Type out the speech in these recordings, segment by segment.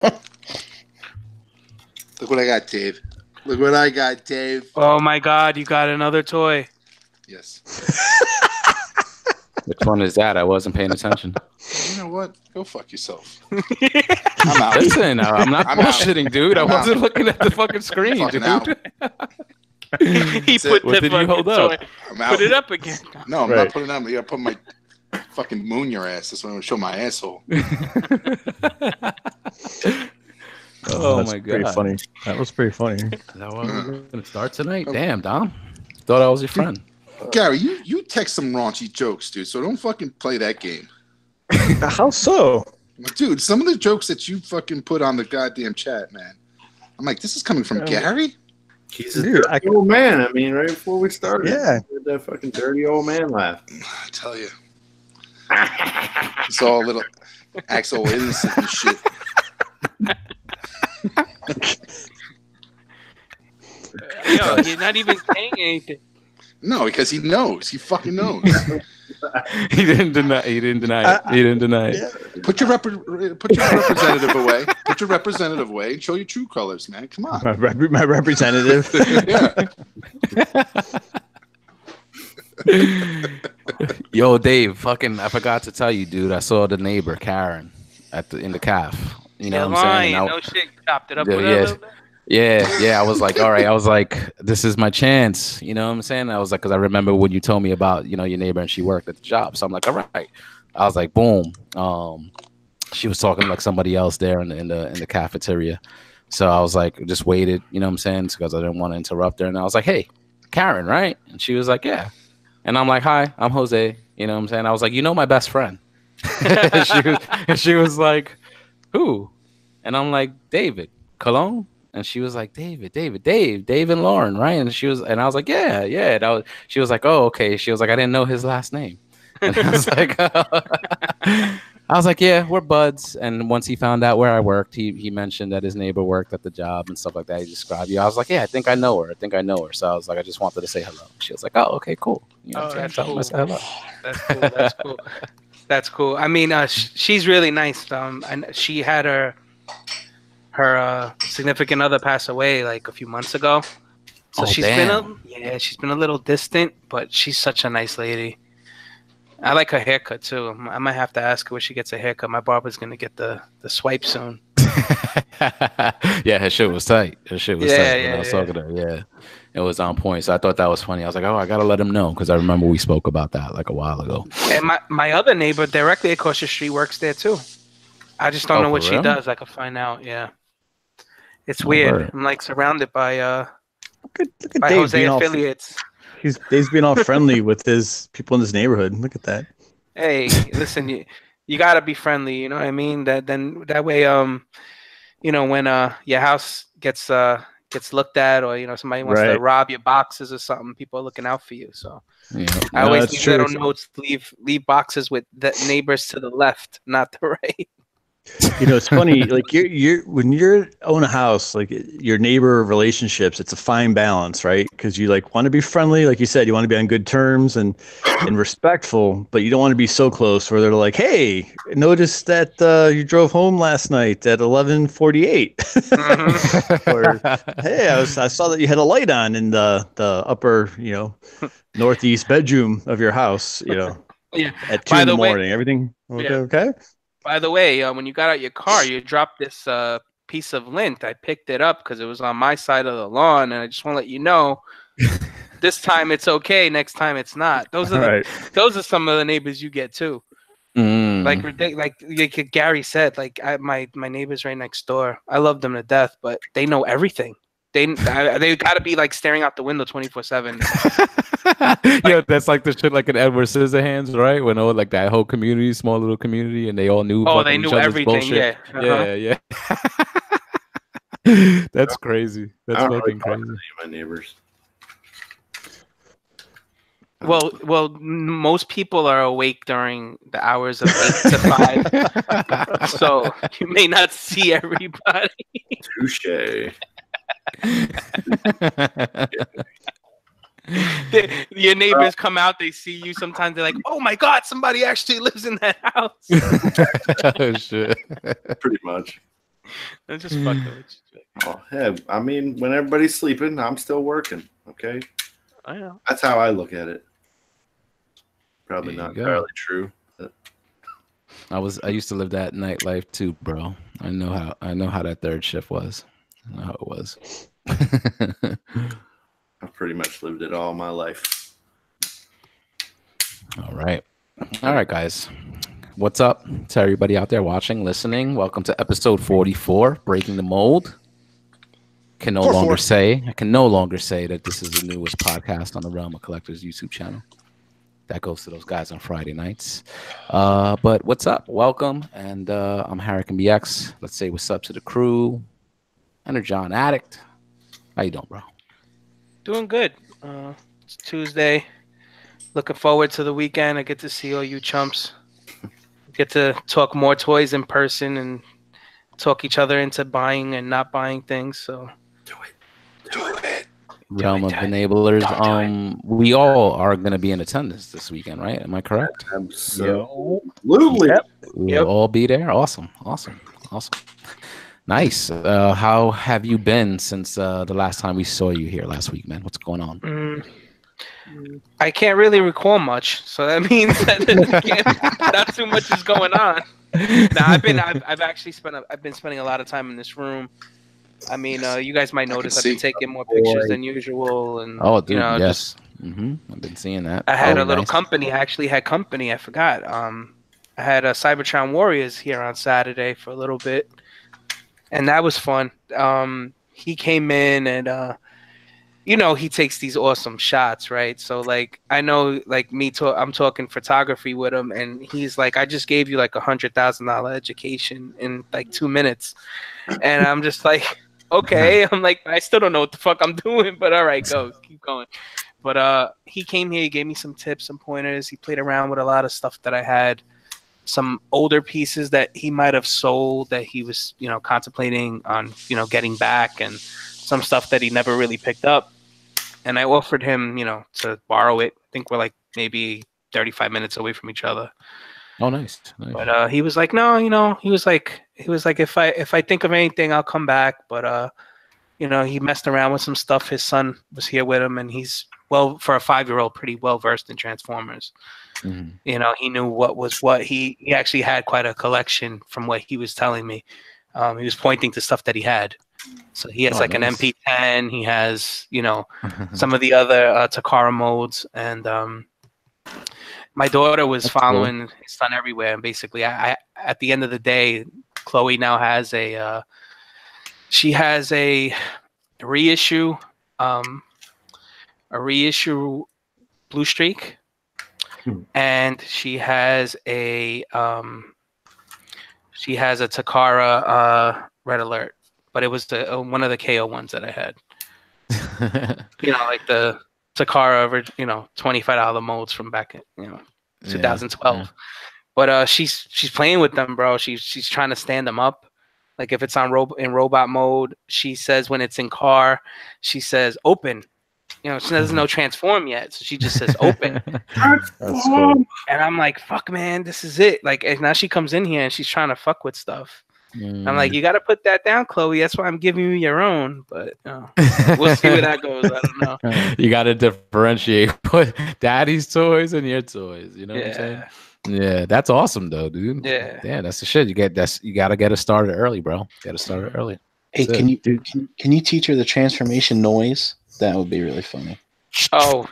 Look what I got, Dave. Look what I got, Dave. Oh my God, you got another toy. Yes. Which one is that? I wasn't paying attention. You know what? Go fuck yourself. I'm out. Listen, I'm not bullshitting, dude. I wasn't looking at the fucking screen, dude. He put the fucking toy. Put it up again. No, I'm not putting it up. You gotta put my fucking moon your ass. That's when I'm gonna show my asshole. Oh my God. Pretty funny. That was pretty funny. Is that what we're gonna start tonight? Damn, Dom. Thought I was your friend. Gary, you text some raunchy jokes, dude. So don't fucking play that game. How so? Dude, some of the jokes that you fucking put on the goddamn chat, man. I'm like, this is coming from Gary? He's a dirty old man. I mean, right before we started. Yeah. That fucking dirty old man laugh. I tell you. It's all little Axel innocent and shit. Yo, he's not even saying anything. No, because he knows. He fucking knows. He didn't deny it. He didn't deny it. Yeah. Put your representative away. Put your representative away and show your true colors, man. Come on. My representative. Yo, Dave, fucking, I forgot to tell you, dude. I saw the neighbor, Karen, in the calf. You know what I'm saying? No shit, chopped it up with a little bit. Yeah. I was like, all right. I was like, this is my chance. You know what I'm saying? I was like, because I remember when you told me about, your neighbor and she worked at the job. So I'm like, all right. I was like, boom. She was talking like somebody else there in the cafeteria. So I was like, just waited. You know what I'm saying? Because I didn't want to interrupt her. And I was like, hey, Karen, right? And she was like, yeah. And I'm like, hi, I'm Jose. You know what I'm saying? I was like, my best friend. and she was like, who? And I'm like, David Cologne. And she was like, Dave and Lauren, right? And I was like, yeah. She was like, oh, okay. She was like, I didn't know his last name. And I was like, yeah, we're buds. And once he found out where I worked, he mentioned that his neighbor worked at the job and stuff like that. He described you. I was like, yeah, I think I know her. So I was like, I just wanted to say hello. She was like, oh, okay, cool. That's cool. That's cool. That's cool. I mean, she's really nice. And she had her significant other pass away like a few months ago. So she's been a little distant, but she's such a nice lady. I like her haircut too. I might have to ask her where she gets a haircut. My barber's gonna get the swipe soon. Yeah, her shit was tight. Tight when I was talking to her. Yeah, it was on point. So I thought that was funny. I was like, oh, I gotta let him know because I remember we spoke about that like a while ago. And my other neighbor directly across the street works there too. I just don't know what she does. I could find out. Yeah, it's weird. Word. I'm like surrounded by look at by Dave Jose affiliates. Dave's being all friendly with his people in his neighborhood. Look at that. Hey, listen, you gotta be friendly. You know what I mean? That way, when your house gets looked at, or somebody wants to rob your boxes or something, people are looking out for you. So I always leave little notes. Leave boxes with the neighbors to the left, not the right. It's funny. Like you're when you own a house, like your neighbor relationships, it's a fine balance, right? Because you like want to be friendly, like you said, you want to be on good terms and respectful, but you don't want to be so close where they're like, "Hey, noticed that you drove home last night at 11:48," or "Hey, I saw that you had a light on in the upper, northeast bedroom of your house, at 2 in the morning. Everything okay?" By the way, when you got out your car, you dropped this piece of lint. I picked it up because it was on my side of the lawn, and I just want to let you know, this time it's okay. Next time it's not. Those are some of the neighbors you get too. Like Gary said, like my neighbors right next door. I love them to death, but they know everything. They got to be like staring out the window 24/7. Yeah, that's like the shit like in Edward Scissorhands, right? When like that whole community, small little community, and they all knew. Oh, they knew everything. Bullshit. Yeah, yeah. That's crazy. That's fucking crazy. My neighbors. Well, most people are awake during the hours of 8 to 5, so you may not see everybody. Touche. Your neighbors come out, they see you, sometimes they're like, oh my god, somebody actually lives in that house. Oh shit. Pretty much. I'm just fucking with you. Oh, yeah. I mean, when everybody's sleeping, I'm still working. Okay. I know. That's how I look at it. Probably There you not go. entirely true. But I used to live that nightlife too, bro. I know how that third shift was. I know how it was. I've pretty much lived it all my life. All right, guys. What's up to everybody out there watching, listening? Welcome to episode 44, Breaking the Mold. I can no longer say that this is the newest podcast on the Realm of Collectors YouTube channel. That goes to those guys on Friday nights. But what's up? Welcome. And I'm Harrican BX. Let's say what's up to the crew. Energon Addict. How you doing, bro? Doing good. It's Tuesday. Looking forward to the weekend. I get to see all you chumps. Get to talk more toys in person and talk each other into buying and not buying things. So Do it. Realm of Enablers. We all are going to be in attendance this weekend, right? Am I correct? Absolutely. Yep. We'll all be there. Awesome. Nice. How have you been since the last time we saw you here last week, man? What's going on? I can't really recall much, so that means that not too much is going on. Now, I've been spending a lot of time in this room. I mean, you guys might notice I've been taking more pictures than usual, and dude, yes, I've been seeing that. I had a little company. I actually had company. I forgot. I had a Cybertron Warriors here on Saturday for a little bit, and that was fun. He came in and he takes these awesome shots, right? So like I know like I'm talking photography with him, and he's like, I just gave you like $100,000 education in like 2 minutes, and I'm just like, okay. I'm like, I still don't know what the fuck I'm doing, but all right, keep going. But he came here, he gave me some tips and pointers. He played around with a lot of stuff that I had, some older pieces that he might have sold that he was contemplating on getting back, and some stuff that he never really picked up. And I offered him, to borrow it. I think we're like maybe 35 minutes away from each other. Oh, nice. But he was like, no, he was like, if I think of anything, I'll come back. But he messed around with some stuff. His son was here with him, and he's for a 5-year-old, pretty well versed in Transformers. Mm-hmm. He knew what was what. He actually had quite a collection from what he was telling me. He was pointing to stuff that he had. So he has an MP10. He has, some of the other Takara modes, and my daughter was following his son everywhere. And basically, I at the end of the day, Chloe now has a reissue, Blue Streak, and she has a Takara Red Alert. But it was one of the KO ones that I had. Like the Takara, $25 molds from back in 2012. Yeah. But she's playing with them, bro. She's trying to stand them up. Like if it's in robot mode, she says when it's in car, she says open. She doesn't know transform yet, so she just says open. That's cool. And I'm like, fuck, man, this is it. Like, and now she comes in here and she's trying to fuck with stuff. I'm like, you got to put that down, Chloe. That's why I'm giving you your own. But we'll see where that goes. I don't know. You got to differentiate. Put daddy's toys and your toys. You know what I'm saying? Yeah, that's awesome, though, dude. Yeah, that's the shit. You got to get it started early, bro. Got to start it early. Hey, can you teach her the transformation noise? That would be really funny. Oh,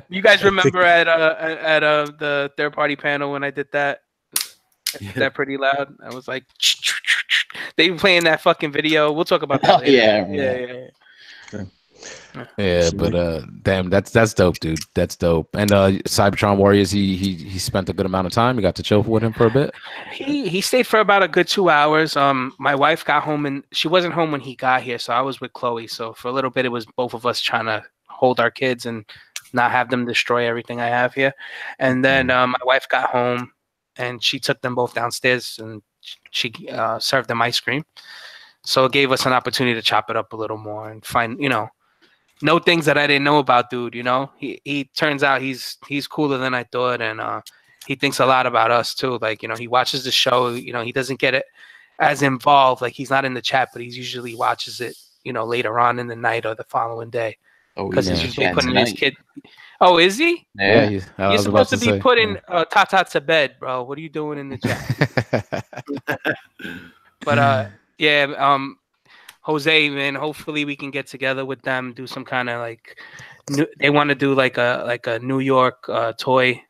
you guys remember at the third party panel when I did that? That pretty loud. I was like, they were playing that fucking video. We'll talk about that later. Yeah, but damn, that's dope, dude. That's dope. And Cybertron Warriors, he spent a good amount of time. You got to chill with him for a bit. He stayed for about a good 2 hours. My wife got home and she wasn't home when he got here, so I was with Chloe. So for a little bit, it was both of us trying to hold our kids and not have them destroy everything I have here. And then my wife got home and she took them both downstairs and she served them ice cream. So it gave us an opportunity to chop it up a little more and find, know things that I didn't know about, dude. He turns out he's cooler than I thought, and he thinks a lot about us too. Like, you know, he watches the show. You know, he doesn't get it as involved. Like, he's not in the chat, but he's usually watches it, you know, later on in the night or the following day. Oh, because he's he's in usually chat putting tonight. his kid. Oh, is he? Yeah. You're supposed to be putting Tata to bed, bro. What are you doing in the chat? But yeah, Jose, man. Hopefully we can get together with them, do some kind of like. They want to do like a New York toy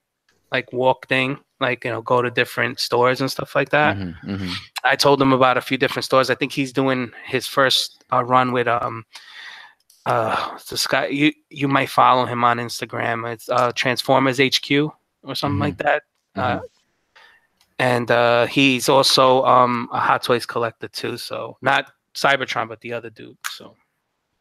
like walk thing, like, you know, go to different stores and stuff like that. I told him about a few different stores. I think he's doing his first run with this guy. You might follow him on Instagram. It's Transformers HQ or something like that. And he's also a Hot Toys collector too. So not Cybertron, but the other dude. So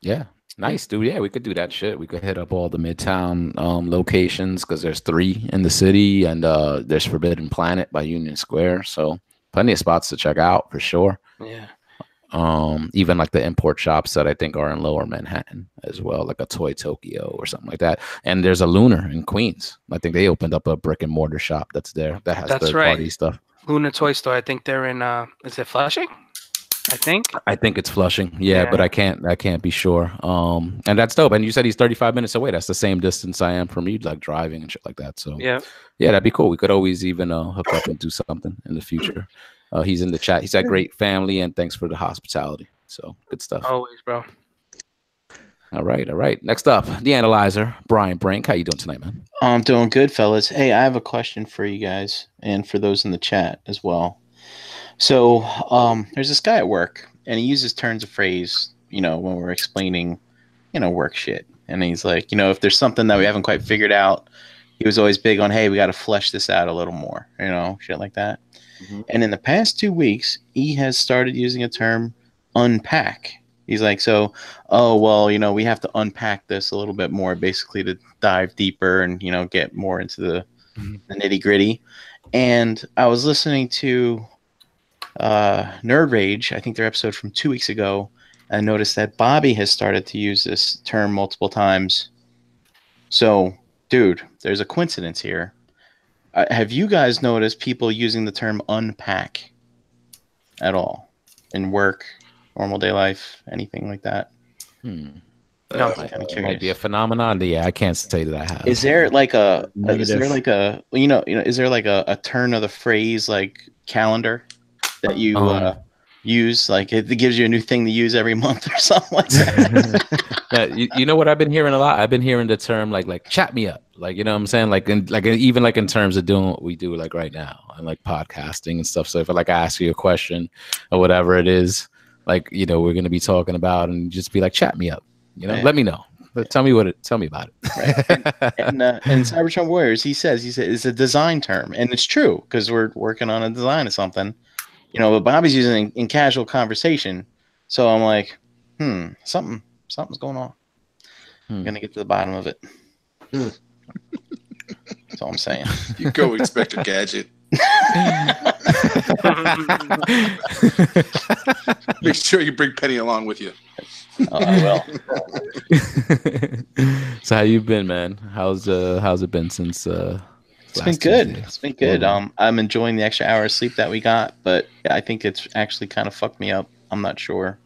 yeah. Nice, dude. Yeah, we could do that shit. We could hit up all the Midtown locations because there's 3 in the city, and there's Forbidden Planet by Union Square. So plenty of spots to check out for sure. Yeah. Even like the import shops that I think are in Lower Manhattan as well, like a Toy Tokyo or something like that. And there's a Lunar in Queens. I think they opened up a brick and mortar shop that's there that has third party stuff. Lunar Toy Store. I think they're in. Is it Flushing? I think it's Flushing. Yeah, but I can't be sure. And that's dope. And you said he's 35 minutes away. That's the same distance I am from you, like driving and shit like that. So yeah, that'd be cool. We could always even hook up and do something in the future. He's in the chat. He said great family and thanks for the hospitality. So good stuff. Always, bro. All right. Next up, the analyzer, Brian Brink. How you doing tonight, man? I'm doing good, fellas. Hey, I have a question for you guys and for those in the chat as well. So there's this guy at work, and he uses turns of phrase, you know, when we're explaining, you know, work shit. And he's like, you know, if there's something that we haven't quite figured out, he was always big on, hey, we got to flesh this out a little more, you know, shit like that. And in the past 2 weeks, he has started using a term, unpack. He's like, so, oh, well, you know, we have to unpack this a little bit more, basically to dive deeper and, you know, get more into the nitty gritty. And I was listening to Nerd Rage, I think their episode from 2 weeks ago, I noticed that Bobby has started to use this term multiple times. So, dude, there's a coincidence here. Have you guys noticed people using the term unpack at all in work, normal day life, anything like that? No, it might be a phenomenon. Yeah, I can't say that I have. Is there like a is there like a turn of the phrase like calendar that you use? Like it gives you a new thing to use every month or something like that. Yeah, you know what I've been hearing a lot? I've been hearing the term like chat me up. Like, you know what I'm saying? Like even like in terms of doing what we do like right now and like podcasting and stuff. So if I ask you a question or whatever it is, like, you know, we're gonna be talking about and just be like chat me up. You know, let me know. But tell me about it. Right. And Cybertron Warriors, he says it's a design term, and it's true because we're working on a design of something. You know, but Bobby's using it in casual conversation. So I'm like, something's going on. I'm gonna get to the bottom of it. That's all I'm saying. You go, Inspector Gadget. Make sure you bring Penny along with you. I will. So how you been, man? How's it been since it's been good. It's been good. I'm enjoying the extra hour of sleep that we got, but I think it's actually kind of fucked me up. I'm not sure.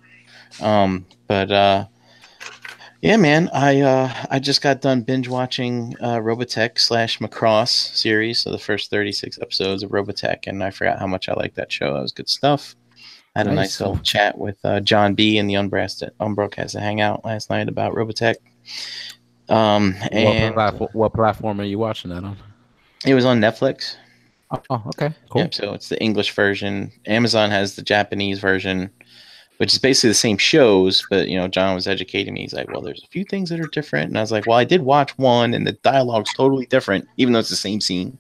But yeah, man, I just got done binge watching Robotech / Macross series, so the first 36 episodes of Robotech, and I forgot how much I liked that show. That was good stuff. I had a nice little chat with John B and the Unbroadcasted Hangout last night about Robotech. And what platform are you watching that on? It was on Netflix. Oh, okay, cool. Yeah, so it's the English version. Amazon has the Japanese version, which is basically the same shows, but, you know, John was educating me. He's like, well, there's a few things that are different. And I was like, well, I did watch one, and the dialogue's totally different, even though it's the same scene.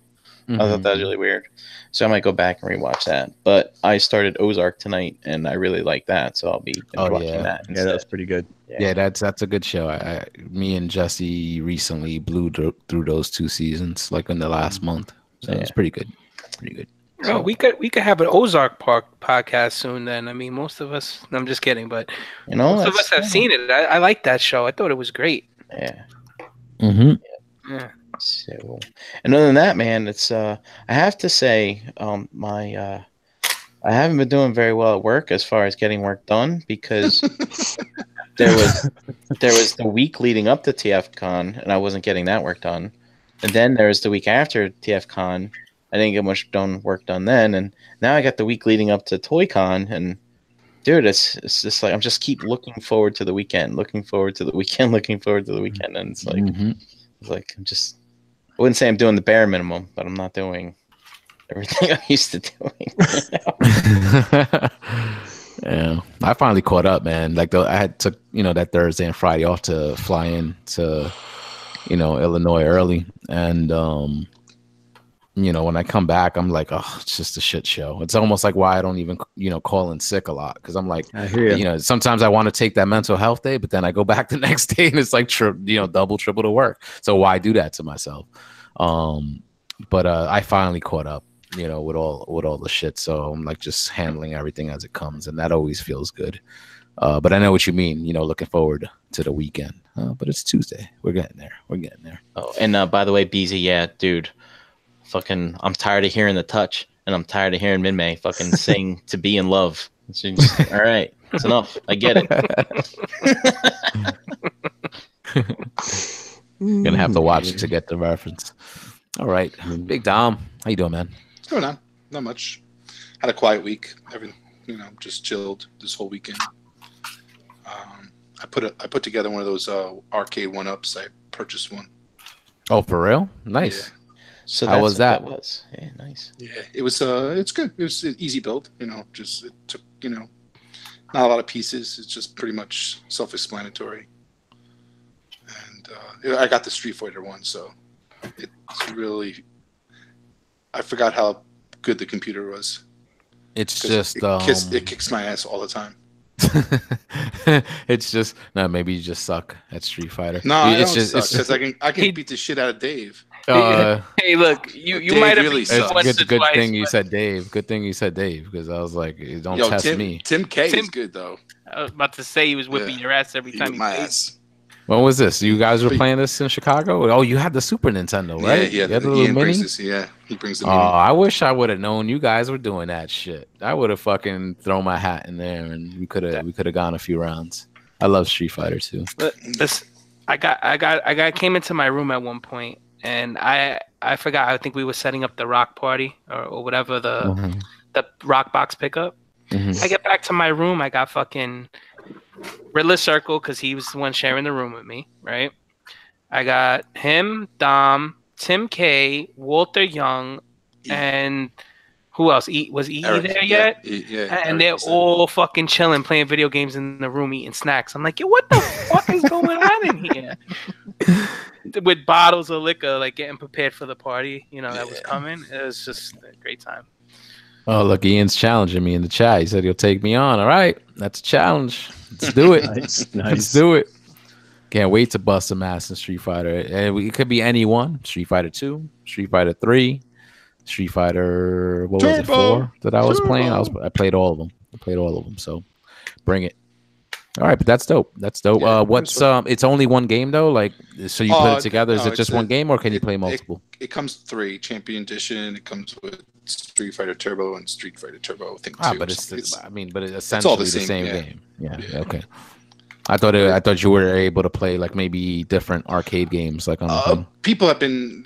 I thought that was really weird. So I might go back and rewatch that. But I started Ozark tonight, and I really like that, so I'll be watching that instead. Yeah, that's pretty good. Yeah, that's a good show. Me and Jesse recently blew through those 2 seasons, like in the last month. So it's pretty good. Pretty good. Oh, we could have an Ozark podcast soon. Then I mean, most of us. I'm just kidding, but you know, most of us have seen it. I like that show. I thought it was great. Yeah. Mm-hmm. Yeah. So, and other than that, man, it's I have to say, I haven't been doing very well at work as far as getting work done because there was the week leading up to TFCon and I wasn't getting that work done, and then there was the week after TFCon. I didn't get much work done then, and now I got the week leading up to ToyCon, and dude, it's just like I'm just keep looking forward to the weekend, looking forward to the weekend, looking forward to the weekend, and it's like, it's like I'm just. I wouldn't say I'm doing the bare minimum, but I'm not doing everything I'm used to doing. Yeah, I finally caught up, man. Like I had took that Thursday and Friday off to fly in to Illinois early, and when I come back, I'm like, oh, it's just a shit show. It's almost like why I don't even call in sick a lot, because I'm like, I hear you. Sometimes I want to take that mental health day, but then I go back the next day and it's like double, triple to work. So why do that to myself? But I finally caught up, with all the shit. So I'm like just handling everything as it comes, and that always feels good. But I know what you mean. Looking forward to the weekend. But it's Tuesday. We're getting there. Oh, and by the way, Beezy, yeah, dude. Fucking, I'm tired of hearing the touch, and I'm tired of hearing Minmay fucking sing "To Be in Love." All right, it's enough. I get it. Gonna have to watch it to get the reference. All right, Big Dom, how you doing, man? What's going on? Not much. Had a quiet week. Just chilled this whole weekend. I put together one of those arcade 1-ups. I purchased one. Oh, for real? Nice. Yeah. So how was that? Yeah, nice. Yeah, it was. It's good. It was an easy build. Just it took. Not a lot of pieces. It's just pretty much self-explanatory. And I got the Street Fighter one, so it's really. I forgot how good the computer was. It's just it kicks my ass all the time. It's just maybe you just suck at Street Fighter. No, I don't suck because I can beat the shit out of Dave. Hey, look, you might have really it's good thing you said Dave. Good thing you said Dave, because I was like, don't test me. Tim K is good though. I was about to say he was whipping your ass every time he my played. ass. When was this? You guys were playing this in Chicago? Oh, you had the Super Nintendo, right? Yeah, the little mini? He brings the mini. Oh, I wish I would have known you guys were doing that shit. I would have fucking thrown my hat in there, and we could have gone a few rounds. I love Street Fighter too. I came into my room at one point, and I forgot. I think we were setting up the rock party or whatever the rock box pickup. Mm-hmm. I get back to my room. I got fucking Riddler Circle, because he was the one sharing the room with me, right? I got him, Dom, Tim K, Walter Young, and who else? Was E Eric, there yet? Yeah. And they're all fucking chilling, playing video games in the room, eating snacks. I'm like, yo, what the fuck is going on in here? With bottles of liquor, like getting prepared for the party, that was coming. It was just a great time. Oh, look, Ian's challenging me in the chat. He said he'll take me on. All right, that's a challenge. Let's do it. Nice. Let's do it. Can't wait to bust some ass in Street Fighter. And it could be any one. Street Fighter 2, Street Fighter 3, Street Fighter, what was it, 4 that I was playing? I played all of them. So bring it. All right, but that's dope. Yeah, it's only one game though? Like, so you put it together? Is it just one game, or can you play multiple? It comes 3 Champion Edition. It comes with Street Fighter Turbo and Street Fighter Turbo, I think, too. But it's essentially the same game. game. Yeah. Okay. I thought you were able to play like maybe different arcade games, like on the phone. People have been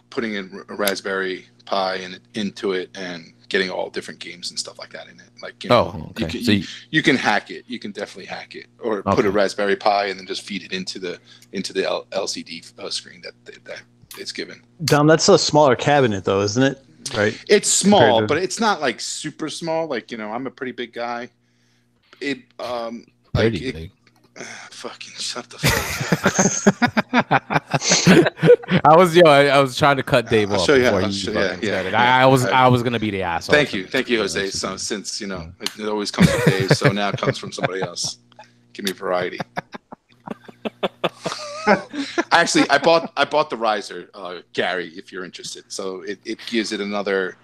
putting in a Raspberry Pi and into it and getting all different games and stuff like that in it. Like, okay. You can hack it. You can definitely hack it, or put a Raspberry Pi and then just feed it into the LCD screen that it's given. Dom, that's a smaller cabinet though, isn't it? Right. It's small, but it's not like super small. Like, I'm a pretty big guy. Big. Fucking shut the fuck up. I was trying to cut Dave off. I'll show you before I was gonna be the asshole. Thank you, Jose. So since it always comes from Dave, so now it comes from somebody else. Give me variety. Actually, I bought the riser, Gary, if you're interested. So it gives it another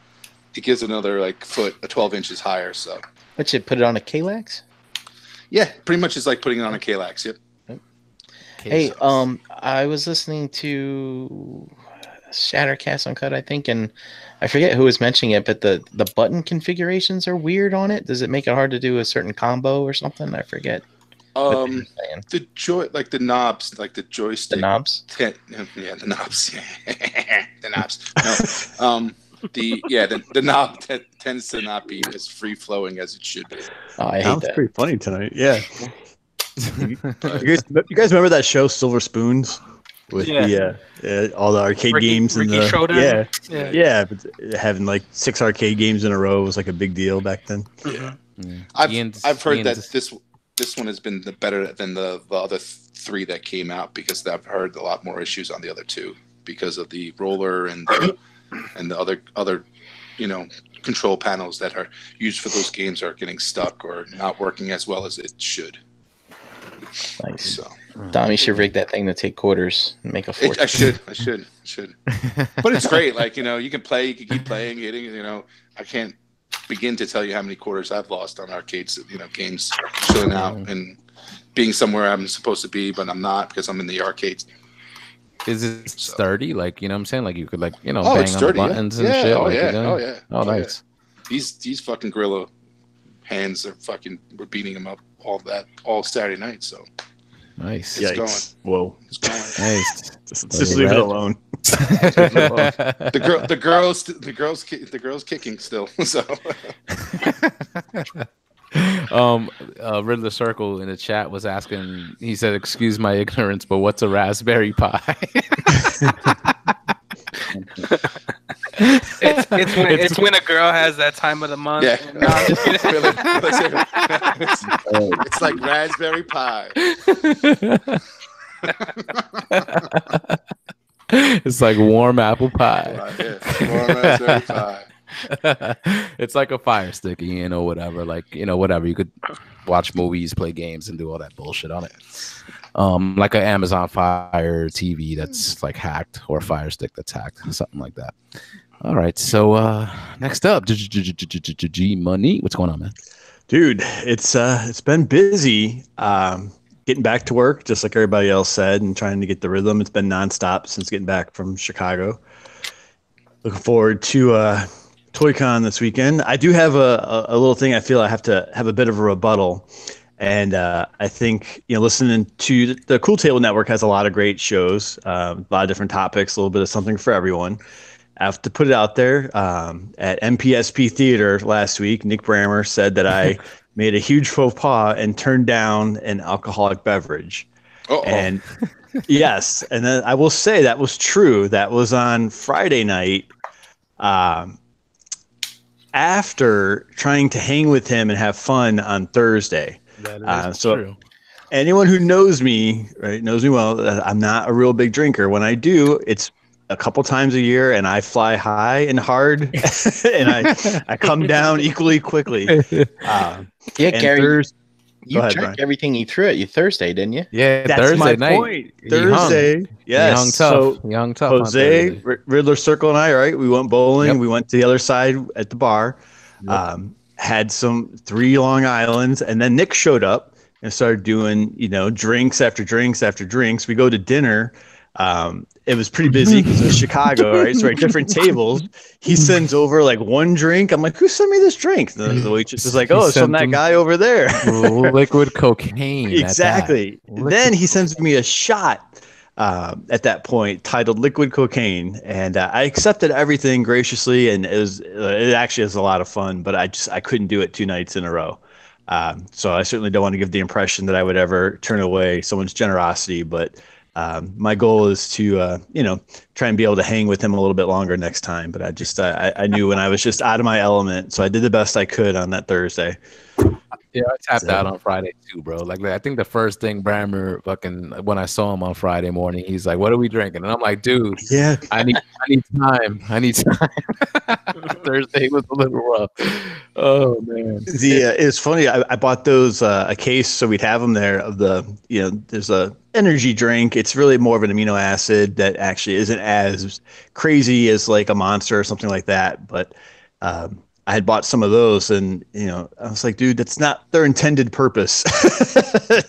like foot, 12 inches higher. So Put it on a Kallax? Yeah, pretty much it's like putting it on a Kallax. Yep. Hey, I was listening to Shattercast Uncut, I think, and I forget who was mentioning it, but the button configurations are weird on it. Does it make it hard to do a certain combo or something? I forget. The knobs, like the joystick. The knobs? Yeah, the knobs. The knobs. No. The knob tends to not be as free flowing as it should be. Oh, I hate that. Pretty funny tonight. Yeah. you guys remember that show Silver Spoons with all the arcade games and Ricky Showdown? but having like 6 arcade games in a row was like a big deal back then. Yeah. I've heard that this one has been better than the other 3 that came out, because I've heard a lot more issues on the other 2 because of the roller and the other control panels that are used for those games are getting stuck or not working as well as it should. Nice. So, Dom, you should rig that thing to take quarters and make a fortune. I should. But it's great. Like, you can play, you can keep playing, hitting. I can't begin to tell you how many quarters I've lost on arcades. Games chilling out and being somewhere I'm supposed to be, but I'm not because I'm in the arcades. Is it sturdy? Like, you know what I'm saying? Like, you could bang it's on the sturdy, buttons and shit. Oh, yeah. Oh, nice. Yeah. These fucking Gorilla hands we're beating them up all Saturday night. So nice. It's going. Whoa. It's going. Nice. Just leave it alone. The girls kicking still. So. Riddler Circle in the chat was asking. He said, "Excuse my ignorance, but what's a Raspberry Pi?" It's when a girl has that time of the month. Yeah. No, I'm just kidding. It's like Raspberry Pi. It's like warm apple pie. Warm Raspberry Pi. It's like a Fire Stick, whatever. Like, whatever. You could watch movies, play games, and do all that bullshit on it. Like an Amazon Fire TV that's like hacked, or a Fire Stick that's hacked, something like that. All right, so next up, G Money. What's going on, man? Dude, it's been busy. Getting back to work, just like everybody else said, and trying to get the rhythm. It's been nonstop since getting back from Chicago. Looking forward to ToyCon this weekend. I do have a little thing. I feel I have to have a bit of a rebuttal. And I think, listening to the Cool Table Network has a lot of great shows, a lot of different topics, a little bit of something for everyone. I have to put it out there. At MPSP Theater last week, Nick Brammer said that I made a huge faux pas and turned down an alcoholic beverage. Uh-oh. And yes, and then I will say that was true. That was on Friday night. After trying to hang with him and have fun on Thursday. That is so true. Anyone who knows me, right, knows me well. I'm not a real big drinker. When I do, it's a couple times a year, and I fly high and hard, and I come down equally quickly. Gary, you drank everything he threw at you Thursday, didn't you? Yeah, that's Thursday my night. point. Thursday, yes. Young tough. Jose, Riddler Circle, and I, right? We went bowling. Yep. We went to the other side at the bar. Yep. Had 3 Long Islands, and then Nick showed up and started doing, drinks after drinks after drinks. We go to dinner. It was pretty busy because it was Chicago, right? So different tables. He sends over like one drink. I'm like, who sent me this drink? The waitress is like, oh, it's from that guy over there. Liquid cocaine. Exactly. Then he sends me a shot at that point titled Liquid Cocaine. And I accepted everything graciously. And it actually is a lot of fun, but I couldn't do it 2 nights in a row. So I certainly don't want to give the impression that I would ever turn away someone's generosity, but my goal is to, try and be able to hang with him a little bit longer next time. But I knew when I was just out of my element. So I did the best I could on that Thursday. Yeah, I tapped out on Friday too, bro. Like I think the first thing Brammer when I saw him on Friday morning, he's like, "What are we drinking?" And I'm like, "Dude, yeah, I need time. Thursday was a little rough. Oh man, it's funny. I bought those a case so we'd have them there of there's a energy drink. It's really more of an amino acid that actually isn't as crazy as like a Monster or something like that, but I had bought some of those, and I was like, dude, that's not their intended purpose.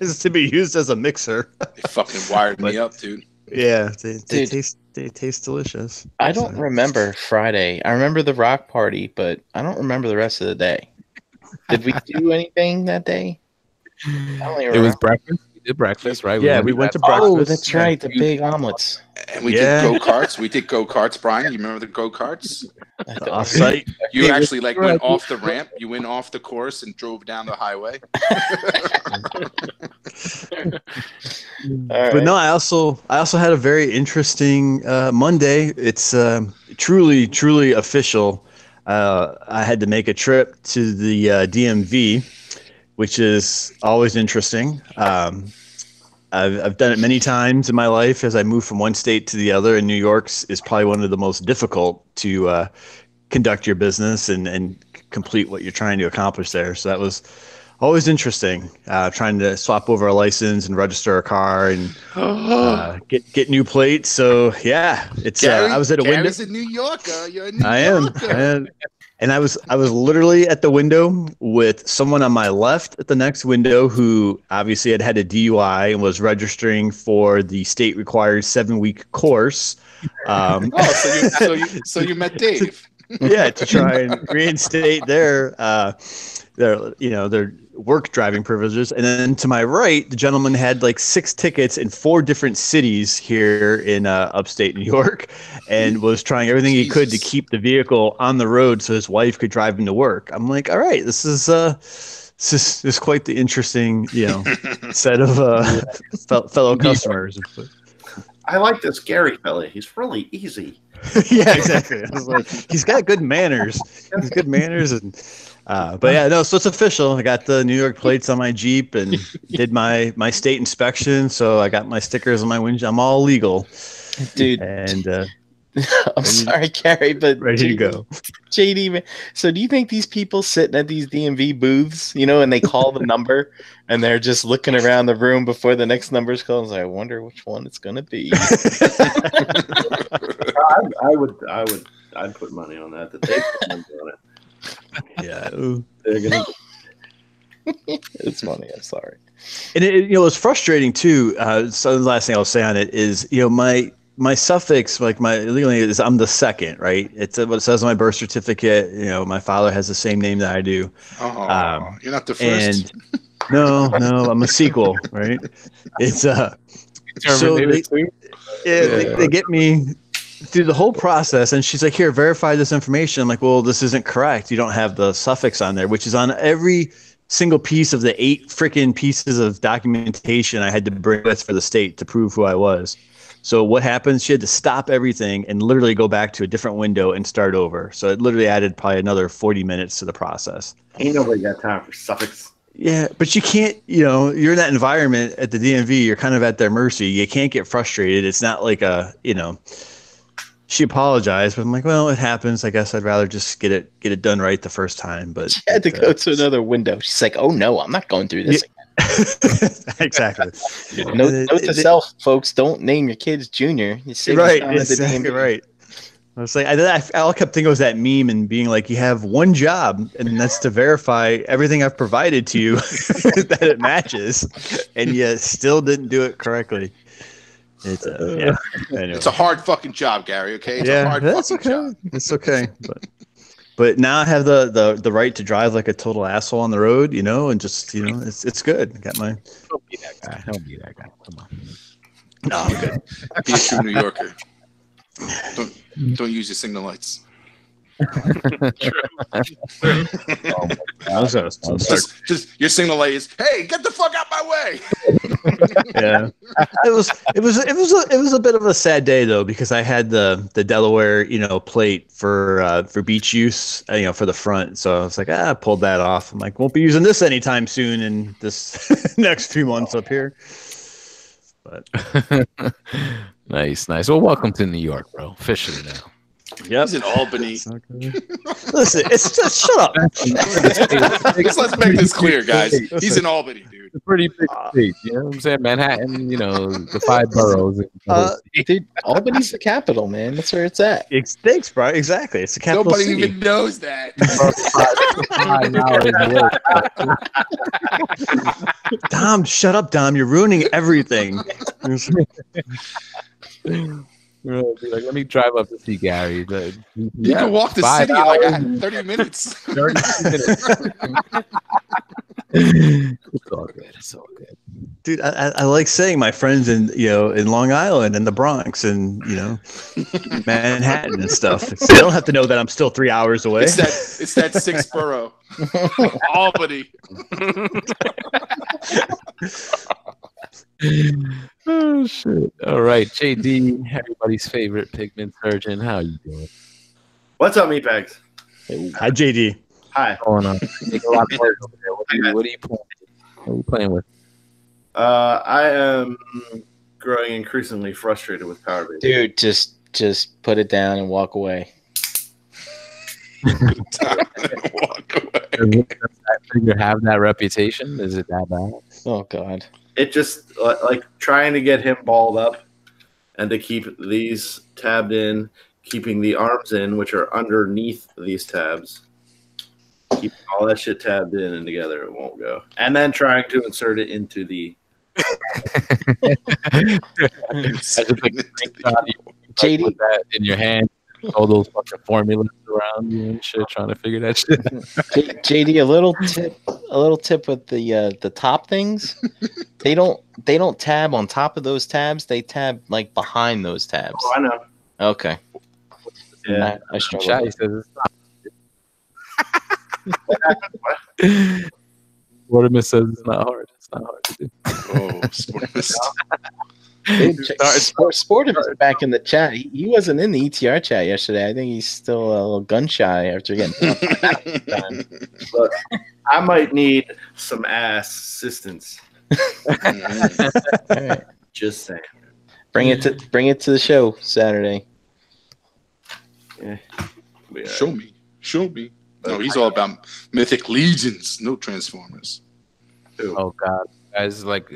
Is to be used as a mixer. They fucking wired me up, dude. Yeah, they taste delicious. I don't remember Friday. I remember the rock party, but I don't remember the rest of the day. Did we do anything that day? It was breakfast. We did breakfast, right? Yeah, we went to breakfast. Oh, that's right, the big omelets. And we did go-karts. We did go-karts, Brian. You remember the go-karts? Off-site. You actually went off the ramp. You went off the course and drove down the highway. But no, I also had a very interesting Monday. It's truly official. I had to make a trip to the DMV, which is always interesting. I've done it many times in my life as I move from one state to the other, and New York's is probably one of the most difficult to conduct your business and complete what you're trying to accomplish there. So that was always interesting, trying to swap over a license and register a car and get new plates. So yeah, it's Gary, I was at a window. Gary's a New Yorker. You're a New I Yorker. am. And I was literally at the window with someone on my left at the next window who obviously had a DUI and was registering for the state required 7-week course. So you met Dave. Yeah, to try and reinstate their work driving privileges. And then to my right, the gentleman had like 6 tickets in 4 different cities here in upstate New York, and was trying everything he could to keep the vehicle on the road so his wife could drive him to work. I'm like, all right, this is quite the interesting, set of fellow customers. I like this Gary fella. He's really easy. Yeah, exactly. I was like, he's got good manners. He's good manners, and but yeah, no. So it's official. I got the New York plates on my Jeep and did my state inspection. So I got my stickers on my windshield. I'm all legal, dude. And I'm sorry, Gary, but ready to go. JD, man. So do you think these people sitting at these DMV booths, and they call the number and they're just looking around the room before the next number's called? I wonder which one it's gonna be. I'd put money on that. They put money on it. Yeah, they're gonna. It's funny. I'm sorry. And it was frustrating too. So the last thing I'll say on it is, my suffix, like my legal name is, I'm the second, right? It's what it says on my birth certificate. My father has the same name that I do. You're not the first. And no, I'm a sequel, right? It's so they get me through the whole process, and she's like, here, verify this information. I'm like, well, this isn't correct. You don't have the suffix on there, which is on every single piece of the 8 freaking pieces of documentation I had to bring with for the state to prove who I was. So what happens? She had to stop everything and literally go back to a different window and start over. So it literally added probably another 40 minutes to the process. Ain't nobody got time for suffix. Yeah, but you can't, you're in that environment at the DMV, you're kind of at their mercy. You can't get frustrated. It's not like she apologized, but I'm like, well, it happens. I guess I'd rather just get it done right the first time. But she had to go to another window. She's like, oh no, I'm not going through this again. Exactly. Note to self, folks: don't name your kids Junior. Right, exactly right. I was like, I all kept thinking it was that meme and being like, you have one job, and that's to verify everything I've provided to you that it matches, and you still didn't do it correctly. It's anyway. It's a hard fucking job, Gary. Okay, it's a hard fucking job. It's okay, but now I have the right to drive like a total asshole on the road, and just it's good. I got my. Don't be that guy. Come on. No, I'm good. Be a true New Yorker. Don't use your signal lights. Just your signal light is, hey, get the fuck out my way. Yeah, it was a bit of a sad day though, because I had the Delaware plate for beach use for the front, so I was like, I pulled that off. I'm like, won't be using this anytime soon in this next few months up here. But nice. Well, welcome to New York, bro. Officially now. Yep. He's in Albany. Listen, it's just shut up. Let's make this clear, guys. He's in Albany, dude. It's a pretty big state, you know what I'm saying? Manhattan, you know, the 5 boroughs. Dude, Albany's the capital, man. That's where it's at. Thanks, bro. Exactly. It's the capital Nobody city. even knows that. Dom, shut up, Dom. You're ruining everything. Like, let me drive up to see Gary. You can walk the city in like 30 minutes. 30 minutes. It's all good. It's all good. Dude, I like saying my friends in Long Island and the Bronx and Manhattan and stuff. So they don't have to know that I'm still 3 hours away. It's that 6th borough, Albany. Oh shit! All right, JD, everybody's favorite pigment surgeon. How you doing? What's up, meatbags? Hi, JD. Hi. What's going on? What are you playing? What are you playing with? I am growing increasingly frustrated with Power Baby. Dude, just put it down and walk away. Walk away. Does that figure have that reputation? Is it that bad? Oh God. It just like trying to get him balled up and to keep these tabbed in, keeping the arms in, which are underneath these tabs. Keep all that shit tabbed in and together, it won't go. And then trying to insert it into the. JD, with that in your hand, all those fucking formulas around you and shit, trying to figure that shit out. JD, a little tip with the top things. They don't tab on top of those tabs. They tab like behind those tabs. Oh, I know. Okay. Yeah, I struggle. Shy says it's not. Sportimus says it's not hard. It's not hard to do. Oh, Sportimus. Sportimus back in the chat. He wasn't in the ETR chat yesterday. I think he's still a little gun shy after getting. Look, I might need some ass assistance. Right. Just saying. Bring it to the show Saturday. Yeah. Show me. No, he's all about Mythic Legions, no Transformers. Oh God, guys! Like,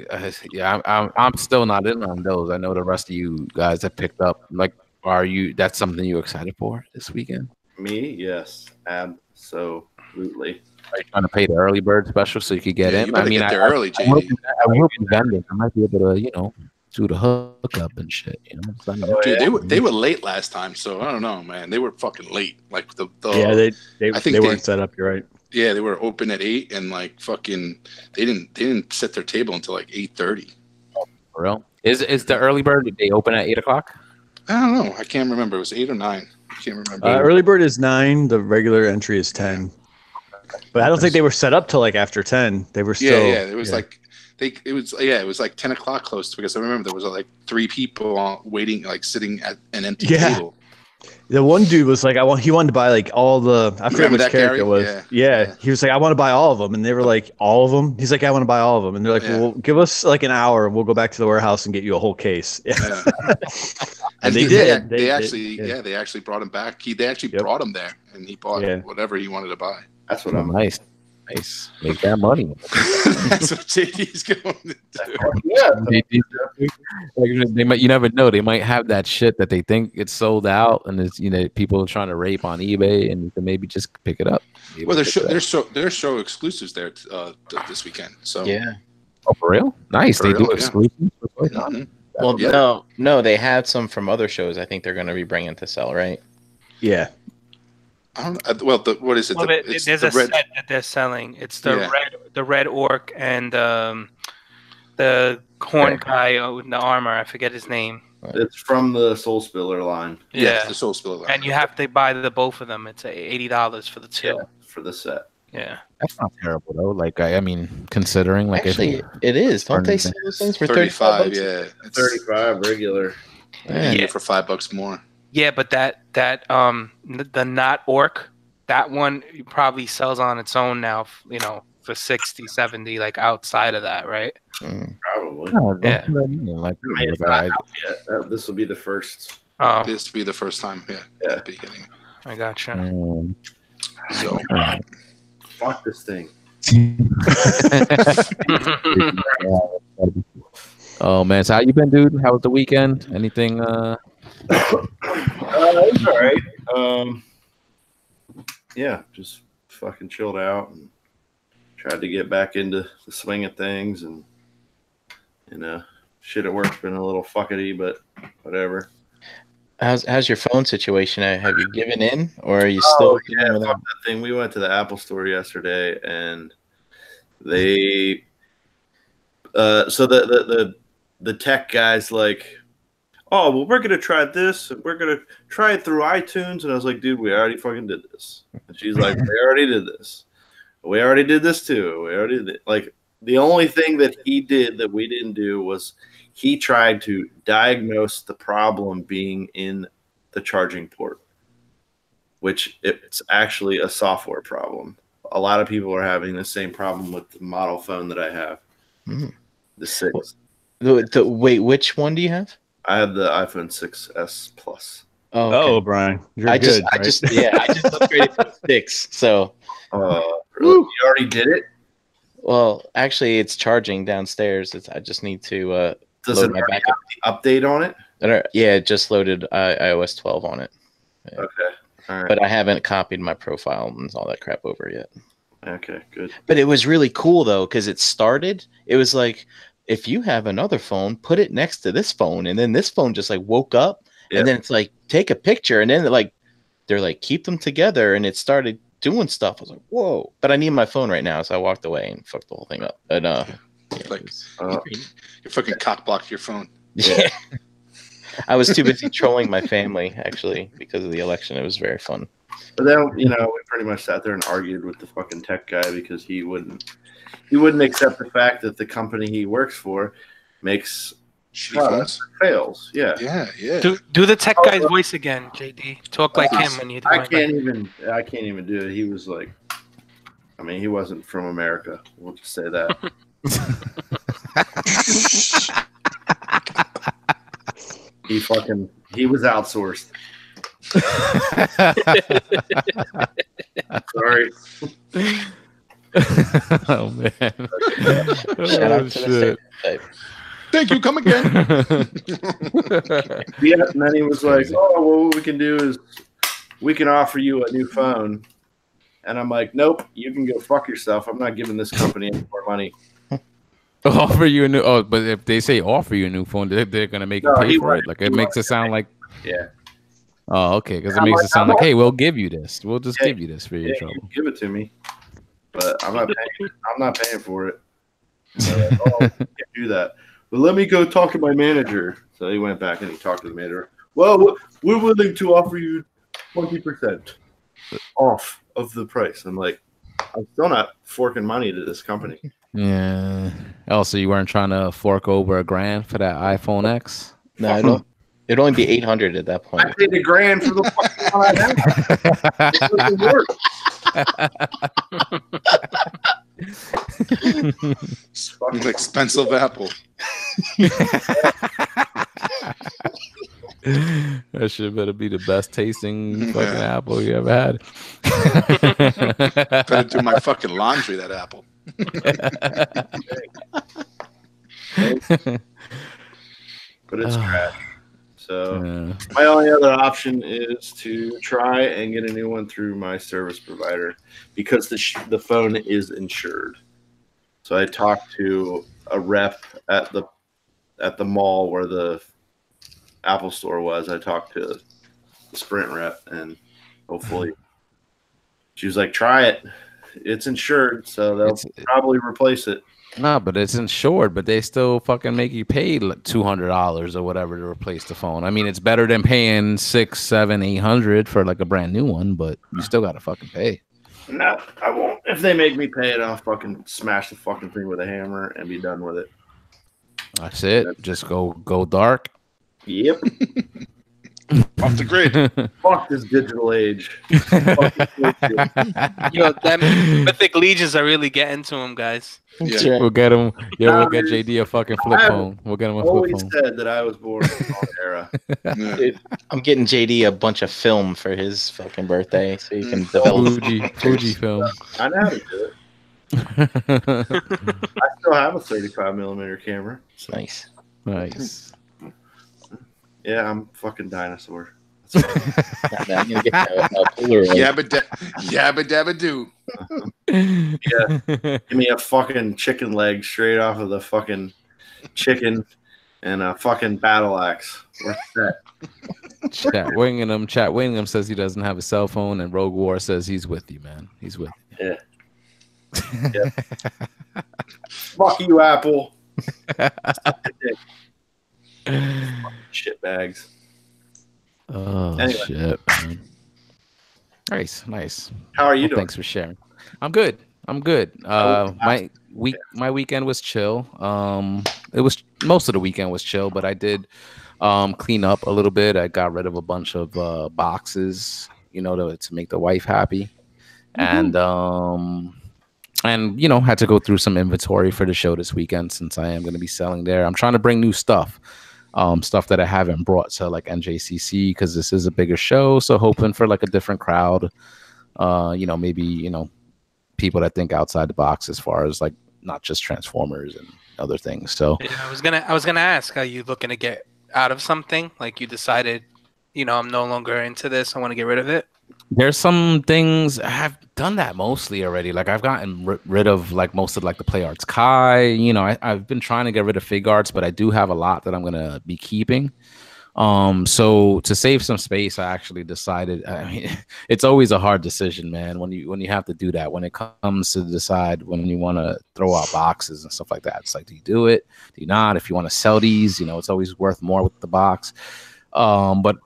yeah, I'm still not in on those. I know the rest of you guys have picked up. Like, are you? That's something you're excited for this weekend? Me, yes, absolutely. Are you trying to pay the early bird special so you could get in? You better get there early, JD. I will be vending. I might be able to, do the hookup and shit. Dude, they were late last time, so I don't know, man. They were fucking late. Like I think they weren't set up. You're right. Yeah, they were open at 8, and like fucking, they didn't set their table until like 8:30. For real? Is the early bird? Did they open at 8 o'clock? I don't know. I can't remember. It was 8 or 9. I can't remember. Early bird is 9. The regular entry is 10. But I don't think they were set up till like after 10. They were still. Yeah. It was like. It was like 10 o'clock close because I remember there was like 3 people waiting, like sitting at an empty table. The one dude was like, he wanted to buy like all the. I forget which character it was. Yeah, he was like, I want to buy all of them, and they were like, all of them. He's like, I want to buy all of them, and they're like, well, give us like an hour, and we'll go back to the warehouse and get you a whole case. Yeah. And they did. They actually brought him back. They actually brought him there, and he bought whatever he wanted to buy. That's what I'm nice. Make that money. That's what JD's going to do. Yeah. You never know. They might have that shit that they think it's sold out, and it's people are trying to rape on eBay, and you can maybe just pick it up. Well, there's show exclusives there this weekend. So yeah. Oh, for real? Nice. They do exclusives. Mm-hmm. Well, no, they had some from other shows. I think they're going to be bringing to sell, right? Yeah. I don't. What is it? Well, there's a set that they're selling. It's the red orc and the horn guy with the armor. I forget his name. It's from the Soul Spiller line. Yeah, the Soul Spiller line. And you have to buy both of them. It's $80 for the two. For the set. Yeah. That's not terrible though. Like I mean, considering like actually it is. Don't they sell those things for 35? Yeah, it's 35 regular. Yeah, for $5 more. Yeah, but that the not orc, that one probably sells on its own now, for 60, 70, like outside of that, right? Probably. Yeah. Like This will be the first Oh, This to be the first time. Yeah. At the beginning. I gotcha. So fuck this thing. Oh man, so how you been, dude? How was the weekend? Anything? It's all right. Yeah, just fucking chilled out and tried to get back into the swing of things, and shit at work's been a little fuckety, but whatever. How's your phone situation? Have you given in, or are you still? Yeah, fuck that thing. We went to the Apple store yesterday, and they, so the tech guy's like, oh, well, we're going to try this, and we're going to try it through iTunes. And I was like, dude, we already fucking did this. And she's like, we already did this. We already did this too. We already did. Like, the only thing that he did that we didn't do was he tried to diagnose the problem being in the charging port, which it's actually a software problem. A lot of people are having the same problem with the model phone that I have, the 6. Wait, which one do you have? I have the iPhone 6s Plus. Oh, okay. Brian, I just upgraded to 6. So, really? You already did it? Well, actually, it's charging downstairs. I just need to load my backup update on it. Yeah, it just loaded iOS 12 on it. Yeah. Okay, all right. But I haven't copied my profile and all that crap over yet. Okay, good. But it was really cool though, because it started. It was like, if you have another phone, put it next to this phone, and then this phone just like woke up, and then it's like, take a picture, and then they're like keep them together, and it started doing stuff. I was like, whoa! But I need my phone right now, so I walked away and fucked the whole thing up. But you fucking cock blocked your phone. Yeah. I was too busy trolling my family actually because of the election. It was very fun. But then we pretty much sat there and argued with the fucking tech guy because he wouldn't accept the fact that the company he works for makes fails. Yeah. Do the tech guy's voice again, JD. Talk like him when you. I can't even do it. He was like, I mean, he wasn't from America. We'll just say that. He was outsourced. Sorry. Oh man. Shout out to the stereotype. Thank you. Come again. Yeah, and then he was like, "Oh, well, what we can do is we can offer you a new phone." And I'm like, "Nope, you can go fuck yourself. I'm not giving this company any more money." Offer you a new? Oh, but if they say offer you a new phone, they're gonna make you pay for it. Like it makes it sound like. Yeah. Oh, okay. Because it makes it sound like, hey, we'll give you this. We'll just give you this for your trouble. Give it to me, but I'm not paying. I'm not paying for it. Like, oh, I can't do that. But let me go talk to my manager. So he went back and he talked to the manager. Well, we're willing to offer you 20% off of the price. I'm like, I'm still not forking money to this company. Yeah. Also, you weren't trying to fork over $1,000 for that iPhone X? No, I don't. It'd only be $800 at that point. I paid $1,000 for the fucking one I have. It doesn't work. Fucking expensive Apple. That shit better be the best tasting fucking apple you ever had. Better do my fucking laundry, that apple. But it's trash. So my only other option is to try and get a new one through my service provider because the phone is insured. So I talked to a rep at the mall where the Apple store was. I talked to the Sprint rep, and hopefully she was like, try it. It's insured, so they'll probably replace it. No, but it's insured, but they still fucking make you pay like $200 or whatever to replace the phone. I mean, it's better than paying $600, $700, $800 for like a brand new one, but you still gotta fucking pay. No, I won't. If they make me pay it, I'll fucking smash the fucking thing with a hammer and be done with it. That's it. Just go dark. Yep. Off the grid. Fuck this digital age. Yo, them mythic legions are really getting to him, guys. Yeah. We'll get him. Yeah, we'll get JD a fucking flip phone. We'll get him a flip Always phone. said that I was born in the wrong era. Yeah. Dude, I'm getting JD a bunch of film for his fucking birthday, so he can develop. Fuji film. I know how to do it. I still have a 35mm camera. Nice. Nice. Yeah, I'm fucking dinosaur. I'm gonna get a Polaroid. Yabba dabba do. Yeah. Give me a fucking chicken leg straight off of the fucking chicken and a fucking battle axe. What's that? Chat Wingham says he doesn't have a cell phone, and Rogue War says he's with you, man. He's with you. Yeah. Fuck you, Apple. Shit bags. Oh anyway. Shit, man. Nice. How are you doing? Thanks for sharing. I'm good. My weekend was chill. It was most of the weekend was chill, but I did clean up a little bit. I got rid of a bunch of boxes, to make the wife happy, and had to go through some inventory for the show this weekend since I am going to be selling there. I'm trying to bring new stuff. Stuff that I haven't brought to like NJCC because this is a bigger show, so hoping for like a different crowd, maybe people that think outside the box as far as like not just Transformers and other things. So yeah, I was gonna ask, are you looking to get out of something? Like you decided, I'm no longer into this, I want to get rid of it? There's some things I've done that mostly already. Like I've gotten rid of like most of like the Play Arts Kai. I've been trying to get rid of Fig Arts, but I do have a lot that I'm gonna be keeping. So to save some space, I actually decided. I mean, it's always a hard decision, man. When you have to do that, when it comes to decide when you want to throw out boxes and stuff like that, it's like, do you do it? Do you not? If you want to sell these, it's always worth more with the box. But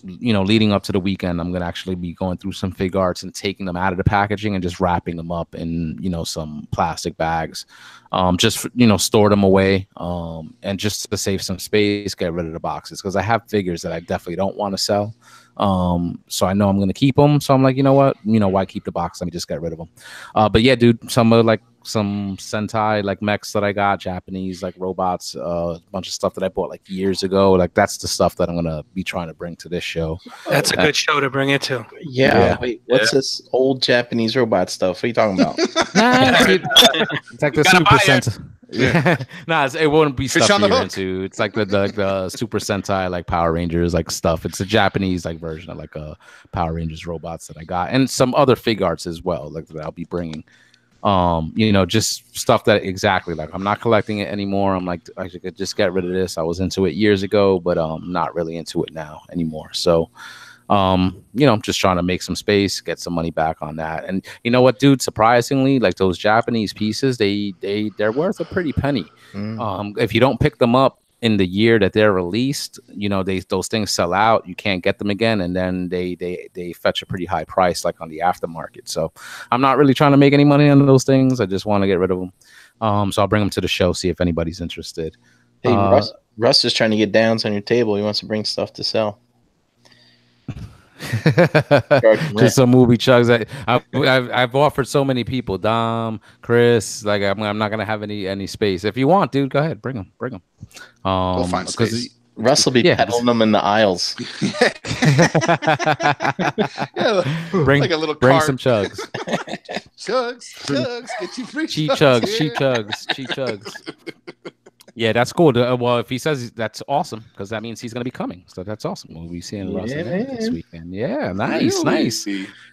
leading up to the weekend, I'm going to actually be going through some Fig Arts and taking them out of the packaging and just wrapping them up in, some plastic bags, store them away, and just to save some space, get rid of the boxes. Cause I have figures that I definitely don't want to sell. So I know I'm going to keep them. So I'm like, you know what, why keep the box? Let me just get rid of them. But yeah, dude, some Sentai like mechs that I got, Japanese like robots, a bunch of stuff that I bought like years ago. Like that's the stuff that I'm gonna be trying to bring to this show. That's a good show to bring it to. Yeah. Wait, what's this old Japanese robot stuff? What are you talking about? It's like the Super Sentai. Yeah. It won't be stuff you're into. It's like the Super Sentai like Power Rangers like stuff. It's a Japanese like version of like a Power Rangers robots that I got, and some other Fig Arts as well, like that I'll be bringing. Just stuff that exactly like I'm not collecting it anymore. I'm like, I could just get rid of this. I was into it years ago, but not really into it now anymore. So just trying to make some space, get some money back on that. And you know what, dude, surprisingly, like those Japanese pieces, they're worth a pretty penny. If you don't pick them up in the year that they're released, those things sell out, you can't get them again, and then they fetch a pretty high price like on the aftermarket. So I'm not really trying to make any money on those things. I just want to get rid of them. So I'll bring them to the show, see if anybody's interested. Hey, Russ is trying to get downs on your table. He wants to bring stuff to sell. Just some movie chugs. I've offered so many people, Dom, Chris. Like I'm not gonna have any space. If you want, dude, go ahead, bring them. We'll find space. Russ will be peddling them in the aisles. Bring like a little bring cart. some chugs. chugs, get you free. Cheap chugs. Yeah, that's cool. Well, if he says that's awesome, because that means he's going to be coming. So that's awesome. We'll be seeing Russ this weekend. Yeah, nice.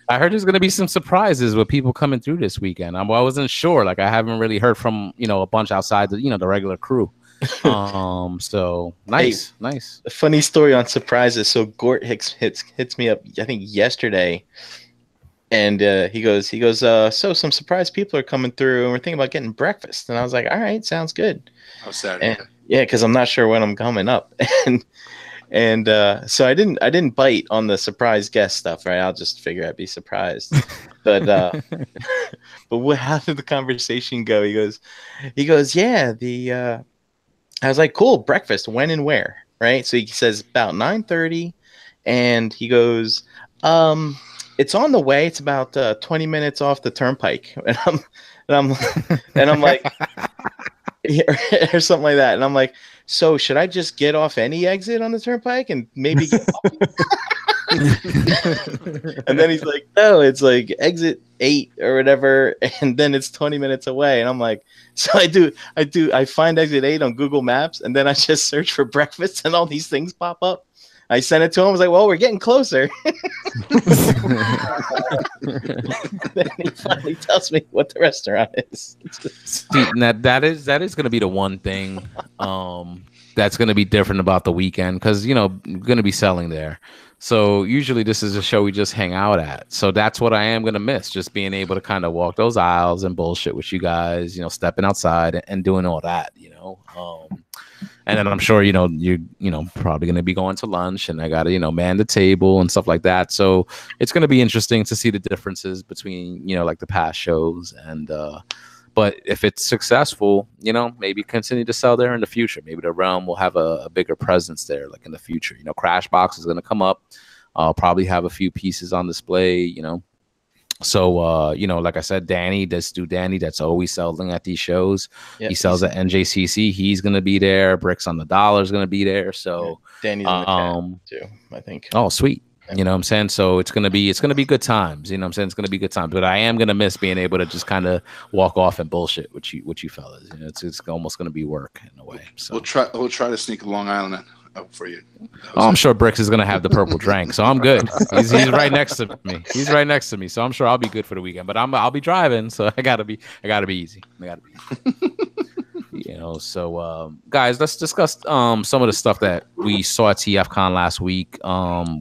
I heard there's going to be some surprises with people coming through this weekend. I wasn't sure. Like I haven't really heard from a bunch outside the regular crew. So nice. A funny story on surprises. So Gort hits me up, I think yesterday. And he goes. So some surprise people are coming through, and we're thinking about getting breakfast. And I was like, all right, sounds good. Oh, Saturday. Yeah, because I'm not sure when I'm coming up, and so I didn't bite on the surprise guest stuff. Right, I'll just figure I'd be surprised. But how did the conversation go? He goes, yeah. I was like, cool, breakfast. When and where? Right. So he says about 9:30. and he goes, it's on the way. It's about 20 minutes off the turnpike. And I'm like, or something like that. And I'm like, so should I just get off any exit on the turnpike and maybe get and then he's like, no, it's like exit 8 or whatever, and then it's 20 minutes away. And I'm like, so I find exit 8 on Google Maps, and then I just search for breakfast, and all these things pop up. I sent it to him. I was like, well, we're getting closer. Then he finally tells me what the restaurant is. See, that is going to be the one thing that's going to be different about the weekend, because, you know, we're going to be selling there. So usually this is a show we just hang out at. So that's what I am going to miss, just being able to kind of walk those aisles and bullshit with you guys, you know, stepping outside and doing all that, you know. And then I'm sure, you know, you're, you know, probably going to be going to lunch, and I got to, you know, man the table and stuff like that. So it's going to be interesting to see the differences between, you know, like the past shows. And but if it's successful, you know, maybe continue to sell there in the future. Maybe the Realm will have a bigger presence there, like in the future. You know, Crashbox is going to come up. I'll probably have a few pieces on display, you know. So, you know, like I said, Danny that's always selling at these shows. Yep, he sells at NJCC. He's going to be there. Bricks on the Dollar is going to be there. So Danny's in the chat too, I think. Oh, sweet. You know what I'm saying? So it's gonna be good times. You know what I'm saying? It's gonna be good times. But I am gonna miss being able to just kind of walk off and bullshit with you fellas. You know, it's almost gonna be work in a way. So we'll try to sneak a Long Island up for you. Oh, I'm sure Bricks is gonna have the purple drink, so I'm good. He's right next to me. He's right next to me, so I'm sure I'll be good for the weekend. But I'll be driving, so I gotta be easy. You know, so guys, let's discuss some of the stuff that we saw at TFCon last week.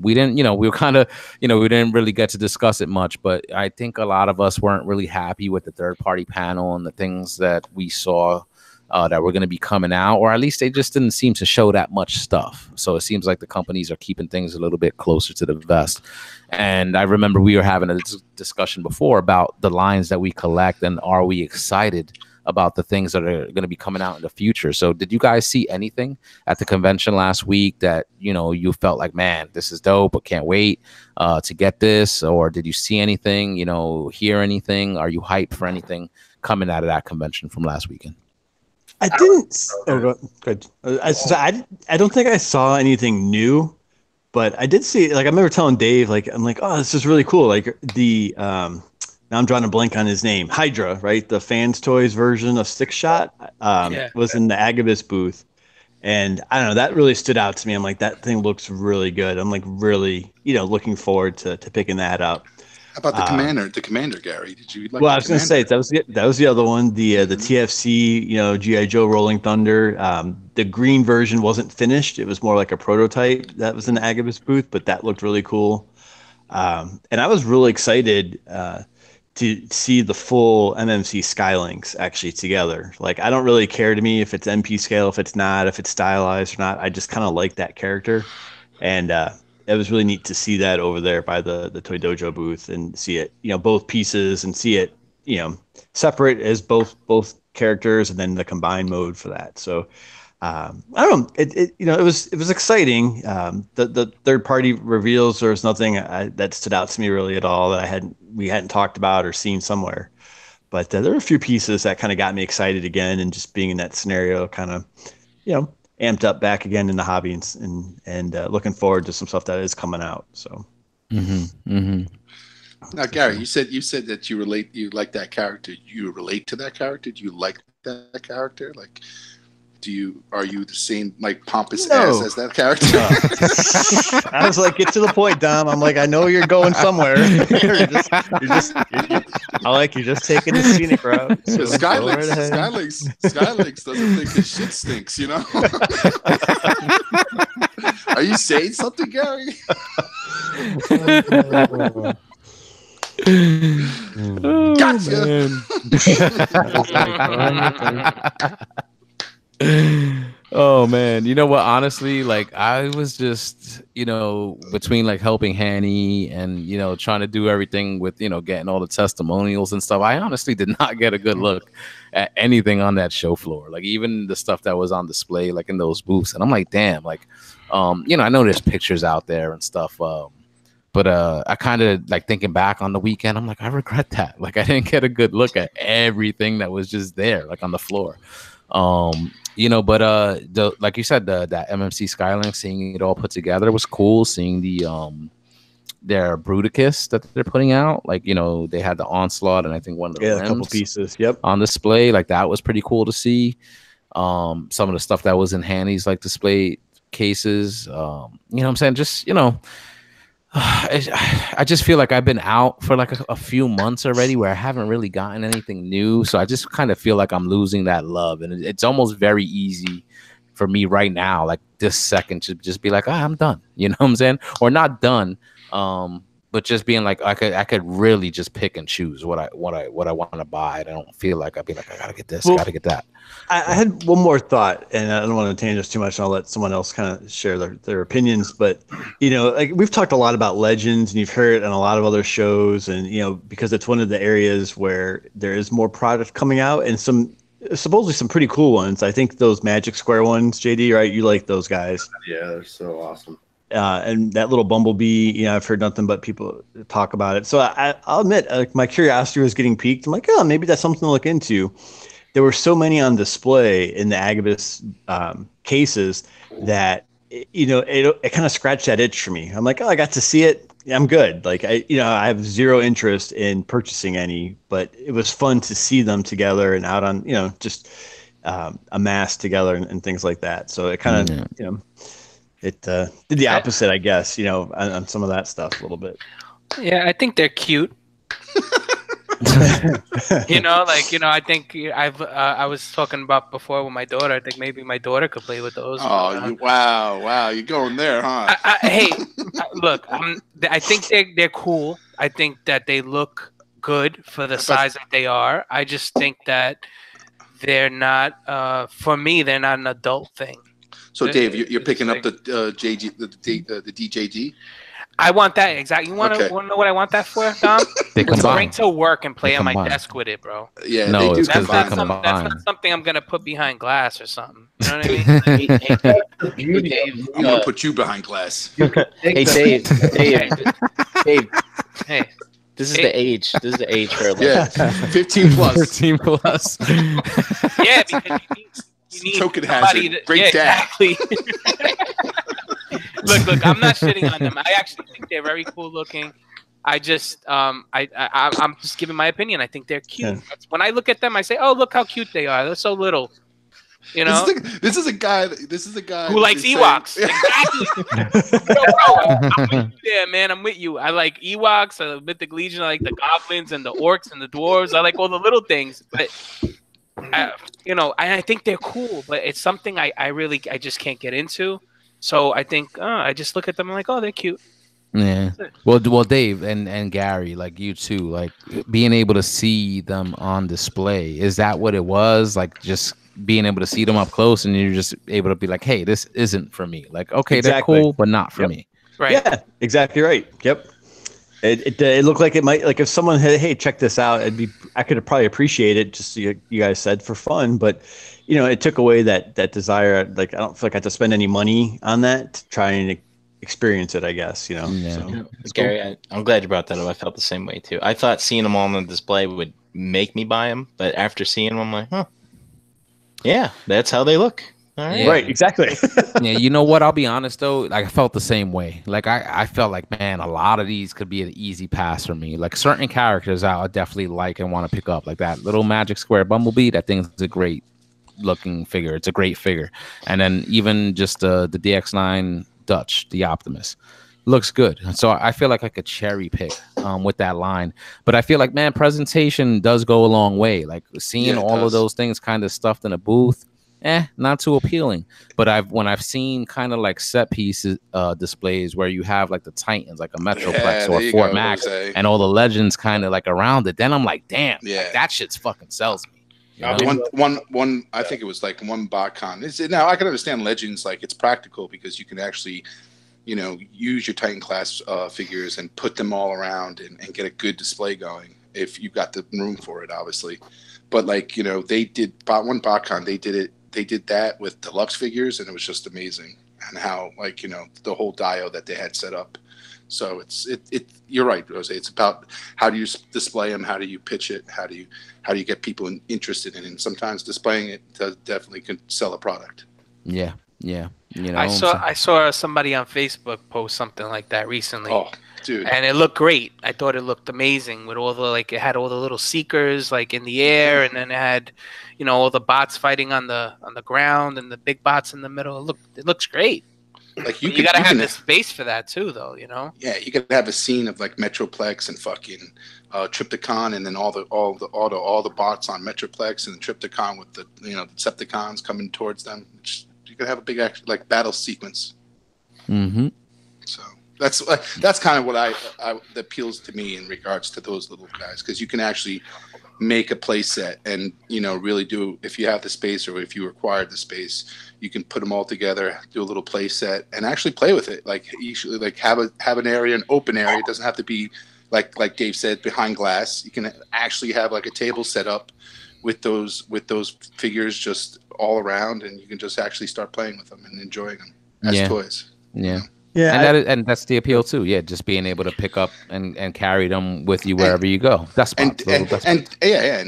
We didn't, you know, we were kind of, you know, we didn't really get to discuss it much, but I think a lot of us weren't really happy with the third-party panel and the things that we saw that were going to be coming out, or at least they just didn't seem to show that much stuff. So it seems like the companies are keeping things a little bit closer to the vest. And I remember we were having a discussion before about the lines that we collect, and are we excited about the things that are going to be coming out in the future. So did you guys see anything at the convention last week that, you know, you felt like, man, this is dope, but can't wait to get this? Or did you see anything, you know, hear anything? Are you hyped for anything coming out of that convention from last weekend? I didn't. Oh, good. I don't think I saw anything new, but I did see, like, I remember telling Dave, like, I'm like, oh, this is really cool. Like the, now I'm drawing a blank on his name. Hydra, right? The Fans Toys version of Stick Shot was in the Agabus booth. And I don't know, that really stood out to me. I'm like, that thing looks really good. I'm like really, you know, looking forward to picking that up. How about the Commander, Gary? Did you like I was going to say, that was the other one, the TFC, you know, G.I. Joe Rolling Thunder. The green version wasn't finished. It was more like a prototype that was in the Agabus booth, but that looked really cool. And I was really excited to see the full MMC Skylynx actually together. Like, I don't really care to me if it's MP scale, if it's not, if it's stylized or not. I just kind of like that character. And it was really neat to see that over there by the Toy Dojo booth and see it, you know, both pieces, and see it, you know, separate as both characters, and then the combined mode for that. So I don't know. It you know, it was exciting. The third party reveals, there was nothing that stood out to me really at all that we hadn't talked about or seen somewhere. But there were a few pieces that kind of got me excited again, and just being in that scenario kind of, you know, amped up back again in the hobby, and looking forward to some stuff that is coming out. So. Now, Gary, you said that you like that character. You relate to that character. Do you like that character? Like, are you the same, like, pompous ass as that character? I was like, get to the point, Dom. I'm like, I know you're going somewhere. you're just taking the scenic route. So Skylynx doesn't think his shit stinks, you know? Are you saying something, Gary? Gotcha. Oh man, you know what? Honestly, like I was just, between like helping Hanny and trying to do everything with getting all the testimonials and stuff. I honestly did not get a good look at anything on that show floor. Like even the stuff that was on display, like in those booths. And I'm like, damn, like, I know there's pictures out there and stuff. But I kind of like thinking back on the weekend. I'm like, I regret that. Like I didn't get a good look at everything that was just there, like on the floor. But like you said, that MMC Skylink, seeing it all put together was cool. Seeing their Bruticus that they're putting out, like they had the Onslaught and I think one of the a couple pieces, on display. Like that was pretty cool to see. Some of the stuff that was in Hanny's like display cases. What I'm saying? Just I just feel like I've been out for like a few months already where I haven't really gotten anything new. So I just kind of feel like I'm losing that love. And it's almost very easy for me right now, like this second, to just be like, I'm done. You know what I'm saying? Or not done. But just being like, I could really just pick and choose what I want to buy. I don't feel like I'd be like, I gotta get this, gotta get that. I had one more thought, and I don't want to tangent too much. And I'll let someone else kind of share their opinions. But like we've talked a lot about Legends, and you've heard it on a lot of other shows, and because it's one of the areas where there is more product coming out, and supposedly some pretty cool ones. I think those Magic Square ones, JD, right? You like those guys? Yeah, they're so awesome. And that little Bumblebee, I've heard nothing but people talk about it. So I'll admit, my curiosity was getting piqued. I'm like, maybe that's something to look into. There were so many on display in the Agabus cases that it kind of scratched that itch for me. I'm like, I got to see it. I'm good. Like I have zero interest in purchasing any, but it was fun to see them together and out on just amassed together and things like that. So it kind of It did the opposite, I guess, on some of that stuff a little bit. Yeah, I think they're cute. I think I was talking about before with my daughter. I think maybe my daughter could play with those. Oh, wow, you're going there, huh? Look, I think they're cool. I think that they look good for the size that they are. I just think that they're not, for me, they're not an adult thing. So, Dave, you're picking up the DJD? I want that exactly. You want to know what I want that for, Dom? They to bring to work and play on my desk with it, bro. Yeah, no, they do. That's not something I'm gonna put behind glass or something. You know what I mean? I'm gonna put you behind glass. Hey, Dave. Hey. This is the age. This is the age for 15 plus. 13 plus. Yeah, because you need token hazard. Great dad. Exactly. Look, I'm not shitting on them. I actually think they're very cool looking. I just, I'm just giving my opinion. I think they're cute. Yeah. When I look at them, I say, "Oh, look how cute they are. They're so little." This is a guy who likes Ewoks. Exactly. I'm with you there, man. I'm with you. I like Ewoks. I like Mythic Legion. I like the goblins and the orcs and the dwarves. I like all the little things, but. I think they're cool, but it's something I just can't get into. So I think I just look at them and I'm like, oh, they're cute. Yeah. Well, Dave and Gary, like you too, like being able to see them on display, is that what it was? Like just being able to see them up close, and you're just able to be like, hey, this isn't for me. Like, okay, exactly. They're cool, but not for me. Right. Yeah, exactly right. Yep. It looked like it might, like if someone had, hey, check this out, I could probably appreciate it, just you guys said, for fun, but it took away that desire. Like I don't feel like I had to spend any money on that to try and experience it, I guess. Yeah. So, Gary, I'm glad you brought that up. I felt the same way too. I thought seeing them all on the display would make me buy them, but after seeing them, I'm like, yeah, that's how they look. All right. Yeah. Right, exactly. Yeah, you know what? I'll be honest though. Like I felt the same way. Like I felt like, man, a lot of these could be an easy pass for me. Like certain characters I would definitely like and want to pick up. Like that little Magic Square Bumblebee. That thing's a great looking figure. It's a great figure. And then even just the DX9 Dutch, the Optimus, looks good. So I feel like I could cherry pick with that line. But I feel like, man, presentation does go a long way. Like seeing all of those things kind of stuffed in a booth. Not too appealing. But when I've seen kind of like set pieces displays where you have like the Titans, like a Metroplex or a Fort Max, and all the legends kind of like around it, then I'm like, damn, like, that shit's fucking sells me. One. I think it was like one BotCon. Now I can understand Legends, like it's practical because you can actually, use your Titan class figures and put them all around and get a good display going if you've got the room for it, obviously. But like they did one BotCon. They did that with deluxe figures, and it was just amazing. And how the whole dio that they had set up. So you're right, Rose. It's about how do you display them, how do you pitch it, how do you get people interested in it. And sometimes displaying it definitely can sell a product. Yeah. I saw somebody on Facebook post something like that recently. Oh, dude! And it looked great. I thought it looked amazing with all the it had all the little seekers in the air, and then it had all the bots fighting on the ground and the big bots in the middle. It looks great. Like you gotta have the space for that too, though. Yeah, you gotta have a scene of like Metroplex and fucking Trypticon, and then all the bots on Metroplex and Trypticon with the Decepticons coming towards them. You could have a big battle sequence. Mm-hmm. So that's kind of what that appeals to me in regards to those little guys, because you can actually make a play set and really do, if you have the space or if you require the space, you can put them all together, do a little play set and actually play with it. Like usually have an area, an open area. It doesn't have to be like Dave said, behind glass. You can actually have like a table set up with those figures just all around, and you can just actually start playing with them and enjoying them as toys. Yeah, and that's the appeal too. Yeah, just being able to pick up and carry them with you wherever you go. That's and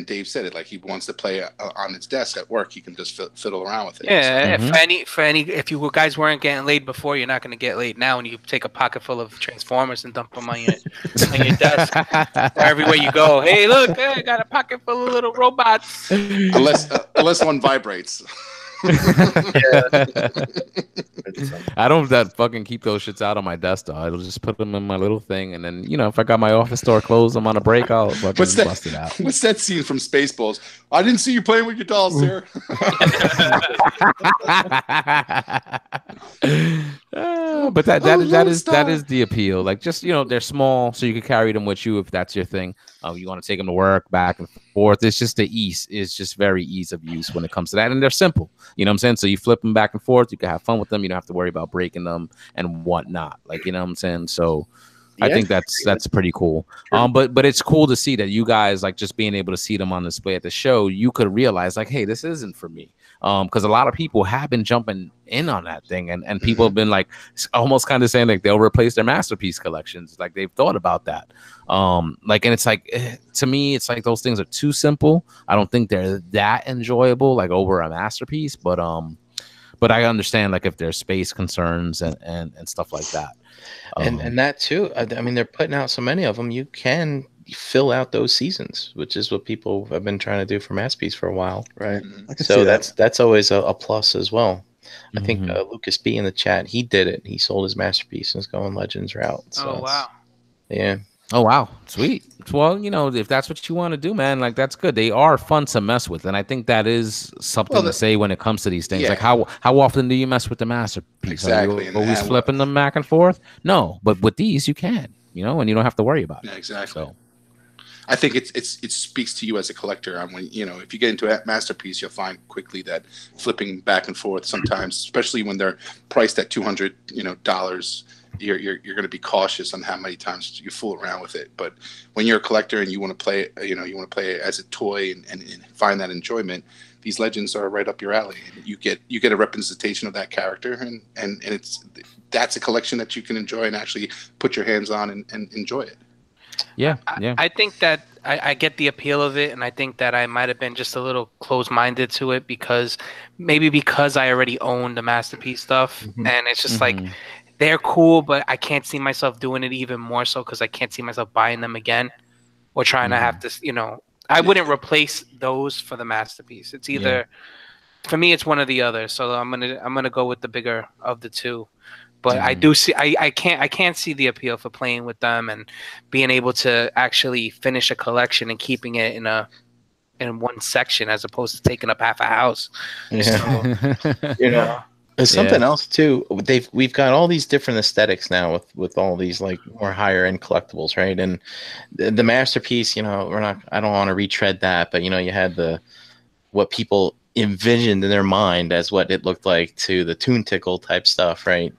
Dave said it, like he wants to play on his desk at work. He can just fiddle around with it. Yeah, if you guys weren't getting laid before, you're not going to get laid now. When you take a pocket full of Transformers and dump them on your desk, everywhere you go. Hey, look, I got a pocket full of little robots. Unless one vibrates. I don't fucking keep those shits out on my desk though. I'll just put them in my little thing, and then if I got my office door closed, I'm on a break, I'll fucking bust it out. What's that scene from Spaceballs? I didn't see you playing with your dolls, sir. But that is the appeal. Like, just they're small, so you can carry them with you if that's your thing. You want to take them to work, back and forth. It's just the ease. It's just very ease of use when it comes to that, and they're simple. You know what I'm saying? So you flip them back and forth. You can have fun with them. You don't have to worry about breaking them and whatnot. Like, you know what I'm saying? So I think that's pretty cool. But it's cool to see that you guys, like, just being able to see them on display at the show, you could realize like, hey, this isn't for me. Because a lot of people have been jumping in on that thing, and people have been like almost kind of saying like they'll replace their masterpiece collections. Like, they've thought about that. And it's like, to me, it's like those things are too simple. I don't think they're that enjoyable, like over a masterpiece. But I understand, like, if there's space concerns and stuff like that. And that too. I mean, they're putting out so many of them. You can fill out those seasons, which is what people have been trying to do for Masterpiece for a while. Right. So that's always a plus as well. I think Lucas B in the chat, he did it. He sold his Masterpiece and is going Legends route. So wow. Yeah. Oh, wow. Sweet. Well, if that's what you want to do, man, like, that's good. They are fun to mess with. And I think that is something to say when it comes to these things. Yeah. Like, how often do you mess with the Masterpiece? Exactly. Are you always flipping them back and forth? No, but with these, you can, and you don't have to worry about it. Yeah, exactly. So I think it speaks to you as a collector. When if you get into a Masterpiece, you'll find quickly that flipping back and forth sometimes, especially when they're priced at $200, dollars, you're going to be cautious on how many times you fool around with it. But when you're a collector and you want to play, you want to play it as a toy and find that enjoyment, these Legends are right up your alley. And you get a representation of that character, and that's a collection that you can enjoy and actually put your hands on and enjoy it. Yeah. I think that I get the appeal of it, and I think that I might have been just a little closed-minded to it because I already own the Masterpiece stuff, and it's just like, they're cool, but I can't see myself doing it even more so because I can't see myself buying them again or trying to have this, I wouldn't replace those for the Masterpiece. It's either, for me, it's one or the other. So I'm gonna go with the bigger of the two. But I do see, I can't see the appeal for playing with them and being able to actually finish a collection and keeping it in one section as opposed to taking up half a house. Yeah. So, there's something else too. We've got all these different aesthetics now with all these like more higher end collectibles, right? And the Masterpiece, I don't want to retread that, but you had the what people envisioned in their mind as what it looked like to the Toon Tickle type stuff, right?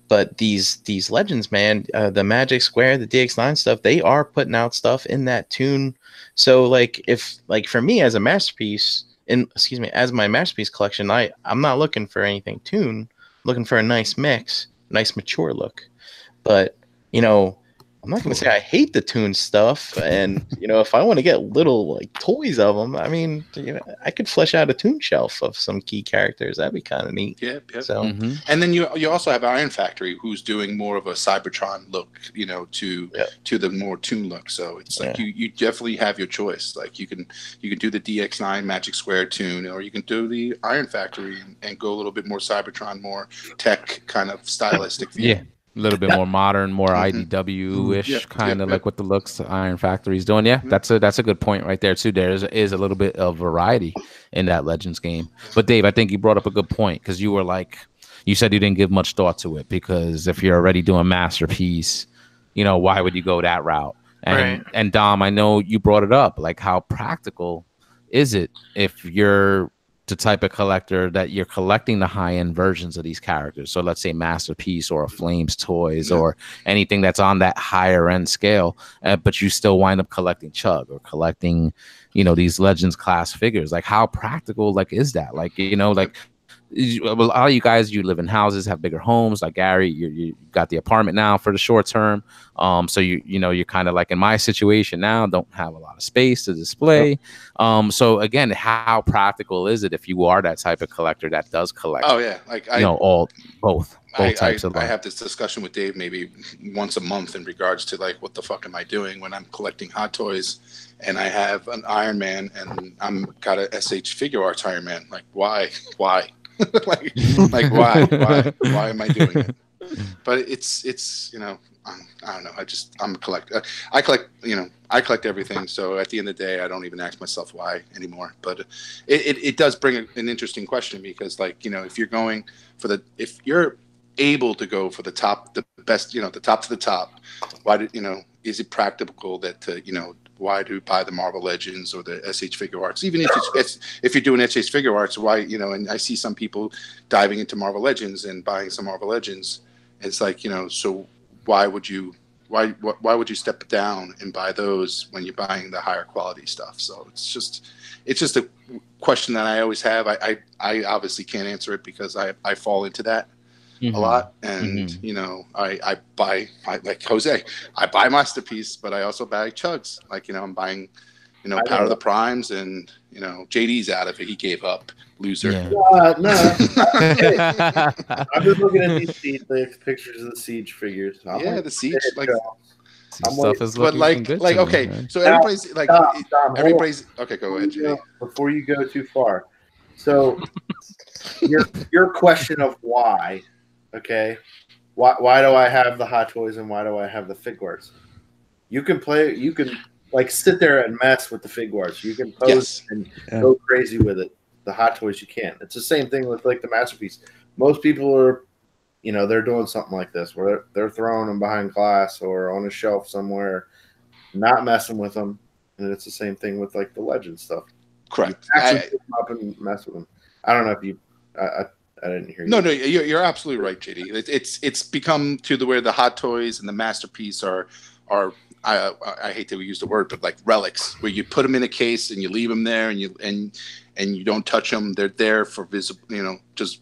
But these Legends, man, the Magic Square, the DX9 stuff, they are putting out stuff in that Toon. So like for me as a masterpiece, as my masterpiece collection, I'm not looking for anything Toon, looking for a nice mix, nice mature look. But I'm not going to say I hate the Toon stuff, and if I want to get little like toys of them, I mean, I could flesh out a Toon shelf of some key characters. That'd be kind of neat. Yeah. So, and then you also have Iron Factory, who's doing more of a Cybertron look, to the more Toon look. So it's like you definitely have your choice. Like you can do the DX9 Magic Square Toon, or you can do the Iron Factory and go a little bit more Cybertron, more tech kind of stylistic view. Yeah. A little bit more modern, more IDW-ish kind of like what the looks Iron Factory's doing. Yeah, that's a good point right there too. There is a little bit of variety in that Legends game. But Dave, I think you brought up a good point, because you were like, you said you didn't give much thought to it, because if you're already doing Masterpiece, why would you go that route? And Dom, I know you brought it up, like how practical is it if you're the type of collector that you're collecting the high-end versions of these characters? So let's say Masterpiece or a Flames Toys or anything that's on that higher end scale, but you still wind up collecting Chug or collecting these Legends class figures. Like how practical is that? Like a lot of you guys, you live in houses, have bigger homes. Like Gary, you got the apartment now for the short term. So you're kind of like in my situation now, don't have a lot of space to display. So again, how practical is it if you are that type of collector that does collect? Oh yeah, like both types of. I have this discussion with Dave maybe once a month in regards to like, what the fuck am I doing when I'm collecting Hot Toys and I have an Iron Man and I'm got a SH Figure Arts Iron Man? Like why? like why am I doing it? But it's I don't know. I'm a collector. I collect everything. So at the end of the day, I don't even ask myself why anymore. But it does bring an interesting question, because if you're able to go for the best, the top to the top, why is it practical why do buy the Marvel Legends or the SH Figure Arts? Even if you're doing SH Figure Arts, why, and I see some people diving into Marvel Legends and buying some Marvel Legends. It's like, so why would you step down and buy those when you're buying the higher quality stuff? So it's just a question that I always have. I obviously can't answer it, because I fall into that a lot. And, I buy, like Jose, I buy Masterpiece, but I also buy Chugs. Like, I'm buying, Power of the Primes, and, JD's out of it. He gave up. Loser. Yeah. No. I've been looking at these pictures of the Siege figures. The Siege. Stuff is looking good. Okay, me, right? So everybody's like, everybody's okay. Go ahead, JD. Before you go too far. So your question of why, okay? Why do I have the Hot Toys and why do I have the Figuarts? You can sit there and mess with the Figuarts. You can pose and go crazy with it. The Hot Toys you can't. It's the same thing with like the Masterpiece. Most people are, they're doing something like this where they're throwing them behind glass or on a shelf somewhere, not messing with them. And it's the same thing with like the Legend stuff. Correct. You actually pick them up and mess with them. I don't know if you. I didn't hear you. No, you're absolutely right, JD. It's become to where the Hot Toys and the Masterpiece are I hate to use the word, but like relics, where you put them in a case and you leave them there and you don't touch them. They're there for just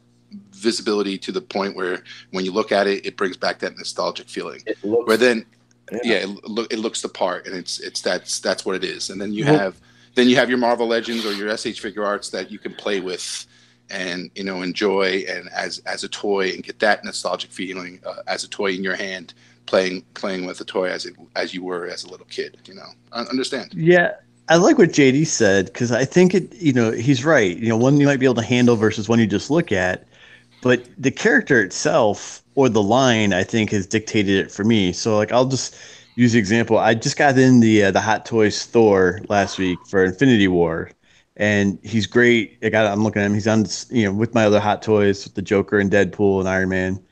visibility, to the point where when you look at it, it brings back that nostalgic feeling. It looks the part, and that's what it is. And then you have your Marvel Legends or your SH Figure Arts that you can play with and enjoy, and as a toy, and get that nostalgic feeling as a toy in your hand, playing with a toy as you were as a little kid. I understand. Yeah, I like what JD said, because I think he's right. One you might be able to handle versus one you just look at, but the character itself or the line, I think, has dictated it for me. So like, I'll just use the example. I just got in the Hot Toys Thor last week for Infinity War, and he's great. I'm looking at him. He's on with my other Hot Toys with the Joker and Deadpool and Iron Man.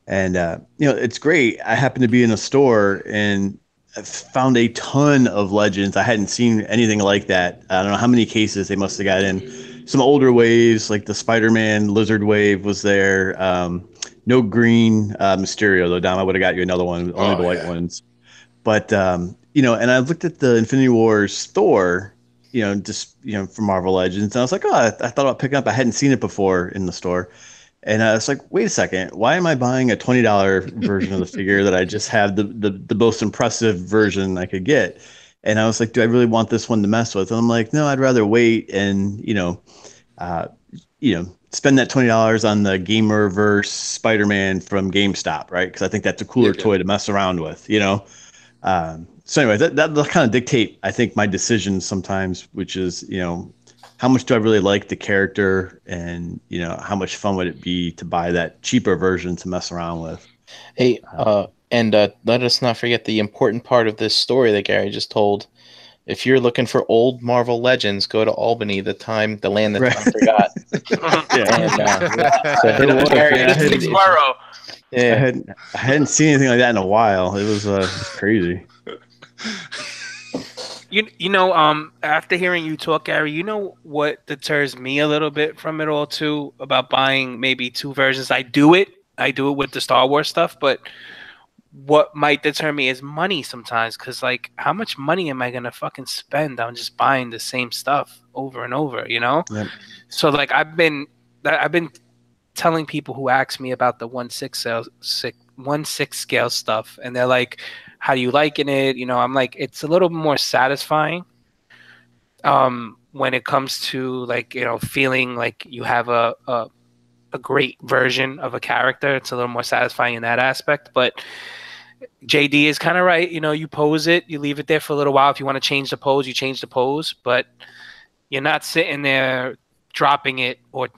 And, it's great. I happened to be in a store, and I've found a ton of Legends. I hadn't seen anything like that. I don't know how many cases they must have got in. Some older waves, like the Spider-Man Lizard wave was there. No green Mysterio, though, Dom. I would have got you another one, only the white ones. But, and I looked at the Infinity Wars store, for Marvel Legends. And I was like, I thought about picking up. I hadn't seen it before in the store. And I was like, wait a second, why am I buying a $20 version of the figure that I just have the most impressive version I could get? And I was like, do I really want this one to mess with? And I'm like, no, I'd rather wait and, spend that $20 on the Gamerverse Spider-Man from GameStop, right? Because I think that's a cooler toy to mess around with, So anyway, that'll kind of dictate, I think, my decisions sometimes, which is, how much do I really like the character, and how much fun would it be to buy that cheaper version to mess around with? Hey, and let us not forget the important part of this story that Gary just told. If you're looking for old Marvel Legends, go to Albany, the land that time forgot. I hadn't seen anything like that in a while. It was crazy. After hearing you talk, Gary, you know what deters me a little bit from it all too, about buying maybe two versions. I do it with the Star Wars stuff, but what might deter me is money sometimes, because like, how much money am I gonna fucking spend on just buying the same stuff over and over, Yep. So like, I've been telling people who ask me about the 1/6 scale stuff, and they're like, how do you liking it? I'm like, it's a little more satisfying when it comes to like, feeling like you have a great version of a character. It's a little more satisfying in that aspect. But JD is kind of right. You pose it, you leave it there for a little while. If you want to change the pose, you change the pose, but you're not sitting there dropping it or,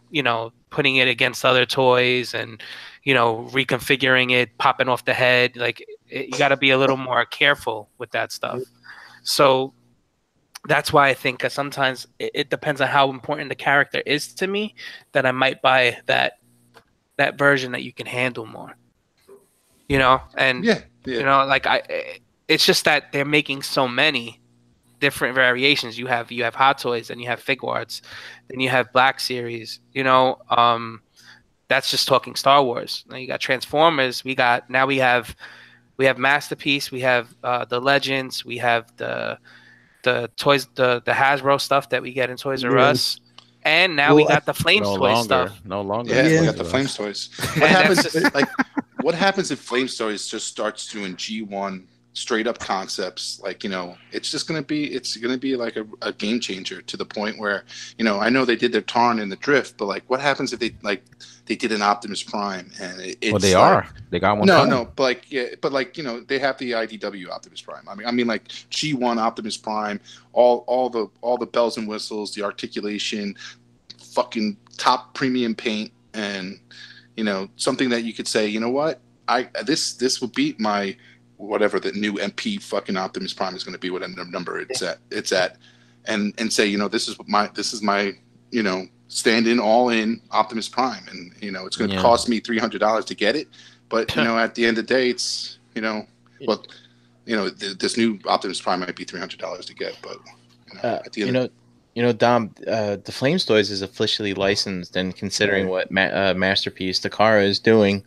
putting it against other toys and, reconfiguring it, popping off the head. Like, you got to be a little more careful with that stuff. So that's why I think sometimes it depends on how important the character is to me, that I might buy that version that you can handle more, and it's just that they're making so many different variations. You have Hot Toys, and you have Figuarts, then you have Black Series, that's just talking Star Wars. Now you got Transformers. We have Masterpiece. We have the Legends. We have the toys, the Hasbro stuff that we get in Toys R Us, and now we got the Flames toys stuff. No longer. Yeah, we got the Flames toys. What happens if Flames toys just starts doing G1 straight up concepts? Like, it's just gonna be like a game changer, to the point where, I know they did their Tarn and the Drift, but like, what happens if they did an Optimus Prime and they got one. No, but they have the IDW Optimus Prime. I mean like G1 Optimus Prime, all the bells and whistles, the articulation, fucking top premium paint, and something that you could say, what, this would beat my whatever the new MP fucking Optimus Prime is going to be, whatever number it's at, and say, this is my stand-in, all-in Optimus Prime, and it's going to cost me $300 to get it, but at the end of the day, it's this new Optimus Prime might be $300 to get, but at the end. Dom, the Flames toys is officially licensed, and considering what Masterpiece Takara is doing,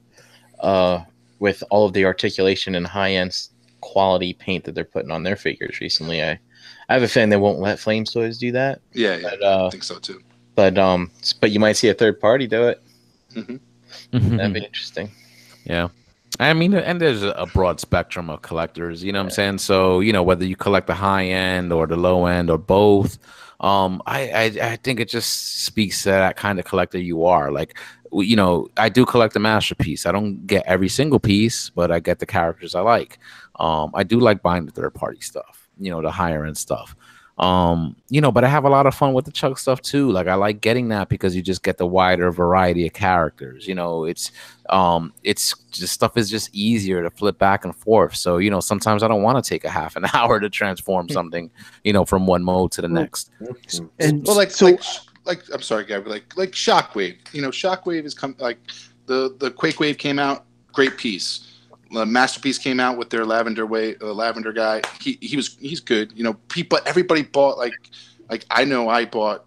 with all of the articulation and high-end quality paint that they're putting on their figures recently, I have a feeling they won't let Flames toys do that. Yeah, but, I think so too. But you might see a third party do it. Mm-hmm. That'd be interesting. Yeah. I mean, and there's a broad spectrum of collectors, what I'm saying? So, whether you collect the high end or the low end or both, I think it just speaks to that kind of collector you are. Like, I do collect the Masterpiece. I don't get every single piece, but I get the characters I like. I do like buying the third party stuff, the higher end stuff. But I have a lot of fun with the Chuck stuff too. Like, I like getting that because you just get the wider variety of characters. It's just stuff is just easier to flip back and forth. So, sometimes I don't want to take a half an hour to transform something, from one mode to the next. And like I'm sorry, Gabby, like Shockwave. Shockwave is like the Quake Wave came out, great piece. Masterpiece came out with their lavender guy. He's good. You know, everybody bought like I know I bought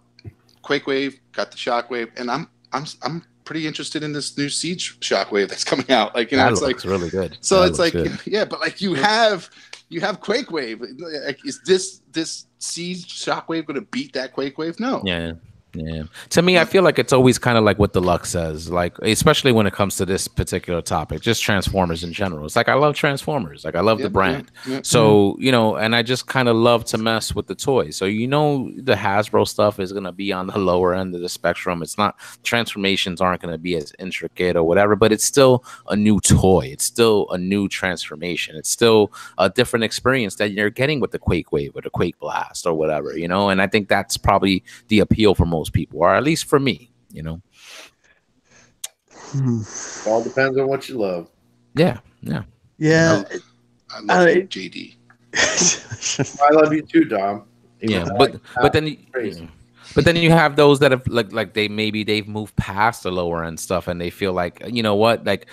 Quakewave, got the Shockwave, and I'm pretty interested in this new Siege Shockwave that's coming out. Like, you know, it's like really good. So it's like good. Yeah, but like you have Quakewave. Like, is this Siege Shockwave going to beat that Quakewave? No. Yeah. Yeah. To me, I feel like it's always kind of like what Deluxe says, like, especially when it comes to this particular topic, just Transformers in general. It's like, I love Transformers. Like, I love the brand. So, you know, and I just kind of love to mess with the toys. So, you know, the Hasbro stuff is going to be on the lower end of the spectrum. It's not, transformations aren't going to be as intricate or whatever, but it's still a new toy. It's still a new transformation. It's still a different experience that you're getting with the Quakewave or the Quake Blast or whatever, you know, and I think that's probably the appeal for most people, or at least for me, you know. All depends on what you love. Yeah. I love you, JD. I love you too, Dom. Yeah, but then you have those that have like they've moved past the lower end stuff and they feel like, you know what, like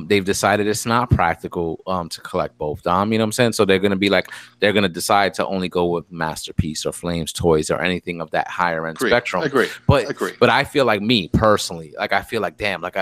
they've decided it's not practical to collect both, you know what I'm saying? So they're gonna decide to only go with Masterpiece or Flames toys or anything of that higher end spectrum. Agree. But I feel like, me personally, like I feel like, damn, like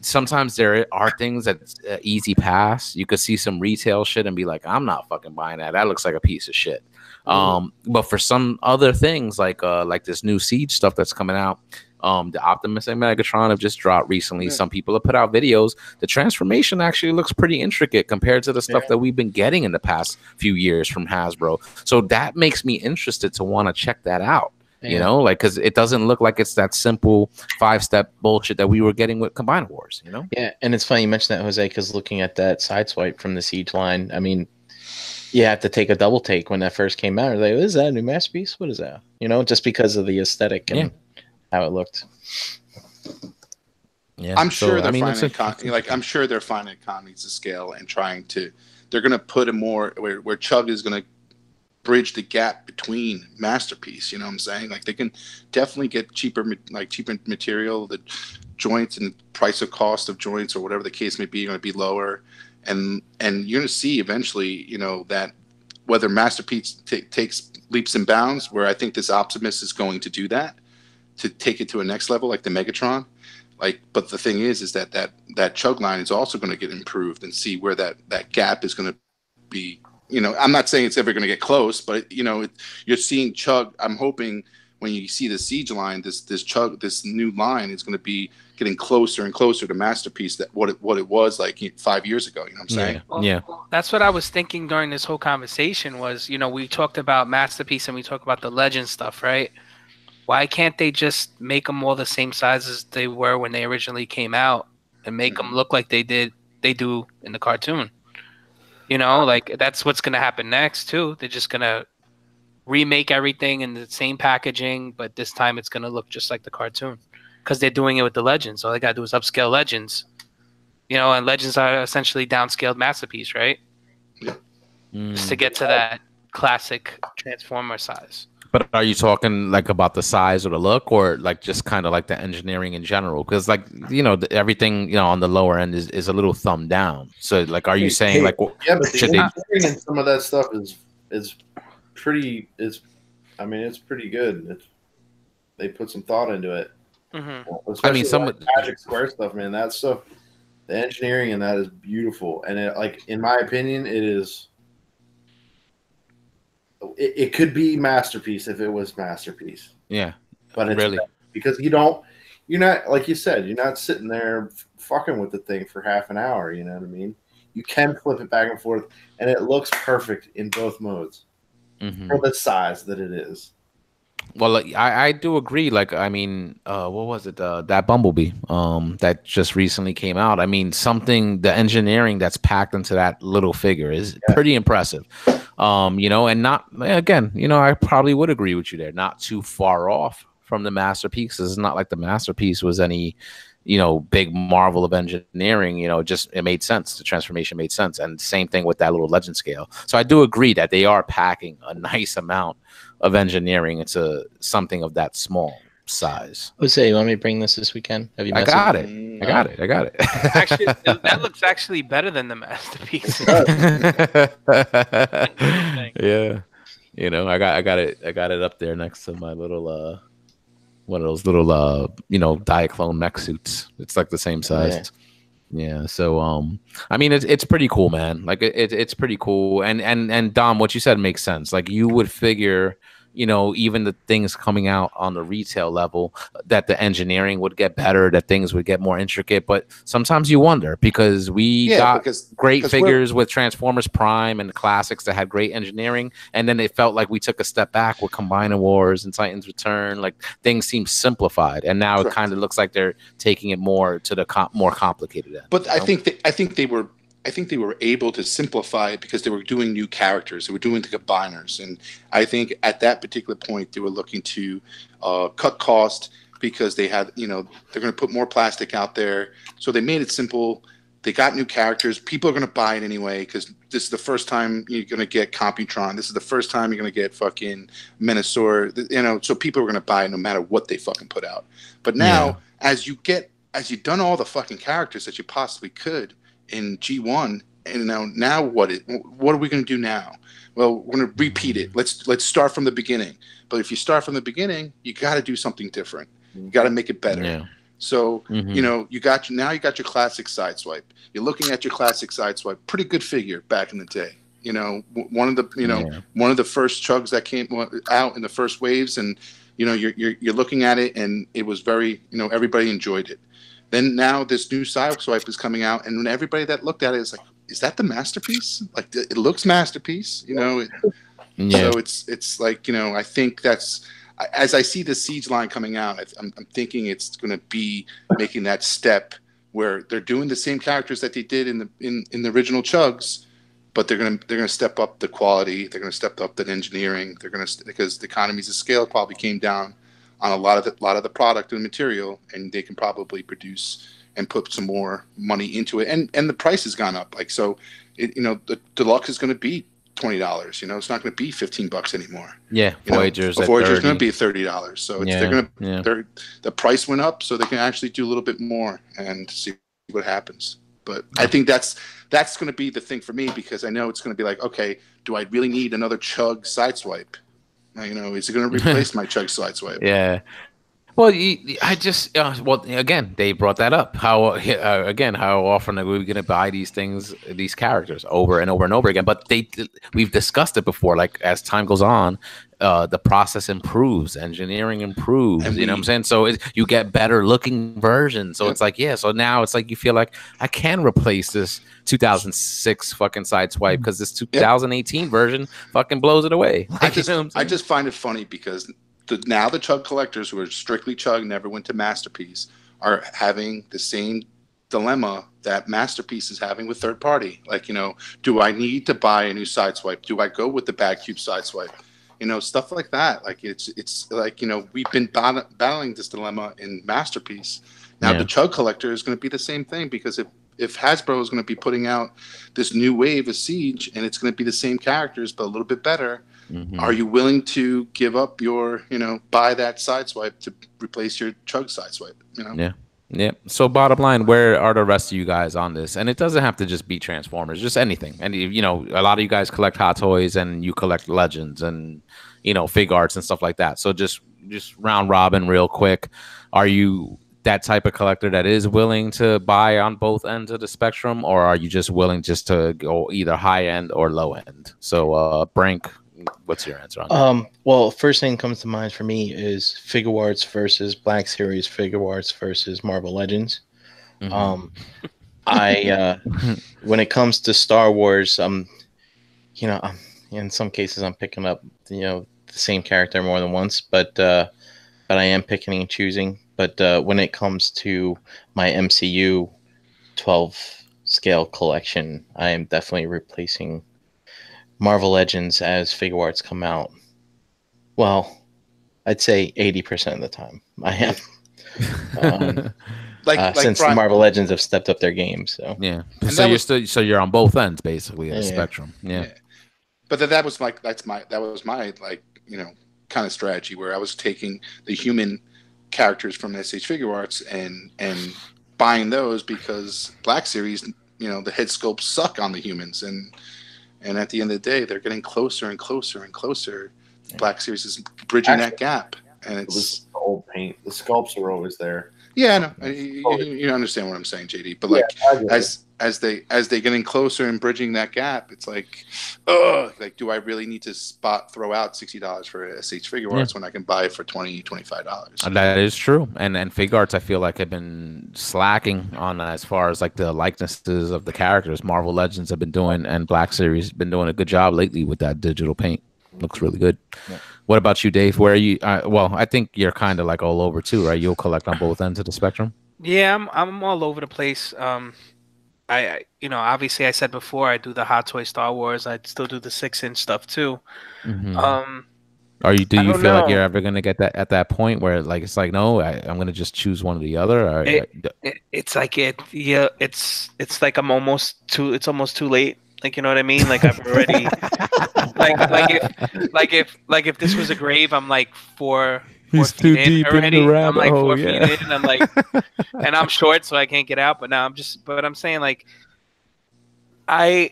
sometimes there are things that easy pass. You could see some retail shit and be like, I'm not fucking buying that. That looks like a piece of shit. But for some other things like this new Siege stuff that's coming out, the Optimus and Megatron have just dropped recently. Yeah. Some people have put out videos. The transformation actually looks pretty intricate compared to the stuff that we've been getting in the past few years from Hasbro. So that makes me interested to want to check that out. Yeah. You know, like, because it doesn't look like it's that simple 5-step bullshit that we were getting with Combiner Wars, you know? Yeah, and it's funny you mentioned that, Jose, because looking at that Sideswipe from the Siege line, I mean, you have to take a double take when that first came out. Like, is that a new Masterpiece? What is that? You know, just because of the aesthetic and how it looked. Yeah, I'm sure they're finding economies of scale and they're going to put a more where Chug is going to bridge the gap between Masterpiece. You know what I'm saying? Like, they can definitely get cheaper material. The joints and price of cost of joints or whatever the case may be are going to be lower. And you're going to see eventually, you know, that whether Masterpiece takes leaps and bounds, where I think this Optimus is going to do that, to take it to a next level, like the Megatron. Like, but the thing is that Chug line is also going to get improved, and see where that gap is going to be. You know, I'm not saying it's ever going to get close, but, you know, you're seeing Chug. I'm hoping when you see the Siege line, this new line is going to be getting closer and closer to Masterpiece, that what it was like 5 years ago. You know what I'm saying? Yeah. That's what I was thinking during this whole conversation was, you know, we talked about Masterpiece and we talked about the Legend stuff, right? Why can't they just make them all the same size as they were when they originally came out and make them look like they do in the cartoon? You know, like, that's what's going to happen next too. They're just going to remake everything in the same packaging, but this time it's going to look just like the cartoon because they're doing it with the Legends. All they got to do is upscale Legends, you know, and Legends are essentially downscaled Masterpiece, right? Yeah. Just to get to that classic Transformer size. But are you talking like about the size or the look, or like just kind of like the engineering in general? Because, like, you know, everything, you know, on the lower end is a little thumb down. So, like, are you saying like, yeah, but the engineering and some of that stuff is pretty. I mean, it's pretty good. They put some thought into it. Mm-hmm. I mean, some like Magic Square stuff, man. That stuff, the engineering in that is beautiful, and it, like, in my opinion, it is. It could be Masterpiece if it was Masterpiece. Yeah, but it's really, because you're not, like you said, you're not sitting there fucking with the thing for half an hour. You know what I mean? You can flip it back and forth, and it looks perfect in both modes for the size that it is. Well, like, I do agree. Like, I mean, what was it? That Bumblebee that just recently came out. I mean, the engineering that's packed into that little figure is pretty impressive. You know, and not, again, you know, I probably would agree with you there. Not too far off from the Masterpiece. It's not like the Masterpiece was any, you know, big marvel of engineering. You know, just it made sense. The transformation made sense, and same thing with that little Legend scale. So I do agree that they are packing a nice amount of engineering into something of that small. size. Jose, you want me to bring this weekend? Have you? I got it. Actually, that looks actually better than the masterpiece. Yeah, you know, I got it up there next to my little one of those little Diaclone mech suits. It's like the same size. Yeah. So I mean it's pretty cool, man. Like it's pretty cool. And Dom, what you said makes sense. Like you would figure, even the things coming out on the retail level, that the engineering would get better, that things would get more intricate. But sometimes you wonder, because we got great figures with Transformers Prime and the classics that had great engineering, and then it felt like we took a step back with Combining Wars and Titans Return. Like things seem simplified, and now it kind of looks like they're taking it more to the more complicated end. But I think they were able to simplify it because they were doing new characters. They were doing the combiners. And I think at that particular point, they were looking to cut cost because they had, they're going to put more plastic out there. So they made it simple. They got new characters. People are going to buy it anyway because this is the first time you're going to get Computron. This is the first time you're going to get fucking Menasor. So people are going to buy it no matter what they fucking put out. But now, as you've done all the fucking characters that you possibly could in G1, and now what are we going to do now? Well, we're going to repeat it. Let's start from the beginning. But if you start from the beginning, you got to do something different. You got to make it better. Yeah. So you got your classic Sideswipe. You're looking at your classic Sideswipe. Pretty good figure back in the day. One of the first chugs that came out in the first waves, and you're looking at it, and it was very everybody enjoyed it. Then now this new Sideswipe is coming out, and when everybody that looked at it is like, is that the masterpiece? Like it looks masterpiece, So it's like I think that's, as I see the Siege line coming out, I'm thinking it's going to be making that step where they're doing the same characters that they did in the original chugs, but they're gonna step up the quality. They're gonna step up the engineering. Because the economies of scale probably came down on a lot of the product and material, and they can probably produce and put some more money into it. And the price has gone up. Like, so the deluxe is going to be $20. It's not going to be $15 anymore. Yeah. Voyager's going to be $30. So the price went up, so they can actually do a little bit more and see what happens. But I think that's going to be the thing for me, because I know it's going to be like, okay, do I really need another chug Sideswipe? Is it going to replace my chug Sideswipe? Yeah. Well, again, they brought that up. How often are we going to buy these characters over and over and over again? But we've discussed it before. Like, as time goes on, the process improves, engineering improves. What I'm saying? So you get better looking versions. So it's like, so now it's like you feel like I can replace this 2006 fucking Sideswipe because this 2018 version fucking blows it away. I just find it funny because now the chug collectors who are strictly chug, never went to Masterpiece, are having the same dilemma that Masterpiece is having with third party. Like, do I need to buy a new Sideswipe? Do I go with the Bad Cube Sideswipe? Stuff like that. Like, it's like, we've been battling this dilemma in Masterpiece. Now the chug collector is going to be the same thing, because if Hasbro is going to be putting out this new wave of Siege, and it's going to be the same characters but a little bit better, are you willing to give up your, buy that Sideswipe to replace your chug Sideswipe? Yeah. So bottom line, where are the rest of you guys on this? And it doesn't have to just be Transformers, just anything. And a lot of you guys collect Hot Toys, and you collect Legends and Fig Arts and stuff like that. So just round robin real quick. Are you that type of collector that is willing to buy on both ends of the spectrum, or are you just willing just to go either high end or low end? So Brink, what's your answer on that? Well, first thing that comes to mind for me is Figure Arts versus Black Series Figure Arts versus Marvel Legends. I when it comes to Star Wars, in some cases I'm picking up the same character more than once, but I am picking and choosing. But when it comes to my MCU 12 scale collection, I am definitely replacing Marvel Legends as Figure Arts come out. Well, I'd say 80% of the time I am. Since the Marvel Legends have stepped up their game, so yeah. So you're on both ends basically of the spectrum. Yeah. But that was my kind of strategy, where I was taking the human characters from SH Figure Arts and buying those because Black Series, you know, the head sculpts suck on the humans, and at the end of the day, they're getting closer and closer and closer. Black Series is bridging that gap, and it's the old paint. The sculpts are always there. Yeah, I know. You understand what I'm saying, JD. But like, as they getting closer and bridging that gap, it's like, like, do I really need to throw out $60 for a SH Figure Arts when I can buy it for $20, $25? That is true. And Figure Arts, I feel like, have been slacking on as far as like the likenesses of the characters. Marvel Legends have been doing, and Black Series been doing a good job lately with that digital paint. Looks really good. Yeah. What about you, Dave? Where are you? Well, I think you're kind of like all over too, right? You'll collect on both ends of the spectrum. Yeah, I'm all over the place. I you know, obviously I said before I do the Hot Toy Star Wars. I still do the 6-inch stuff too. Mm-hmm. Do you feel like you're ever gonna get that at that point where like it's like no, I'm gonna just choose one or the other? Or, it's like it's like it's almost too late. Like, you know what I mean? Like I've already like if this was a grave, I'm like four feet in already. I'm like 4 feet in. I'm like, and I'm short, so I can't get out. But now I'm saying like, I'm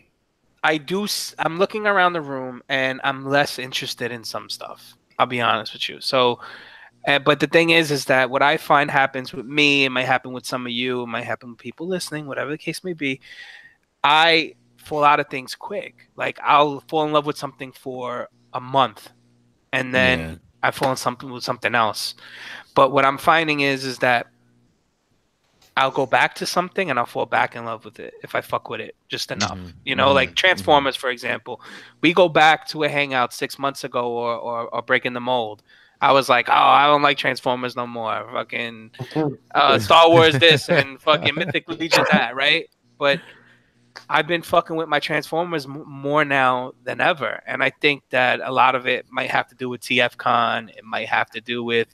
looking around the room and I'm less interested in some stuff. I'll be honest with you. So, but the thing is that what I find happens with me, it might happen with some of you, it might happen with people listening, whatever the case may be. I fall out of things quick. Like I'll fall in love with something for a month, and then I fall in with something else. But what I'm finding is that I'll go back to something and I'll fall back in love with it if I fuck with it just enough. You know, like Transformers, for example. We go back to a hangout 6 months ago or Breaking the Mold. I was like, oh, I don't like Transformers no more. Fucking Star Wars this and fucking Mythic Legion that, right? But I've been fucking with my Transformers more now than ever. And I think that a lot of it might have to do with TFCon. It might have to do with,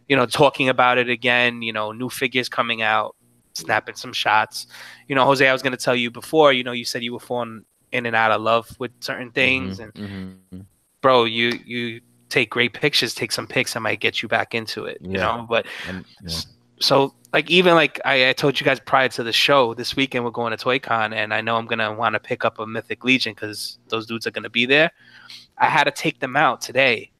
you know, talking about it again, you know, new figures coming out, snapping some shots. You know, Jose, I was going to tell you before, you know, you said you were falling in and out of love with certain things. Bro, you take great pictures, take some pics, I might get you back into it, you know? But so like, even like I told you guys prior to the show, this weekend we're going to ToyCon, and I know I'm going to want to pick up a Mythic Legion because those dudes are going to be there. I had to take them out today,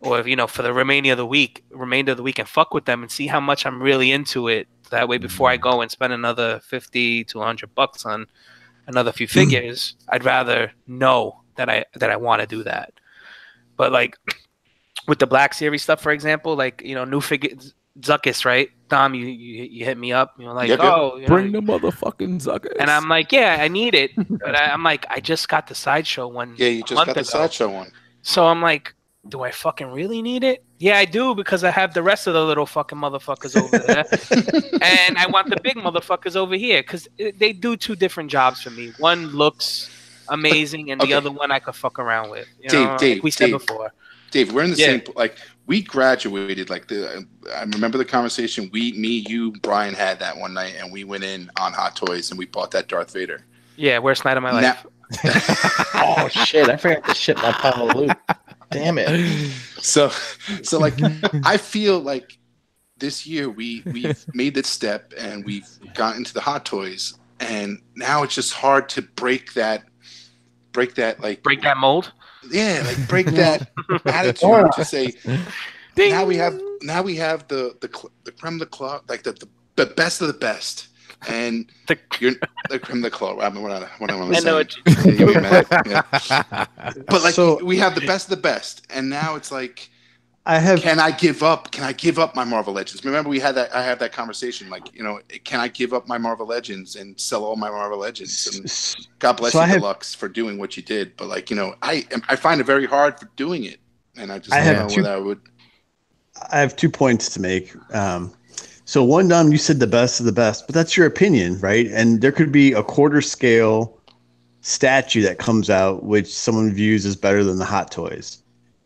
or, you know, for the remainder of the week and fuck with them and see how much I'm really into it. That way, before I go and spend another $50 to $100 on another few figures, I'd rather know that I want to do that. But like with the Black Series stuff, for example, like, you know, new figures, Zuckuss, right? Dom, you hit me up. You're like, you know, bring the motherfucking Zuckuss. And I'm like, yeah, I need it. But I'm like, I just got the Sideshow one. Yeah, you just got the Sideshow one. So I'm like, do I fucking really need it? Yeah, I do, because I have the rest of the little fucking motherfuckers over there. And I want the big motherfuckers over here, because they do two different jobs for me. One looks amazing, and the other one I could fuck around with. You know, Dave, like we said before. Dave, we're in the same, like, we graduated, like, I remember the conversation, me, you, Brian had that one night, and we went in on Hot Toys, and we bought that Darth Vader. Yeah, worst night of my life. Oh, shit, I forgot to ship my pile of loot. Damn it. So like, I feel like this year we've made this step, and we've gotten into the Hot Toys, and now it's just hard to break that mold. Yeah, like break that attitude to say, Ding. now we have the creme de la creme, like the best of the best, and you're the creme de la creme. I mean, what am I saying? But like, we have the best of the best, and now it's like, Can I give up my Marvel Legends? Remember, I had that conversation. Like, you know, can I give up my Marvel Legends and sell all my Marvel Legends? And God bless you, Deluxe, for doing what you did. But like, you know, I find it very hard for doing it, and I just don't know whether I would. I have 2 points to make. So one, Dom, you said the best of the best, but that's your opinion, right? And there could be a quarter scale statue that comes out which someone views as better than the Hot Toys.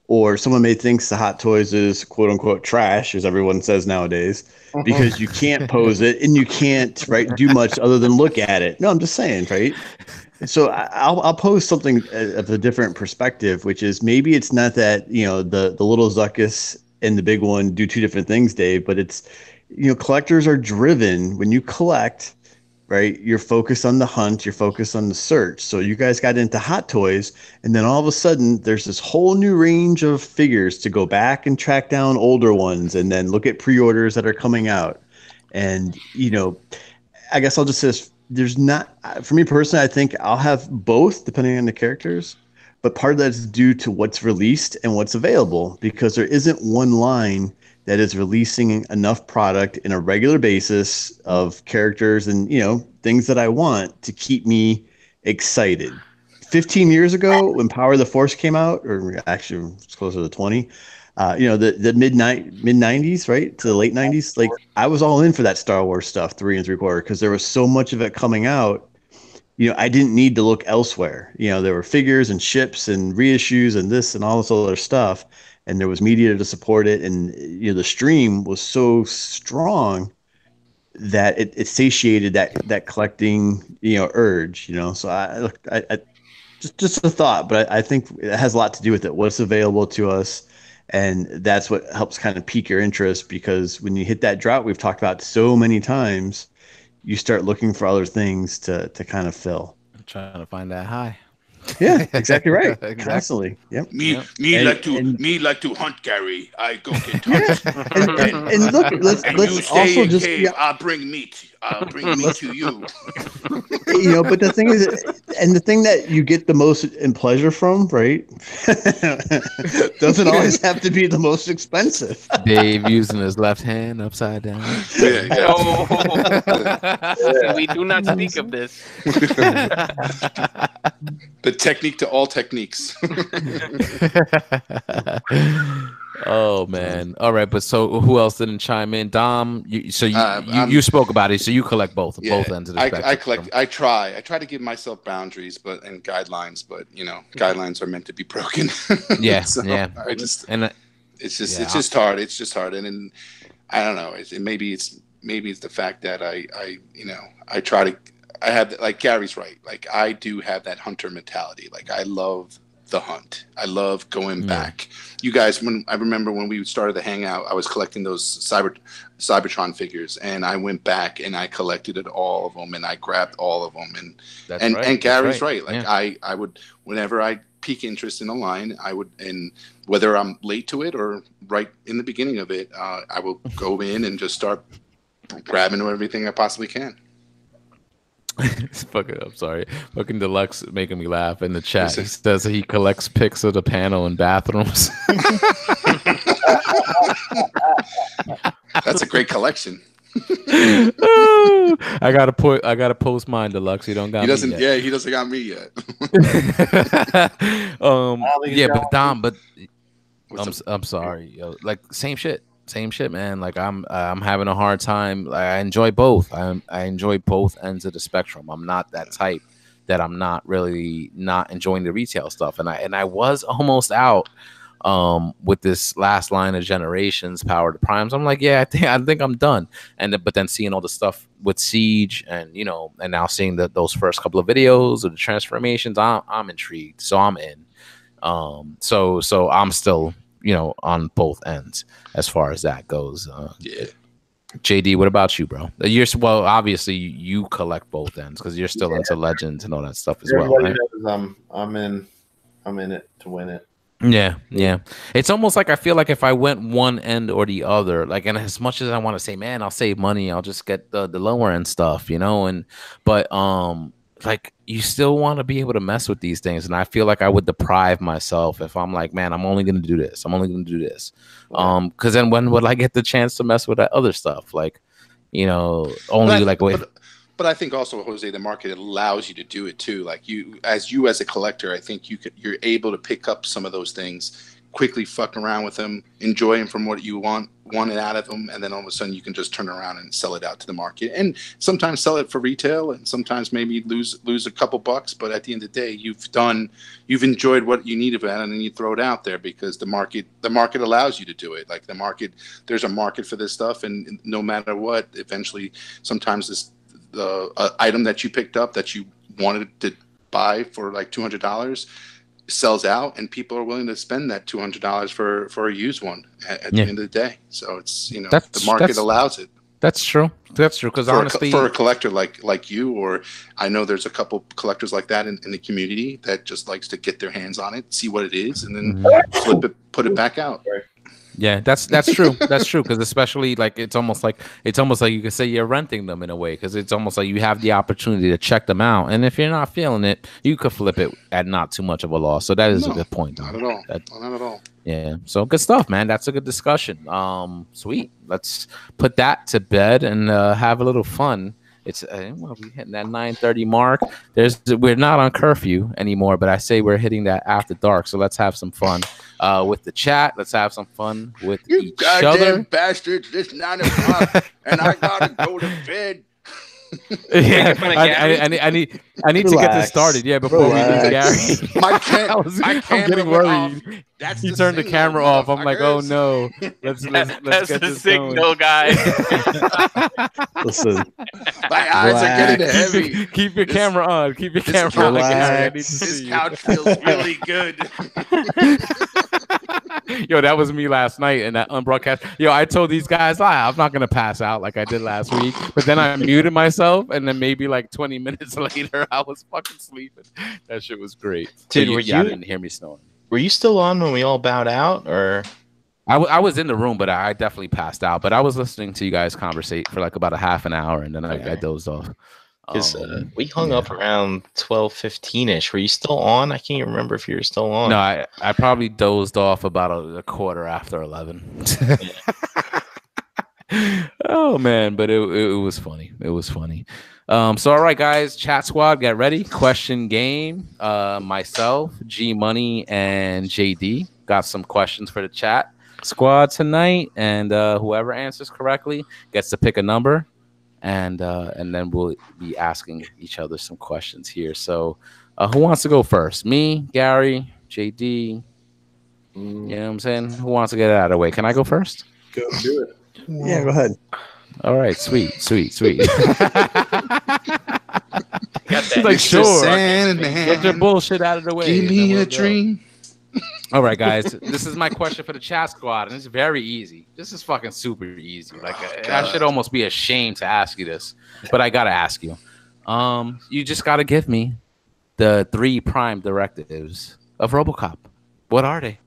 Or someone may think the Hot Toys is quote unquote trash, as everyone says nowadays, because you can't pose it and you can't do much other than look at it. No, I'm just saying, right? So I'll pose something of a different perspective, which is maybe it's not that, you know, the little Zuckuss and the big one do two different things, Dave. But it's, collectors are driven when you collect, right? You're focused on the hunt, you're focused on the search. So you guys got into Hot Toys, and then all of a sudden there's this whole new range of figures to go back and track down older ones and then look at pre-orders that are coming out. And, I guess I'll just say this, there's not, for me personally, I think I'll have both depending on the characters, but part of that is due to what's released and what's available, because there isn't one line that is releasing enough product in a regular basis of characters and, things that I want to keep me excited. 15 years ago when Power of the Force came out, or actually it's closer to 20, the mid 90s, right, to the late 90s, like I was all in for that Star Wars stuff, 3 3/4, because there was so much of it coming out. I didn't need to look elsewhere. There were figures and ships and reissues and this and all this other stuff, and there was media to support it, and the stream was so strong that it satiated that collecting urge. So I just a thought, but I think it has a lot to do with it, what's available to us. And that's what helps kind of pique your interest, because when you hit that drought we've talked about so many times, you start looking for other things to kind of fill. I'm trying to find that high. Yeah, exactly right. Exactly. Constantly. Yep. Me like to hunt, Gary. I go get hunt. and look, let's also just cave. I'll bring meat. I'll bring meat to you. But the thing is, and the thing that you get the most in pleasure from, right, doesn't always have to be the most expensive. Dave using his left hand upside down. We do not speak of this. The technique to all techniques. Oh man! All right, but so who else didn't chime in? Dom, you spoke about it, so you collect both ends of the spectrum. I collect. I try to give myself boundaries, and guidelines, but guidelines are meant to be broken. Yeah, so yeah. It's just hard. It's just hard, and I don't know. Maybe it's the fact that I try to. I have, like Gary's right. Like I do have that hunter mentality. Like I love the hunt. I love going back. You guys, I remember when we started the hangout, I was collecting those Cybertron figures, and I went back and I collected all of them, and I grabbed all of them. And Gary's right. Like I would, whenever I peak interest in a line, I would, and whether I'm late to it or right in the beginning of it, I will go in and just start grabbing everything I possibly can. I'm sorry. Fucking Deluxe making me laugh in the chat. He says he collects pics of the panel in bathrooms. That's a great collection. I gotta post mine, Deluxe. He don't got me yet. Yeah, he doesn't got me yet. But Dom, I'm sorry, yo. Like same shit, man. Like I'm having a hard time. I enjoy both. I enjoy both ends of the spectrum. I'm not that type that I'm not enjoying the retail stuff. And I was almost out with this last line of Generations, Power to Primes. I'm like, yeah, I think I'm done. But then seeing all the stuff with Siege and and now seeing those first couple of videos of the transformations, I'm intrigued. So I'm in. So I'm still on both ends as far as that goes. Yeah. JD, what about you, bro? Obviously you collect both ends because you're still into Legends and all that stuff as well. Right? Knows I'm in it to win it. Yeah. It's almost like I feel like if I went one end or the other, like, and as much as I want to say, man, I'll save money, I'll just get the lower end stuff, but like you still want to be able to mess with these things, and I feel like I would deprive myself if I'm like, man, I'm only going to do this. Because then when would I get the chance to mess with that other stuff? Like, But I think also, Jose, the market allows you to do it too. Like as a collector, I think you're able to pick up some of those things, quickly fuck around with them, enjoy them from what you wanted out of them, and then all of a sudden you can just turn around and sell it out to the market, and sometimes sell it for retail, and sometimes maybe lose a couple bucks. But at the end of the day, you've enjoyed what you needed, and then you throw it out there because the market allows you to do it. Like there's a market for this stuff, and no matter what, eventually, sometimes the item that you picked up that you wanted to buy for like $200 sells out, and people are willing to spend that $200 for a used one at the end of the day. So it's the market allows it. That's true. That's true. Because honestly, for a collector like you, or I know there's a couple collectors like that in the community that just likes to get their hands on it, see what it is, and then flip it, put it back out. Yeah, that's true. That's true. Because especially like it's almost like you could say you're renting them in a way, because it's almost like you have the opportunity to check them out, and if you're not feeling it, you could flip it at not too much of a loss. So that is a good point. Not at all. Not at all. Yeah. So good stuff, man. That's a good discussion. Sweet. Let's put that to bed and have a little fun. It's we're hitting that 9:30 mark. We're not on curfew anymore, but I say we're hitting that after dark. So let's have some fun with the chat. Let's have some fun with each other. You goddamn bastards! It's 9 o'clock, and I gotta go to bed. Yeah, I need to get this started. Yeah, before we leave, Gary. I'm getting worried. He turned the camera off. I'm like, oh no. Let's that's get the this signal, guys. Listen, my eyes are getting heavy. Keep your camera on. Keep your camera on. Gary. This couch feels really good. Yo, that was me last night in that unbroadcast. Yo, I told these guys, I'm not gonna pass out like I did last week. But then I muted myself, and then maybe like 20 minutes later, I was fucking sleeping. That shit was great. Dude, I didn't hear me snoring. Were you still on when we all bowed out, or? I was in the room, but I definitely passed out. But I was listening to you guys conversate for like about a half an hour, and then I dozed off. Because we hung up around 12:15ish. Were you still on? I can't even remember if you were still on. No, I probably dozed off about a quarter after 11. Oh man, but it was funny. It was funny. So all right, guys, chat squad, get ready. Question game. Myself, G Money, and JD got some questions for the chat squad tonight, and whoever answers correctly gets to pick a number. And then we'll be asking each other some questions here. So who wants to go first? Me, Gary, JD? You know what I'm saying? Who wants to get it out of the way? Can I go first? Go do it. Yeah, go ahead. All right, sweet. He's like, sure. Get your bullshit out of the way. Give me a dream. All right, guys. This is my question for the chat squad, and it's very easy. This is fucking super easy. Like I should almost be ashamed to ask you this, but I gotta ask you. You just gotta give me the 3 prime directives of RoboCop. What are they?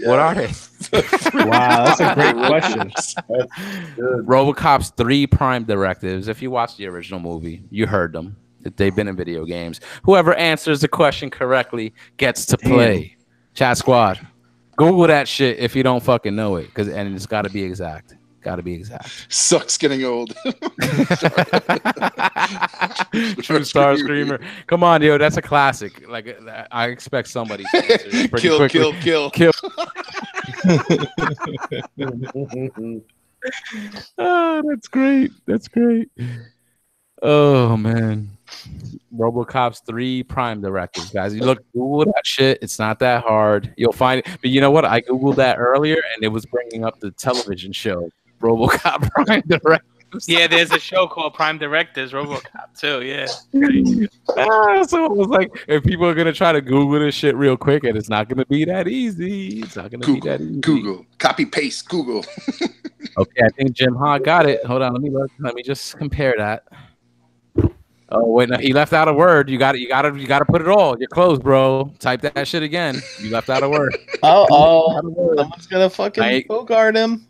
What are they? Wow, that's a great question. RoboCop's 3 prime directives. If you watched the original movie, you heard them. They've been in video games. Whoever answers the question correctly gets to play. Chat squad, Google that shit if you don't fucking know it, and it's got to be exact. Got to be exact. Sucks getting old. True Star Screamer. Come on, yo, that's a classic. Like I expect somebody to answer pretty quickly. Kill. Oh, that's great. That's great. Oh man. RoboCop's 3 prime directives, guys. You Google that shit. It's not that hard. You'll find it. But you know what? I Googled that earlier, and it was bringing up the television show RoboCop Prime Directives. Yeah, there's a show called Prime Directives RoboCop too. Yeah. So it was like, if people are gonna try to Google this shit real quick, and it's not gonna be that easy. It's not gonna be that easy. Google, copy paste, Google. Okay, I think Jim Hogg got it. Hold on, let me just compare that. Oh wait, no, he left out a word. You got to put it all. You're close, bro. Type that shit again. You left out a word. Someone's gonna fucking bogart him.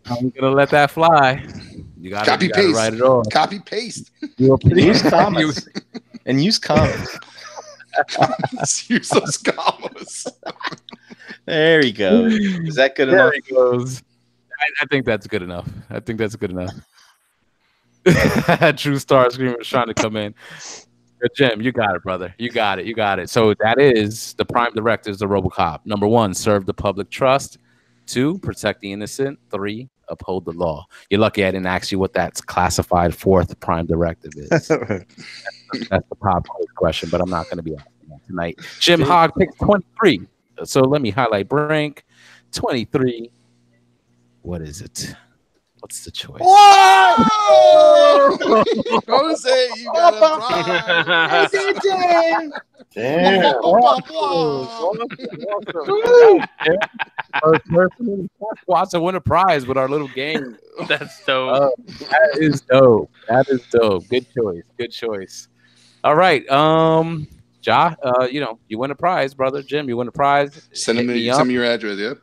I'm gonna let that fly. You got copy paste. Write it all. Copy paste. Use commas and use commas. Use those commas. There you go. Is that good enough? There he goes. I think that's good enough. True Star Screamer was trying to come in. Jim, you got it, brother. You got it. So that is the prime directives of RoboCop. Number 1, serve the public trust. 2, protect the innocent. 3, uphold the law. You're lucky I didn't ask you what that's classified 4th prime directive is. That's the pop quiz question, but I'm not going to be asking that tonight. Jim Hogg picked 23. So let me highlight Brink. 23. What is it? What's the choice? What? Jose, you got a prize. Damn. First person in the squad to win a prize with our little game. That's dope. That is dope. That is dope. Good choice. Good choice. All right. Ja, you win a prize, brother. Jim, you win a prize. Send me your address, yep.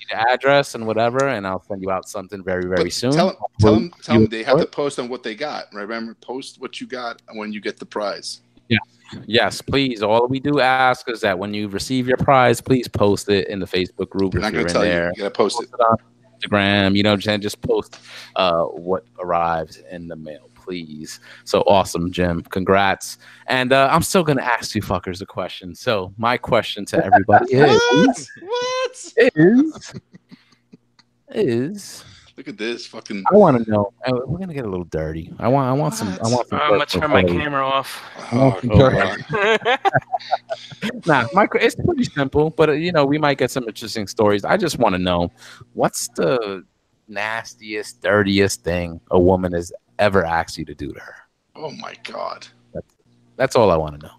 The address and whatever, and I'll send you out something very, very soon. Tell them they have to post on what they got. Remember, post what you got when you get the prize. Yeah. Yes, please. All we do ask is that when you receive your prize, please post it in the Facebook group. I'm not going to tell you. You got to post it on Instagram. Just post what arrives in the mail, please. So awesome, Jim. Congrats. And I'm still going to ask you fuckers a question. So my question to everybody is look at this fucking. I want to know. We're gonna get a little dirty. I want some. I'm gonna turn my camera off. Nah, it's pretty simple, but we might get some interesting stories. I just want to know what's the nastiest, dirtiest thing a woman has ever asked you to do to her. Oh my god. That's all I want to know.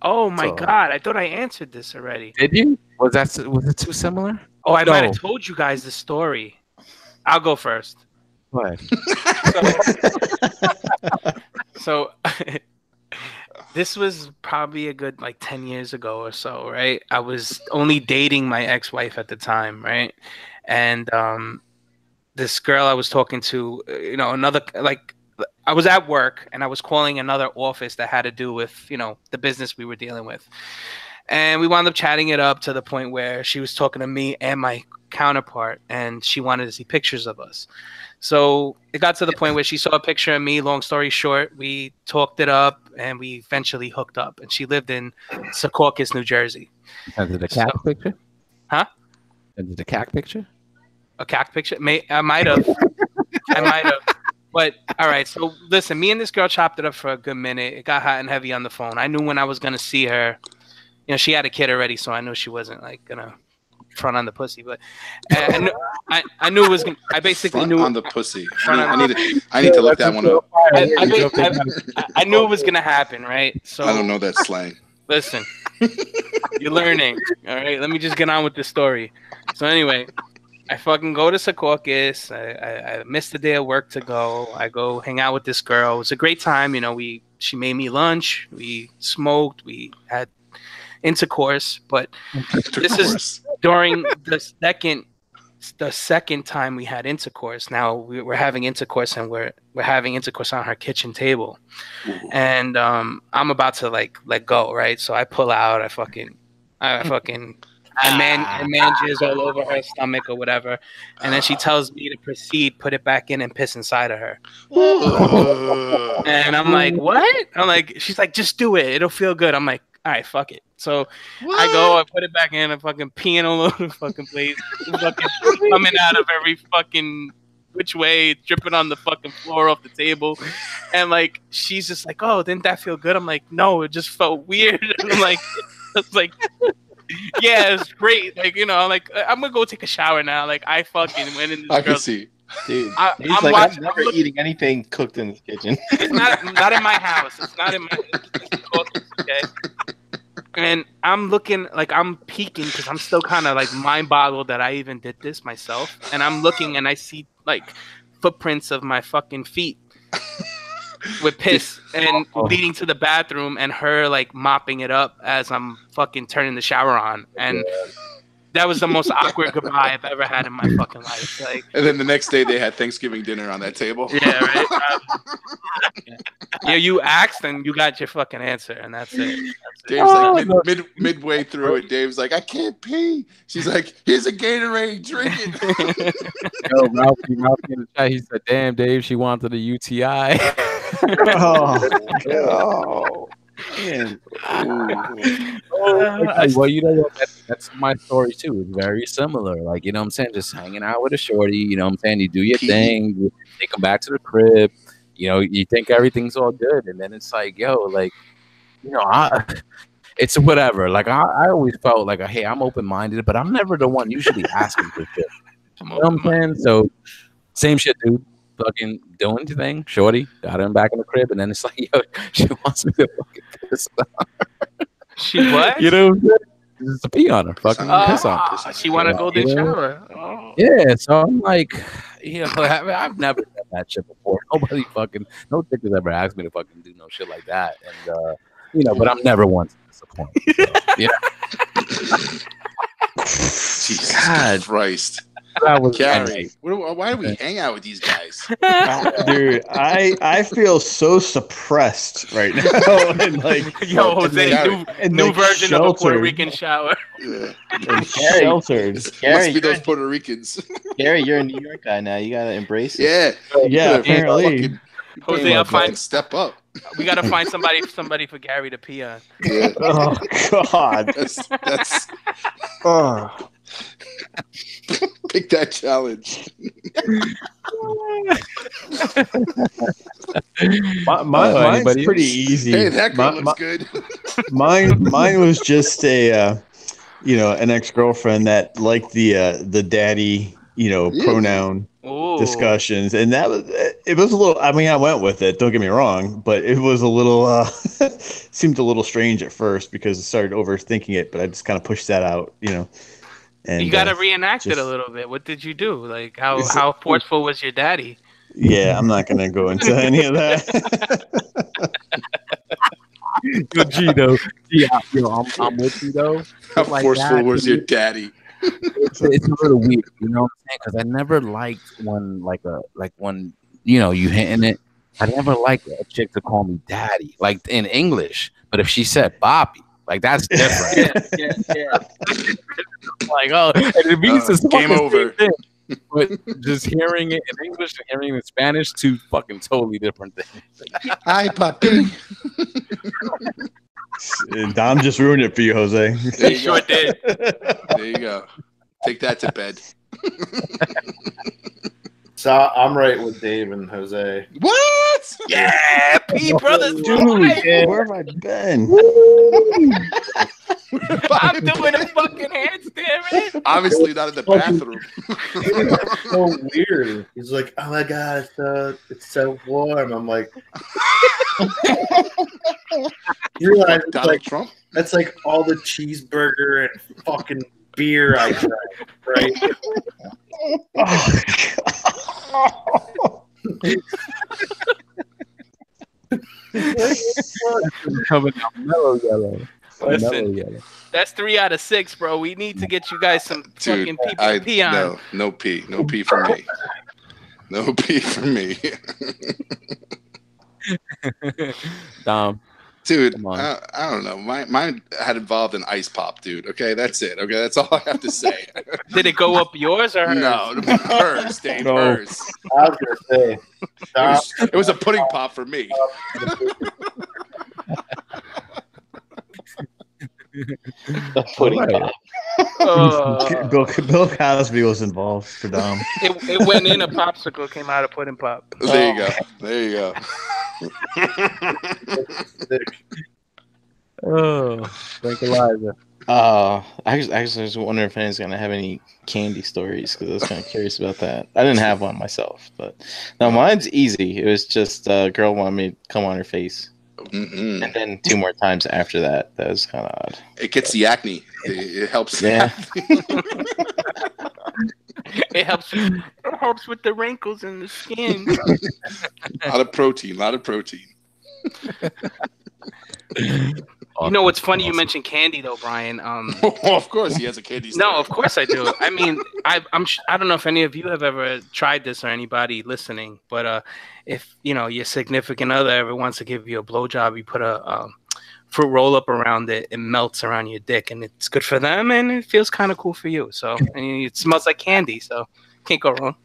Oh my god! I thought I answered this already. Did you? Was it too similar? Oh, I might have told you guys the story. I'll go first. Go ahead. So this was probably a good 10 years ago or so, right? I was only dating my ex-wife at the time, right? And this girl I was talking to, another I was at work and I was calling another office that had to do with, the business we were dealing with. And we wound up chatting it up to the point where she was talking to me and my counterpart, and she wanted to see pictures of us. So it got to the point where she saw a picture of me. Long story short, we talked it up and we eventually hooked up. And she lived in Secaucus, New Jersey. Is it a cat picture? Huh? Is it a cat picture? A cat picture? I might have. But all right, so listen, me and this girl chopped it up for a good minute. It got hot and heavy on the phone. I knew when I was gonna see her. She had a kid already, so I knew she wasn't gonna front on the pussy. But I knew it was. I basically front knew on the pussy. I need to look that one up. I knew it was gonna happen, right? So I don't know that slang. Listen, you're learning. All right, let me just get on with the story. So anyway, I fucking go to Secaucus. I missed the day of work to go. I go hang out with this girl. It was a great time. She made me lunch. We smoked. We had intercourse, but this is during the second time we had intercourse. Now we're having intercourse, and we're having intercourse on her kitchen table. Ooh. And I'm about to let go, right? So I pull out. I managers all over her stomach or whatever, and then she tells me to proceed, put it back in, and piss inside of her. And I'm like, what? She's like, just do it. It'll feel good. I'm like, all right, fuck it. So I go, I put it back in, and fucking peeing all over the fucking place, fucking coming out of every fucking which way, dripping on the fucking floor off the table. And she's just like, oh, didn't that feel good? I'm like, no, it just felt weird. And I'm like, yeah, it's great. I'm gonna go take a shower now. I fucking went in this I can see. Dude, I'm never eating anything cooked in this kitchen. It's not in my house. It's not in my okay. And I'm looking, I'm peeking because I'm still kind of mind boggled that I even did this myself. And I'm looking and I see footprints of my fucking feet with piss and leading to the bathroom, and her mopping it up as I'm fucking turning the shower on. And that was the most awkward goodbye I've ever had in my fucking life. And then the next day they had Thanksgiving dinner on that table. Yeah, right. Yeah, you asked and you got your fucking answer, and that's it. Dave's midway through it. Dave's like, I can't pee. She's like, here's a Gatorade, drink it. Yo, Ralphie in the chat, he said, damn, Dave, she wanted a UTI. Well, you know what? That's my story too. It's very similar. You know what I'm saying? Just hanging out with a shorty. You know what I'm saying? You do your thing. You take them back to the crib. You think everything's all good, and then it's it's whatever. I always felt hey, I'm open minded, but I'm never the one usually asking for shit. You know what I'm saying? So Same shit, dude. Fucking doing the thing. Shorty got him back in the crib, and then it's like, yo, she wants me to fucking piss on her. She what? You know, just to pee on her, fucking piss on her. She want to go to the shower. Oh. Yeah, so I'm like, you know, I've never done that shit before. Nobody fucking, no chick has ever asked me to fucking do no shit like that, and you know, but I'm never one to disappoint. So, yeah. Jesus God. Christ. Gary, why do we hang out with these guys? Dude, I feel so suppressed right now. And like, yo, Jose, new version sheltered. Of a Puerto Rican shower. Yeah. Sheltered. Gary, must be those Puerto Ricans. Gary, you're a New York guy now. You gotta embrace it. Yeah, apparently. Jose, I'll find step up. We gotta find somebody for Gary to pee on. Yeah. Oh God, that's. Oh. Pick that challenge. Mine's pretty easy. Hey, that girl looks good. Mine was just a, an ex-girlfriend that liked the daddy, pronoun discussions, and it was a little. I mean, I went with it. Don't get me wrong, but it was a little seemed a little strange at first because I started overthinking it. But I just kind of pushed that out, And, you got to reenact it a little bit. What did you do? Like, how forceful was your daddy? Yeah, I'm not going to go into any of that. I'm with you, though. How forceful was your daddy? It's a little weird, you know what I'm saying? Because I never liked when you hitting it. I never liked a chick to call me daddy, like in English. But if she said Bobby, like that's different. yeah. Like, oh, and it means it's game over. But just hearing it in English and hearing it in Spanish, two fucking totally different things. Hi, puppy. Dom just ruined it for you, Jose. He sure did. There you go. Take that to bed. So I'm right with Dave and Jose. What? Yeah, P brothers. Dude, where have I been? I'm doing a fucking handstand, man. Obviously not in the bathroom. It's so weird. He's like, oh my God, it's so warm. I'm like, you realize Donald Trump? That's like all the cheeseburger and fucking beer I drank, right? Coming out mellow yellow. Listen, that's 3 out of 6, bro. We need to get you guys some fucking pee on. No pee for me. No pee for me. Dom. Dude, I don't know. Mine had involved an ice pop, dude. Okay, that's it. Okay, that's all I have to say. Did it go up yours or hers? No, hers, Dave. No. Hers. I was gonna say, it was a pudding pop for me. A pudding pop. Bill Cosby was involved for Dom. It went in a popsicle, came out a pudding pop. There you go. Oh, thank Eliza. I was wondering if anyone's gonna have any candy stories because I was kind of curious about that. I didn't have one myself, but no, mine's easy. It was just a girl wanted me to come on her face, and then 2 more times after that. That was kind of odd. It gets the acne. It helps. Yeah. It helps with the wrinkles in the skin. A lot of protein. You know what's funny? You mentioned candy, though, Brian. Of course, he has a candy store. No, of course I do. I mean, I don't know if any of you have ever tried this or anybody listening, but if your significant other ever wants to give you a blowjob, you put a fruit roll up around it. It melts around your dick, and it's good for them, and it feels kind of cool for you. So, and it smells like candy, so can't go wrong.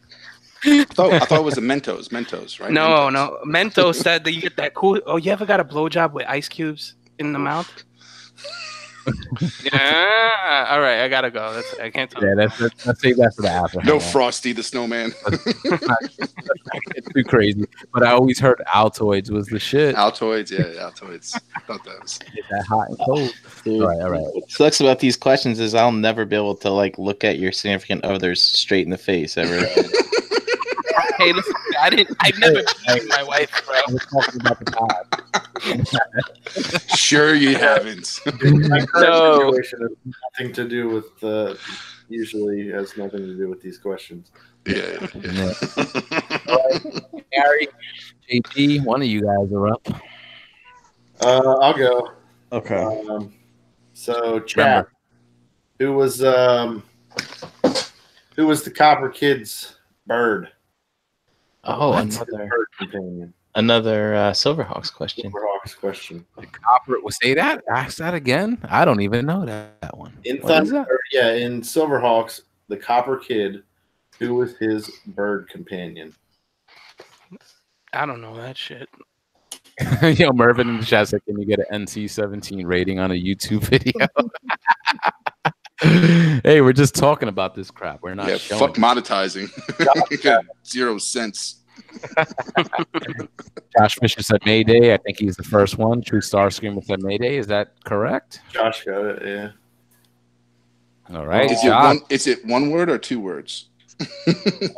I thought it was a Mentos, right? No, Mentos. That you get that cool. Oh, you ever got a blowjob with ice cubes in the mouth? Yeah. All right, I gotta go. I can't tell. Yeah, let's save that for the after. No Frosty the Snowman. It's too crazy. But I always heard Altoids was the shit. Altoids. I thought that was that hot and cold. Dude, all right. What sucks about these questions is I'll never be able to look at your significant others straight in the face ever. Hey, listen, I never beat my wife, bro. I was talking about the pod. Sure, you haven't. My current No. situation has nothing to do with usually has nothing to do with these questions. Yeah. Gary, JP, one of you guys are up. I'll go. Okay. So, chat. Who was the Copper Kid's bird? Oh, Bird companion. another Silverhawks question. Silverhawks question. The copper. Say that. Ask that again. I don't even know that one. In What is Thunder, in Silverhawks, the Copper Kid, who was his bird companion? I don't know that shit. Yo, Mervin in the chat said, can you get an NC-17 rating on a YouTube video? Hey, we're just talking about this crap. We're not showing. Fuck monetizing. 0 cents. Josh Fisher said Mayday. I think he's the first one. True Star Screamer said Mayday. Is that correct? Josh got it, yeah. All right. Is it one word or 2 words?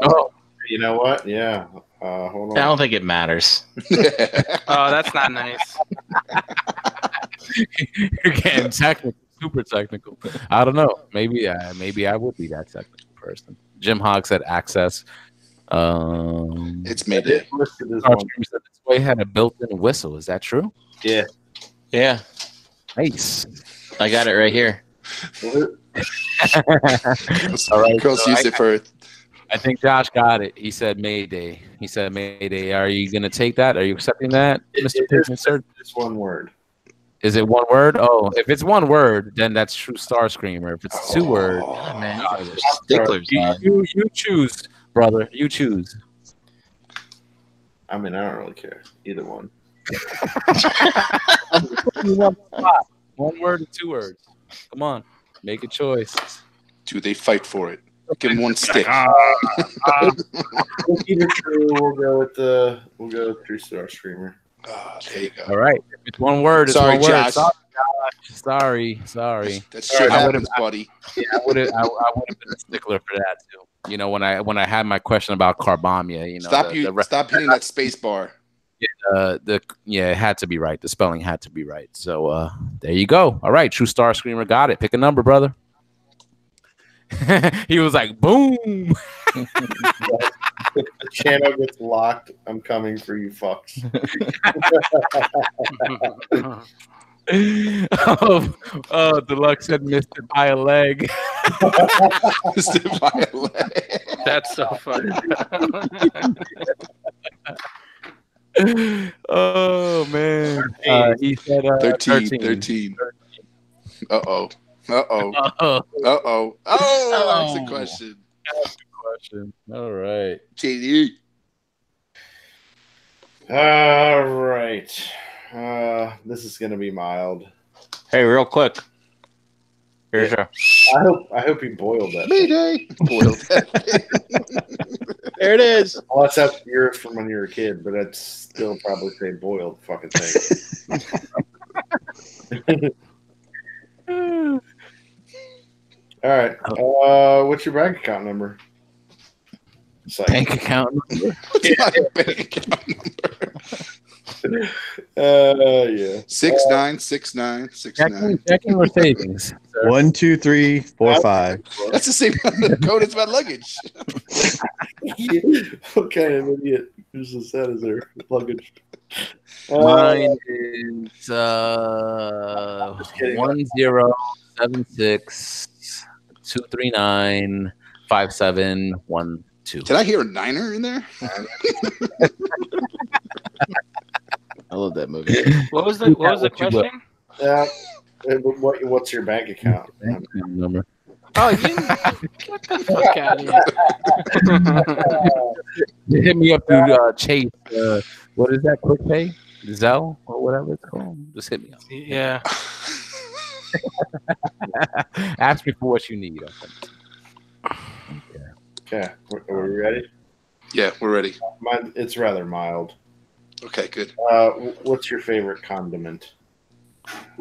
Oh, you know what? Yeah. Hold on. I don't think it matters. Oh, that's not nice. You're getting technical, super technical. I don't know. Maybe I would be that technical person. Jim Hogg said Access. It's Mayday. This way had a built-in whistle. Is that true? Yeah. Yeah, Nice. I got it right here. All right. Girls used it for. I think Josh got it. He said Mayday. Are you going to take that? Are you accepting that, Mr. Pittman, sir? It's one word. Is it one word? Oh, if it's one word, then that's True Star Screamer. If it's 2 words, Oh, man, you guys are sticklers. you choose, brother. You choose. I mean, I don't really care. Either one. 1 word or 2 words. Come on, make a choice. Do they fight for it? Give him 1 stick. Either true. We'll go with True Star Screamer. Oh, there you go. All right. If it's 1 word, it's Sorry, 1 word. Josh. Sorry. That shit happens, buddy. Yeah, I would have been a stickler for that too. You know, when I had my question about Carbamia, you know, stop hitting that space bar. It had to be right. The spelling had to be right. So there you go. All right, True Star Screamer got it. Pick a number, brother. He was like, boom. The channel gets locked. I'm coming for you, fucks. Deluxe said missed it by a leg. Missed it by a leg. That's so funny. Oh man. He said 13. Uh-oh. Oh, that's a question. All right. JD. All right. This is gonna be mild. Hey, real quick. Here's I hope he boiled that. Mayday. Boiled that. There it is. Well, that's yours from when you were a kid, but I'd still probably say boiled fucking thing. All right. What's your bank account number? Bank account number? It's not a bank account number. Yeah. 696969. Checking or savings? 1, 2, 3, 4, 5. That's the same code as my luggage. What kind of idiot who's the set as their luggage? Mine is 1076-239-5712. Did I hear a 9er in there? I love that movie. What was the question? What's your bank account number? Oh, get the fuck out of here. Hit me up through Chase. What is that? Quick Pay? Zelle or whatever it's called. Just hit me up. Yeah. Ask me for what you need. Okay. Are we ready? Yeah, we're ready. It's rather mild. Okay, good. What's your favorite condiment?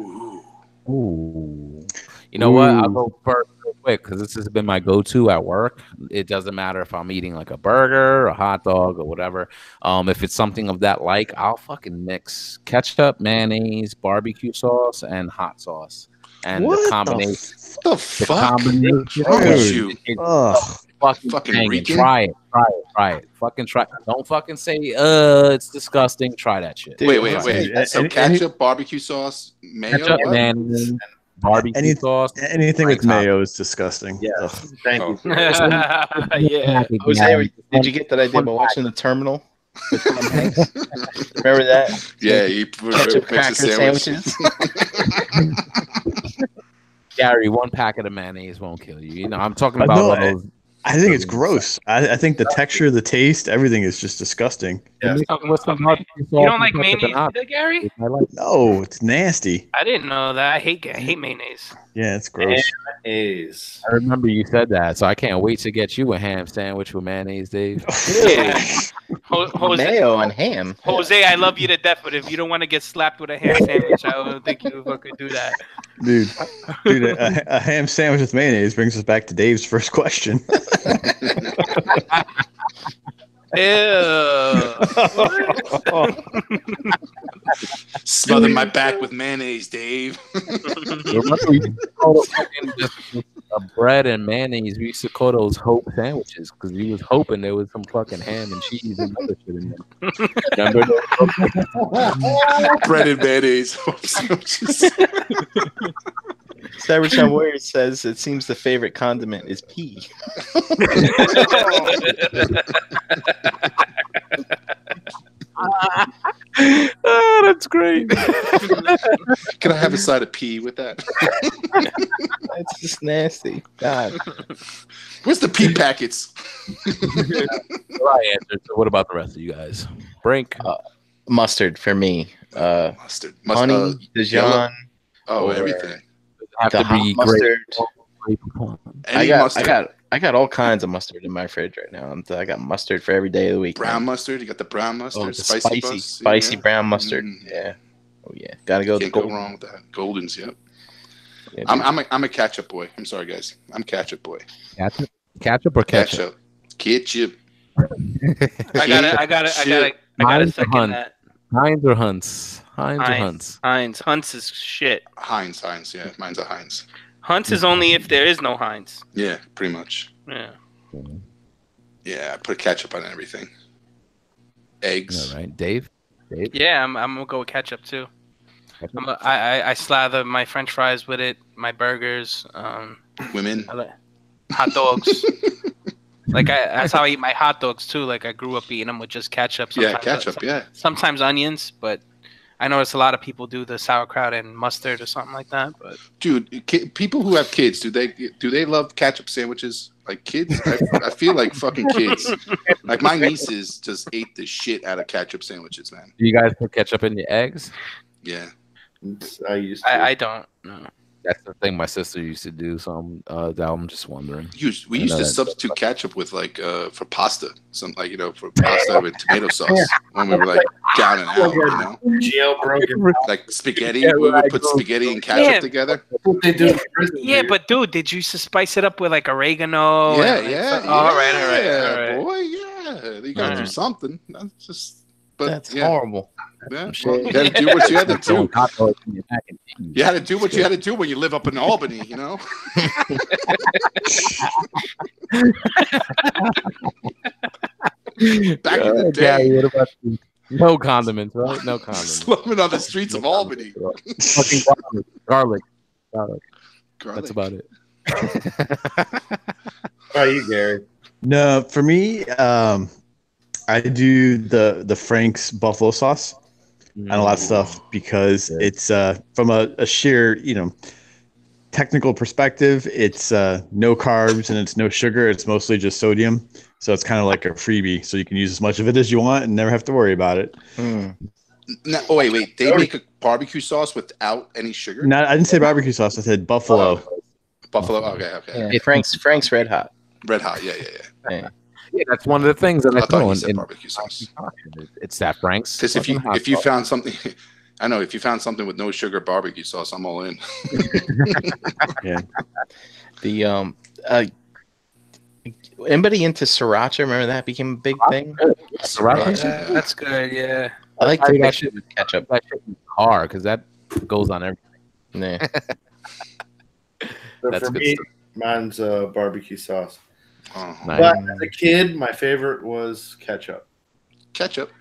Ooh. You know what? I'll go first real quick because this has been my go-to at work. It doesn't matter if I'm eating like a burger, a hot dog, or whatever. If it's something of that like, I'll fucking mix ketchup, mayonnaise, barbecue sauce, and hot sauce. And what the combination. The fuck? Fucking Rican. Try it. Fucking try. Don't fucking say it's disgusting. Try that shit. Wait. So ketchup, barbecue sauce, mayo, ketchup, mayonnaise, barbecue sauce. Anything with mayo is disgusting. Yeah. Thank you. Yeah. Jose, did you get that idea by watching The Terminal? With Tom Hanks? Remember that? Yeah, he ketchup cracker sandwiches. Gary, one packet of mayonnaise won't kill you. You know, I'm talking about those. I think it's gross. I think the texture, the taste, everything is just disgusting. Yeah. You don't like mayonnaise either, Gary? No, it's nasty. I didn't know that. I hate mayonnaise. Yeah, it's gross. Mayonnaise. I remember you said that, so I can't wait to get you a ham sandwich with mayonnaise, Dave. Jose, mayo and ham. Jose, I love you to death, but if you don't want to get slapped with a ham sandwich, I don't think you fucking do that. Dude, a ham sandwich with mayonnaise brings us back to Dave's first question. Ew. Smother my back with mayonnaise, Dave. Bread and mayonnaise. We used to call those hope sandwiches because we was hoping there was some fucking ham and cheese and other shit in them. Remember those? Bread and mayonnaise hope sandwiches. Cybertron Warrior says it seems the favorite condiment is pee. Oh, that's great. Can I have a side of pea with that? That's just nasty. God. Where's the pea packets? Right answer. So what about the rest of you guys? Brink. Mustard for me. Mustard. Honey, Dijon. Oh, everything. Have to be mustard. Mustard. I got all kinds of mustard in my fridge right now. I got mustard for every day of the week. Brown mustard. You got the brown mustard. Spicy brown mustard. Yeah. Oh yeah. Gotta go. Can't go wrong with that. Golden's. Yep. Yeah, I'm a ketchup boy. I'm sorry, guys. I'm ketchup boy. Ketchup or ketchup? Ketchup. I gotta second that. Heinz or Hunt's? Hunt's is shit. Heinz. Yeah, mine's a Heinz. Hunt's is only if there is no Heinz. Yeah, pretty much. Yeah. Yeah, I put ketchup on everything. Eggs. All right, Dave. Yeah, I'm gonna go with ketchup too. I slather my French fries with it, my burgers. Women. Hot dogs. That's how I eat my hot dogs too. Like I grew up eating them with just ketchup. Sometimes, ketchup. Sometimes onions, but I notice a lot of people do the sauerkraut and mustard or something like that. But dude, people who have kids, do they love ketchup sandwiches? Like kids, I feel like fucking kids. Like my nieces just ate the shit out of ketchup sandwiches, man. Do you guys put ketchup in your eggs? Yeah, I used to. I don't. No. That's the thing my sister used to do. So I'm just wondering. We used to substitute ketchup with for pasta, for pasta with tomato sauce when we were like down and out, Jailbroken. Like spaghetti. We would put spaghetti and ketchup together. They do. Yeah, but dude, did you used to spice it up with like oregano? Yeah. All right. Boy, yeah. You gotta do something. That's just. That's horrible. Yeah, well, you had to do what you had to do. You had to do what you had to do when you live up in Albany, you know? Back in the day. Gary, what about you? No condiments, right? No condiments. Slumming on the streets of Albany. Fucking garlic. That's about it. How are you, Gary? No, for me, I do the Frank's buffalo sauce and a lot of stuff because it's from a sheer, technical perspective, it's no carbs and it's no sugar. It's mostly just sodium. So it's kind of like a freebie. So you can use as much of it as you want and never have to worry about it. No, wait. They make a barbecue sauce without any sugar? No, I didn't say barbecue sauce. I said buffalo. Buffalo. Okay. Yeah, Frank's Red Hot. Red Hot. Yeah. Yeah, that's one of the things that I thought you said barbecue sauce. It's that Frank's. Because if you found something, I know if you found something with no sugar barbecue sauce, I'm all in. Yeah. The anybody into sriracha? Remember that became a big thing. Sriracha, that's good. Yeah. I like to mix it with ketchup. That shit is hard because that goes on everything. Yeah. So That's for good me, stuff. mine's barbecue sauce. Oh, Nice. But as a kid, my favorite was ketchup. ketchup.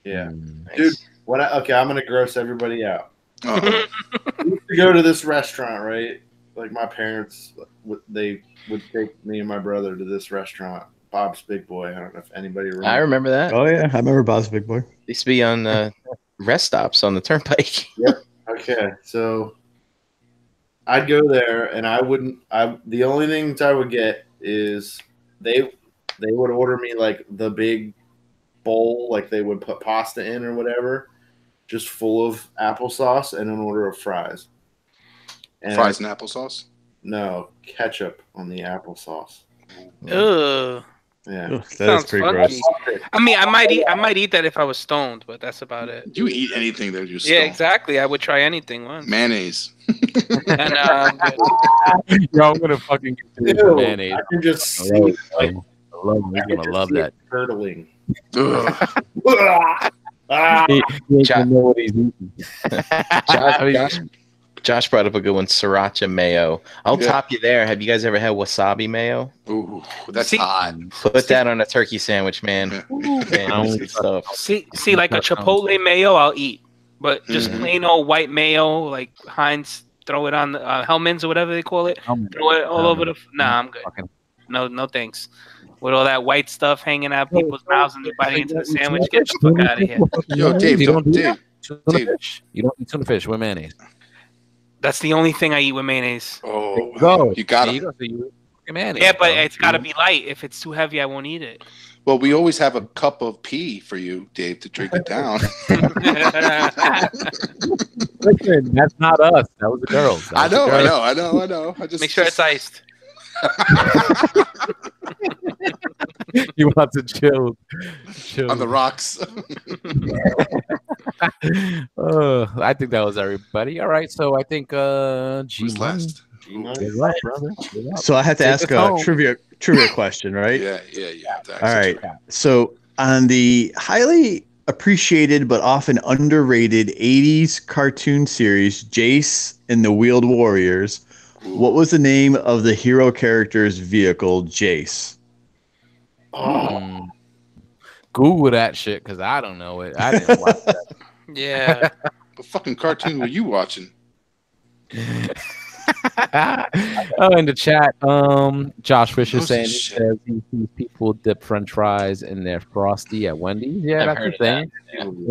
Yeah, Nice. dude. I'm gonna gross everybody out. Oh. We used to go to this restaurant, right? Like my parents, they would take me and my brother to this restaurant, Bob's Big Boy. I don't know if anybody remembers. I remember that. Oh yeah, I remember Bob's Big Boy. Used to be on rest stops on the turnpike. Okay, so I'd go there, and the only things I would get is they would order me like the big bowl, like they would put pasta in or whatever, just full of applesauce and an order of fries. And Fries and applesauce? No, ketchup on the applesauce. Ugh. Yeah. That Sounds is pretty funky. gross. I mean, I might eat that if I was stoned, but that's about it. You eat anything that you Yeah, exactly. I would try anything once. Mayonnaise. And, Yo, I'm gonna fucking get Ew, mayonnaise. I can just I see love it, like, it. I love it. I You're can gonna just love see that. it curdling. Ugh. Ah, He ain't Josh- gonna know what he's eating. Josh brought up a good one, sriracha mayo. I'll Yeah. top you there. Have you guys ever had wasabi mayo? Ooh, that's See- hot. Put that on a turkey sandwich, man. Yeah. Ooh, man, that's good stuff. see, like a Chipotle mayo, I'll eat, but just Mhm. plain old white mayo, like Heinz, throw it on the Hellman's or whatever they call it. Throw it all over the. Nah, I'm good. No thanks. With all that white stuff hanging out people's mouths and they're biting into the sandwich, get the fuck out of here. Yo, Dave, you don't do Dave, that? Tuna Dave. fish. You don't eat tuna fish with mayonnaise. That's the only thing I eat with mayonnaise. Oh, Go. you got There it. you go. So you eat mayonnaise. Yeah, but bro. it's got to be light. If it's too heavy, I won't eat it. Well, we always have a cup of pee for you, Dave, to drink it down. Listen, that's not us. That was the girls. That I was the know. girls. I just Make sure it's iced. You want to chill on the rocks. I think that was everybody. All right, so I think Who's G1. last? Good luck, brother. Good luck. So I have to Take ask us home. a trivia question, right? Yeah. All right. So on the highly appreciated but often underrated 80s cartoon series Jace and the Wheeled Warriors, what was the name of the hero character's vehicle, Jace? Google that shit because I don't know it. I didn't watch that. Yeah. What fucking cartoon were you watching? In the chat, Josh Fisher Who's saying this he shit? says he sees people dip French fries in their Frosty at Wendy's. Yeah, I've that's heard the of that.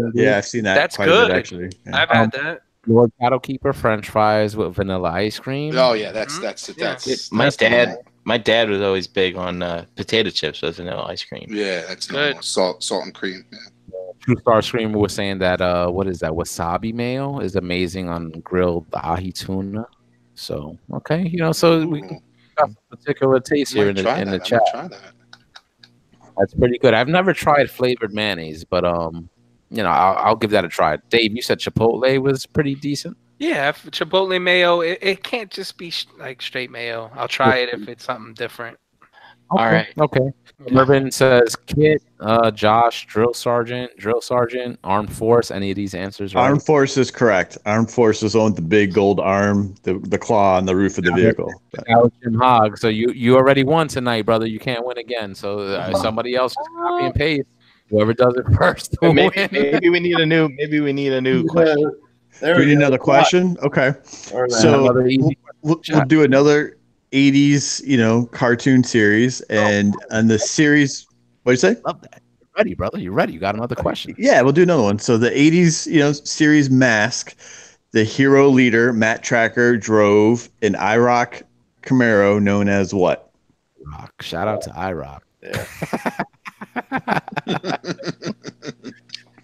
thing. Yeah, I've seen that That's quite a good. bit, actually. Yeah. I've had that. Lord Battlekeeper French fries with vanilla ice cream. Oh yeah, that's My dad was always big on potato chips with vanilla ice cream. yeah, that's Good. normal. Salt and cream. Yeah. True Star Screamer was saying that what is that wasabi mayo is amazing on grilled ahi tuna. So okay, so we Ooh, got some particular taste here might in try the that. I chat. might try that. That's pretty good. I've never tried flavored mayonnaise, but I'll give that a try. Dave, you said Chipotle was pretty decent. Yeah, if Chipotle mayo, it can't just be like straight mayo. I'll try it if it's something different. Okay. All right. Okay. Mervin says Kit, Josh, Drill Sergeant, Armed Force. Any of these answers right? Armed Force is correct. Armed Force was on the big gold arm, the claw on the roof of the vehicle. Alex Jim Hogg. So you already won tonight, brother. You can't win again. So somebody else just copy and paste. Whoever does it first. will win. Maybe we need a new. Maybe we need a new question. There We we need go. another question? Okay. All right. So Another easy we'll do another 80s, cartoon series. And on the series, what'd you say? Love that. You're ready, brother. You're ready. You got another question. Yeah, we'll do another one. So the 80s, series Mask, the hero leader, Matt Tracker, drove an IROC Camaro known as what? Rock. Shout out to iRock. Yeah.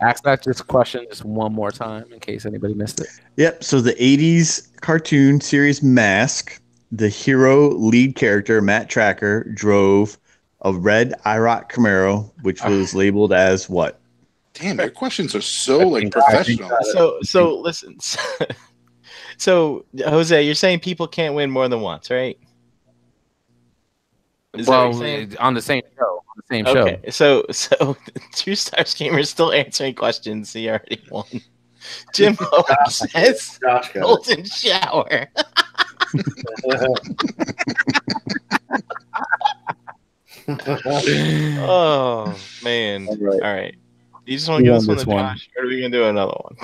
Ask that just question just one more time in case anybody missed it. Yep. So the 80s cartoon series Mask, the hero lead character, Matt Tracker, drove a red IROC Camaro, which was labeled as what? Damn, your questions are so like professional. So listen. So Jose, you're saying people can't win more than once, right? Well, on the same show. Okay, so Two Stars Gamer is still answering questions. He already won. Jim says golden shower. Oh man! All right. You just want to give us one to Josh, or are we gonna do another one?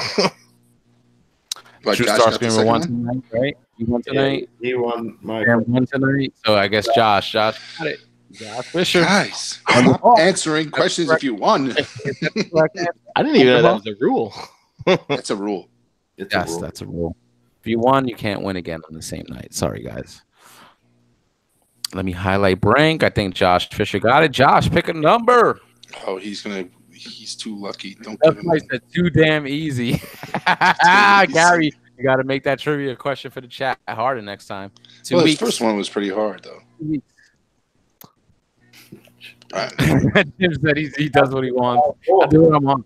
True Stars Gamer won tonight, right? You won tonight. He won my one tonight. So I guess Josh got it. Josh Fisher. Guys, stop answering questions if you won. I didn't even know that was a rule. That's a rule. Yes, that's a rule. If you won, you can't win again on the same night. Sorry, guys. Let me highlight Brink. I think Josh Fisher got it. Josh, pick a number. Oh, he's too lucky. Don't give him too damn easy. Gary, you got to make that trivia question for the chat harder next time. 2 weeks. His first one was pretty hard, though. 2 weeks. All right. Jim said he does what he wants. I do what I want.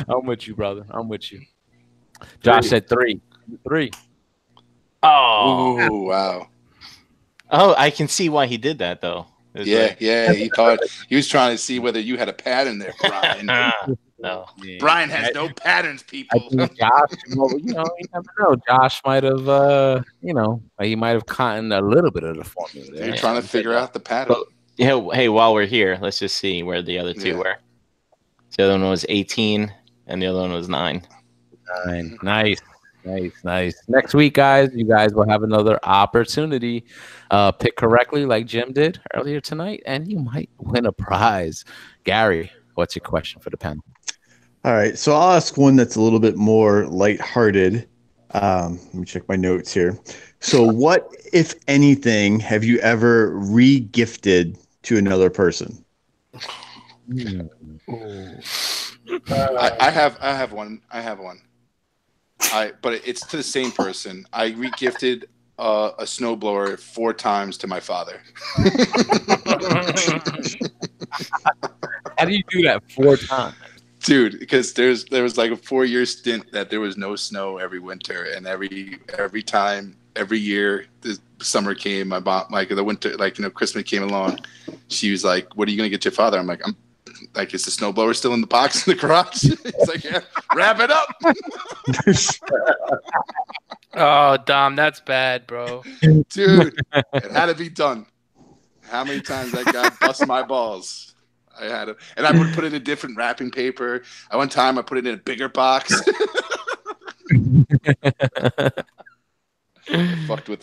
I'm with you, brother. I'm with you. Josh said 3. 3. Oh. Ooh, wow. Oh, I can see why he did that, though. Yeah. He thought he was trying to see whether you had a pattern there, Brian. No. Brian has no patterns, people. I think Josh, you never know. Josh might have, he might have caught a little bit of the formula there. You're trying to figure out the pattern. But, hey, while we're here, let's just see where the other two were. The other one was 18, and the other one was 9. 9. Nice. Next week, guys, you guys will have another opportunity. Pick correctly like Jim did earlier tonight, and you might win a prize. Gary, what's your question for the panel? All right, so I'll ask one that's a little bit more lighthearted. Let me check my notes here. So what, if anything, have you ever re-gifted to another person? I have one. But it's to the same person. I re-gifted a snowblower 4 times to my father. How do you do that 4 times? Dude, because there was like a 4-year stint that there was no snow every winter, and every year the summer came, my mom, like the winter, Christmas came along, she was like, "What are you gonna get your father?" I'm like, is the snowblower still in the box in the garage? It's like, yeah, wrap it up. Oh, Dom, that's bad, bro. Dude, it had to be done. How many times that guy bust my balls? I had it, and I would put it in different wrapping paper. At one time, I put it in a bigger box. I fucked with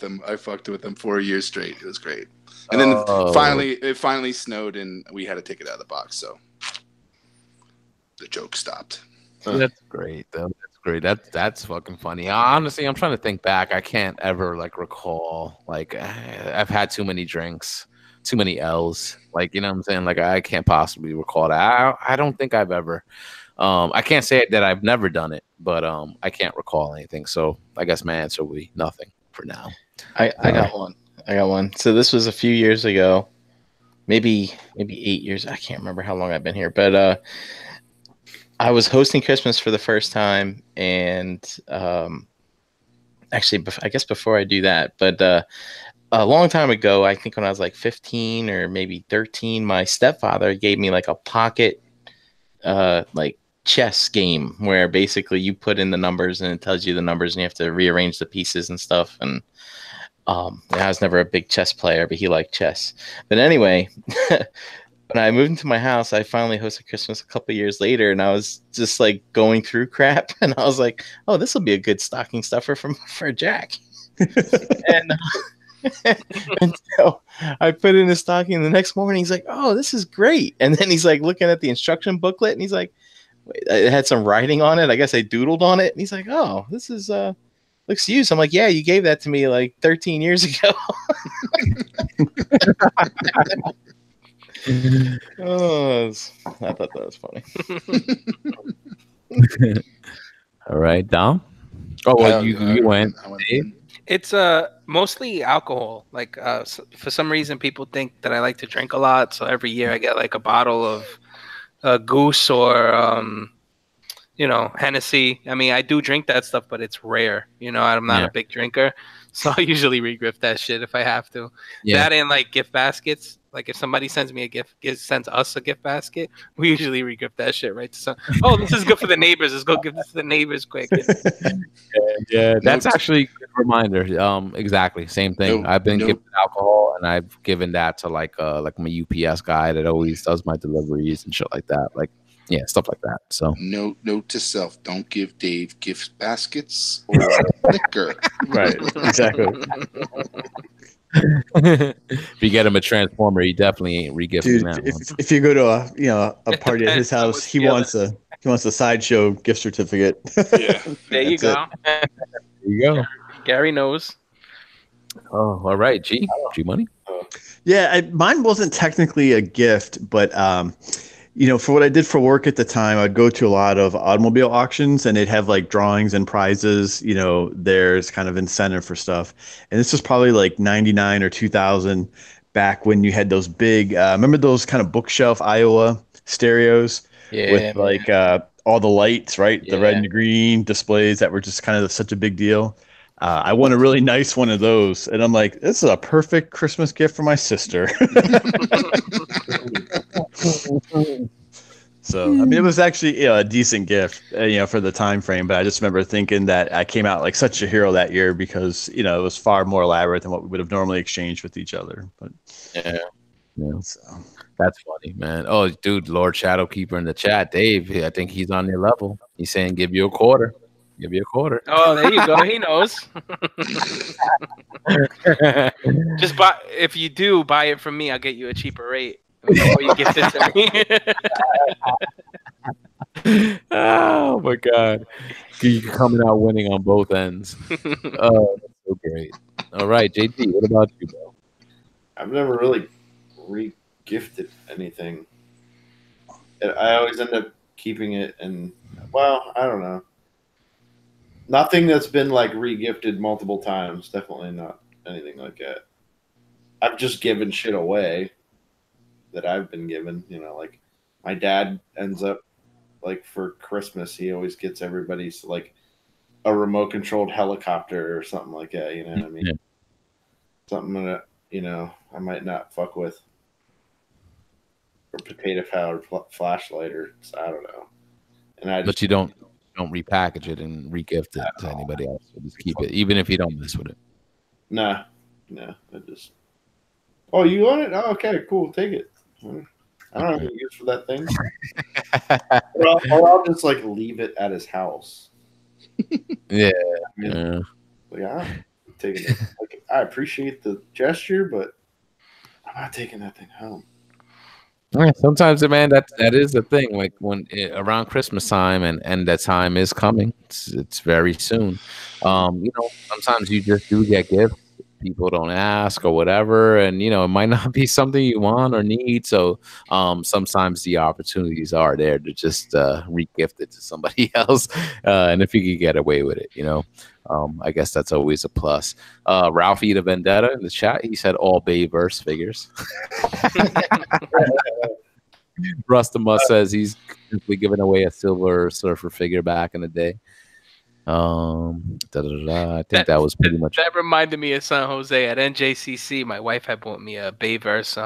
them 4 years straight. It was great. And then it finally snowed, and we had to take it out of the box. So the joke stopped. That's great, though. That's great. That's fucking funny. Honestly, I'm trying to think back. I can't ever recall. I've had too many drinks, too many L's. You know what I'm saying? I can't possibly recall that. I don't think I've ever. I can't say that I've never done it, but I can't recall anything. So I guess my answer will be nothing for now. I got one. So this was a few years ago, maybe 8 years. I can't remember how long I've been here, but I was hosting Christmas for the first time, and actually, I guess before I do that, but a long time ago, I think when I was 15 or maybe 13, my stepfather gave me a pocket chess game where basically you put in the numbers and it tells you the numbers and you have to rearrange the pieces and stuff. And I was never a big chess player, but he liked chess. But anyway, when I moved into my house, I finally hosted Christmas a couple years later, and I was just going through crap, and I was like, "Oh, this will be a good stocking stuffer for Jack." And so I put in his stocking, and the next morning he's like, "Oh, this is great!" And then he's looking at the instruction booklet, and he's like, "It had some writing on it. I guess I doodled on it." And he's like, "Oh, this is looks used." I'm like, "Yeah, you gave that to me 13 years ago." I thought that was funny. All right, Dom. Oh, well, you went. It's mostly alcohol. For some reason, people think that I like to drink a lot. So every year I get a bottle of Goose or Hennessy. I mean, I do drink that stuff, but it's rare. I'm not a big drinker, so I usually re-gift that shit if I have to. Yeah. That and like gift baskets. Like if somebody sends me a gift, sends us a gift basket, we usually re-gift that shit right to some. Oh, this is good for the neighbors. Let's go give this to the neighbors quick. Yeah, that's actually a good reminder. Exactly, same thing. I've been gifted alcohol, and I've given that to like my UPS guy that always does my deliveries and shit like that. Like, yeah, stuff like that. So note to self: don't give Dave gift baskets or liquor. Right, exactly. If you get him a transformer, he definitely ain't re-gifting that. If you go to a party at his house, he wants a sideshow gift certificate. Yeah, there you go. There you go. Gary knows. Oh, all right. G money. Yeah, mine wasn't technically a gift, but for what I did for work at the time, I'd go to a lot of automobile auctions, and they'd have like drawings and prizes. There's kind of incentive for stuff. And this was probably like 99 or 2000, back when you had those big, remember those kind of bookshelf Iowa stereos with like all the lights, right? Yeah. The red and the green displays that were just kind of such a big deal. I won a really nice one of those, and I'm like, this is a perfect Christmas gift for my sister. So, I mean, it was actually a decent gift, for the time frame. But I just remember thinking that I came out like such a hero that year because, it was far more elaborate than what we would have normally exchanged with each other. But yeah. So that's funny, man. Oh, dude, Lord Shadowkeeper in the chat, Dave. I think he's on your level. He's saying, give you a quarter. Give you a quarter. Oh, there you go. He knows. Just buy. If you do buy it from me, I'll get you a cheaper rate before you gift it to me. Oh my God, you're coming out winning on both ends. Oh, that's so great. All right, JT, what about you, bro? I've never really re-gifted anything. I always end up keeping it, and I don't know. Nothing that's been like re-gifted multiple times. Definitely not anything like that. I've just given shit away that I've been given. Like my dad ends up like for Christmas, he always gets everybody's like a remote controlled helicopter or something like that. You know what I mean? Yeah. Something that I might not fuck with, or potato powered flashlight, or I don't know. And but you don't repackage it and re-gift it to anybody else. So just keep it, even if you don't mess with it. Nah. I just. Oh, you want it? Oh, okay, cool. Take it. I don't have any use for that thing. or I'll just like leave it at his house. Yeah. Like, I'm taking it. Like, I appreciate the gesture, but I'm not taking that thing home. Sometimes, man, that is the thing. Like when around Christmas time, and that time is coming. It's very soon. Sometimes you just do get gifts. People don't ask or whatever, and it might not be something you want or need. So sometimes the opportunities are there to just re-gift it to somebody else, and if you could get away with it, I guess that's always a plus. Ralphie the Vendetta in the chat, he said all Bayverse figures. Rustamus says he's simply giving away a Silver Surfer figure back in the day. I think that was pretty much. That reminded me of San Jose at NJCC. My wife had bought me a Bayverse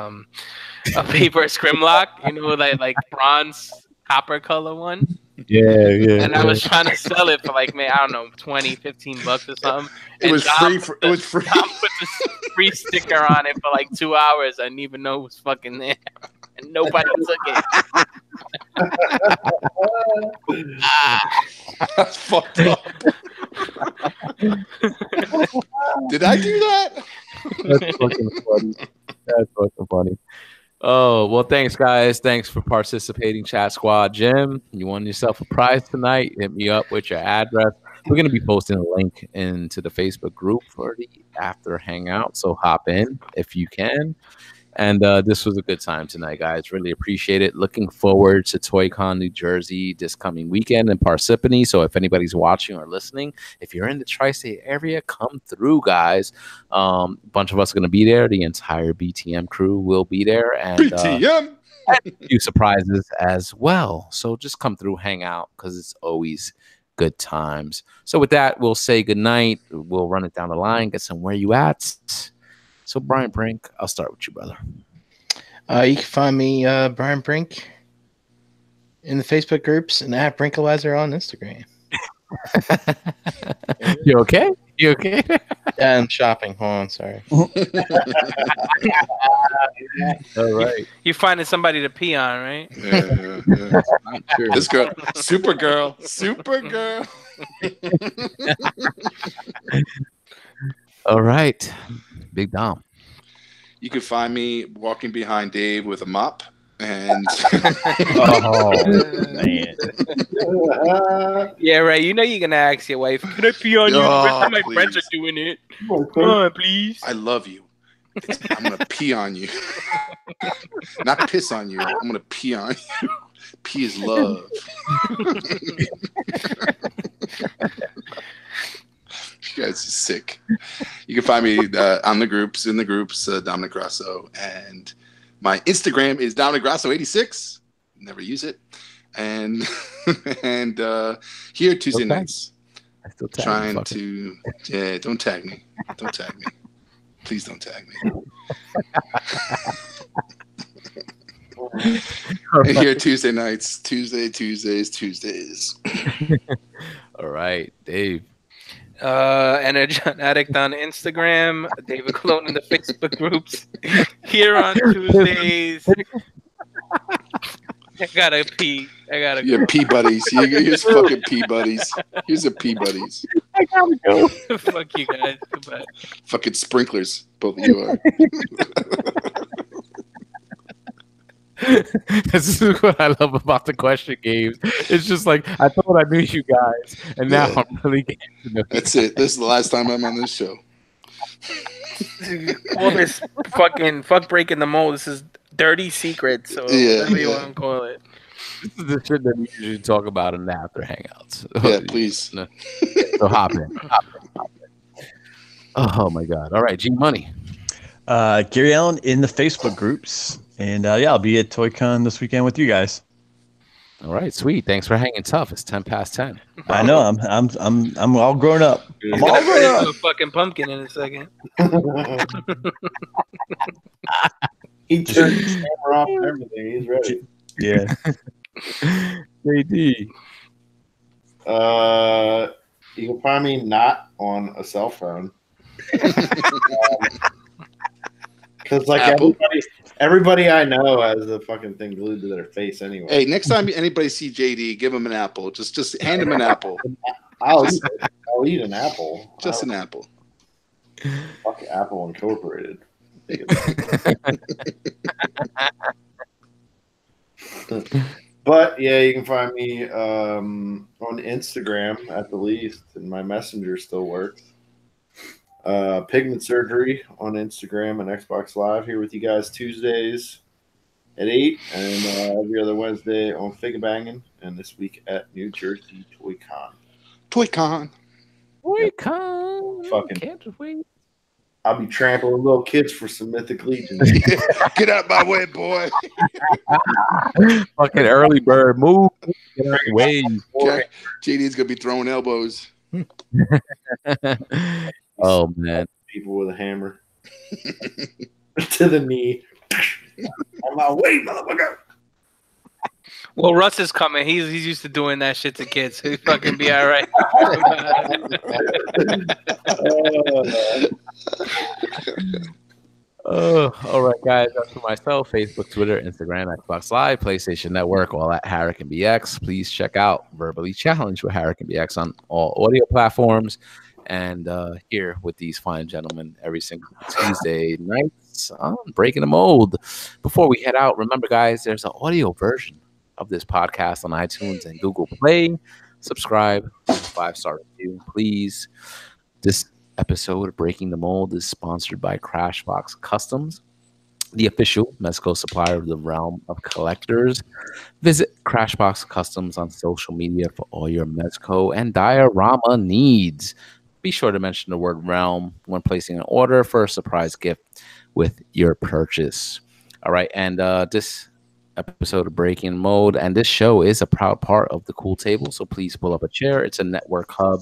Grimlock, like bronze copper color one. Yeah. And I was trying to sell it for like, man, I don't know, $20-15 or something. It was free. It was free. Tom put this free sticker on it for like 2 hours. I didn't even know it was fucking there, and nobody took it. That's fucked up. Did I do that? That's fucking funny. That's fucking funny. Oh, well, thanks, guys. Thanks for participating, Chat Squad. Jim, you won yourself a prize tonight. Hit me up with your address. We're going to be posting a link into the Facebook group for the after hangout, so hop in if you can. And this was a good time tonight, guys. Really appreciate it. Looking forward to ToyCon New Jersey this coming weekend in Parsippany. So if anybody's watching or listening, if you're in the tri-state area, come through, guys. A bunch of us are going to be there. The entire BTM crew will be there. And BTM! and a few surprises as well. So just come through, hang out, because it's always good times. So with that, we'll say good night. We'll run it down the line, get some where you at. So Brian Brink, I'll start with you, brother. You can find me, Brian Brink, in the Facebook groups and at Brinkalizer on Instagram. You okay? You okay? Yeah, I'm shopping. Hold on, sorry. All right. You finding somebody to pee on, right? Yeah. This girl, Supergirl. All right. Big Dom. You can find me walking behind Dave with a mop. And oh man, yeah, right. You know you're gonna ask your wife, "Can I pee on you?" My friends are doing it. Come on, please. I love you. I'm gonna pee on you, not piss on you. I'm gonna pee on you. Pee is love. You guys are sick. You can find me on the groups, Dominic Grasso, and my Instagram is DominicGrasso86. Never use it. And here Tuesday nights. I still trying to don't tag me. Don't tag me. Please don't tag me. And here Tuesday nights. Tuesdays. All right, Dave. Energon Addict on Instagram, David Cologne in the Facebook groups. Here on Tuesdays. I gotta pee. Your pee buddies. Here's fucking pee buddies. Here's a pee buddies. I gotta go. Fuck you guys. Goodbye. Fucking sprinklers. Both of you are. This is what I love about the question games. It's just like I thought I knew you guys, and now I'm really getting to know. That's it. This is the last time I'm on this show. All this fuck breaking the mold. This is dirty secrets. So whatever you want to call it. This is the shit that we usually talk about in the after hangouts. Yeah, please. So hop in. Oh my God! All right, G Money. Gary Allen in the Facebook groups. And I'll be at ToyCon this weekend with you guys. All right, sweet. Thanks for hanging tough. It's 10:10. I know. I'm all grown up. I'm all grown up. A fucking pumpkin in a second. He turned his camera off and everything. He's ready. Yeah. JD. You can find me not on a cell phone. Because everybody I know has a fucking thing glued to their face anyway. Hey, next time anybody see JD, give him an apple. Just hand him an apple. I'll eat an apple. Just an apple. Fuck Apple Incorporated. But yeah, you can find me on Instagram at the least, and my messenger still works. Pigment Surgery on Instagram and Xbox Live, here with you guys Tuesdays at 8 and every other Wednesday on Figure Banging, and this week at New Jersey ToyCon. Fucking can't wait. I'll be trampling little kids for some Mythic Legion. Get out my way, boy. Fucking early bird move. Get out the way. JD's gonna be throwing elbows. Oh man. People with a hammer. To the knee. On my way, motherfucker. Well, Russ is coming. He's used to doing that shit to kids. He'll fucking be all right. All right, guys. That's for myself. Facebook, Twitter, Instagram, Xbox Live, PlayStation Network, all at Harrican BX. Please check out Verbally Challenged with Harrican BX on all audio platforms. And here with these fine gentlemen every single Tuesday nights on Breaking the Mold. Before we head out, remember, guys, there's an audio version of this podcast on iTunes and Google Play. Subscribe, 5-star review, please. This episode of Breaking the Mold is sponsored by Crashbox Customs, the official Mezco supplier of the realm of collectors. Visit Crashbox Customs on social media for all your Mezco and diorama needs. Be sure to mention the word realm when placing an order for a surprise gift with your purchase. All right, and this episode of Breaking Mode. And this show is a proud part of the Cool Table. So please pull up a chair. It's a network hub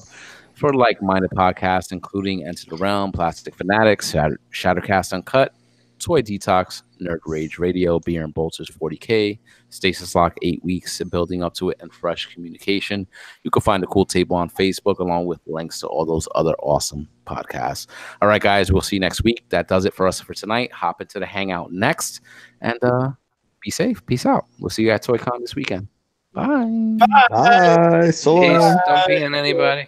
for like-minded podcasts, including Enter the Realm, Plastic Fanatics, Shattercast Uncut, Toy Detox, Nerd Rage Radio, Beer and Bolters 40K, Stasis Lock 8 Weeks, and Building Up to It, and Fresh Communication. You can find the Cool Table on Facebook, along with links to all those other awesome podcasts. All right, guys, we'll see you next week. That does it for us for tonight. Hop into the Hangout next, and be safe. Peace out. We'll see you at ToyCon this weekend. Bye. Bye. Bye. So long. Don't be in anybody.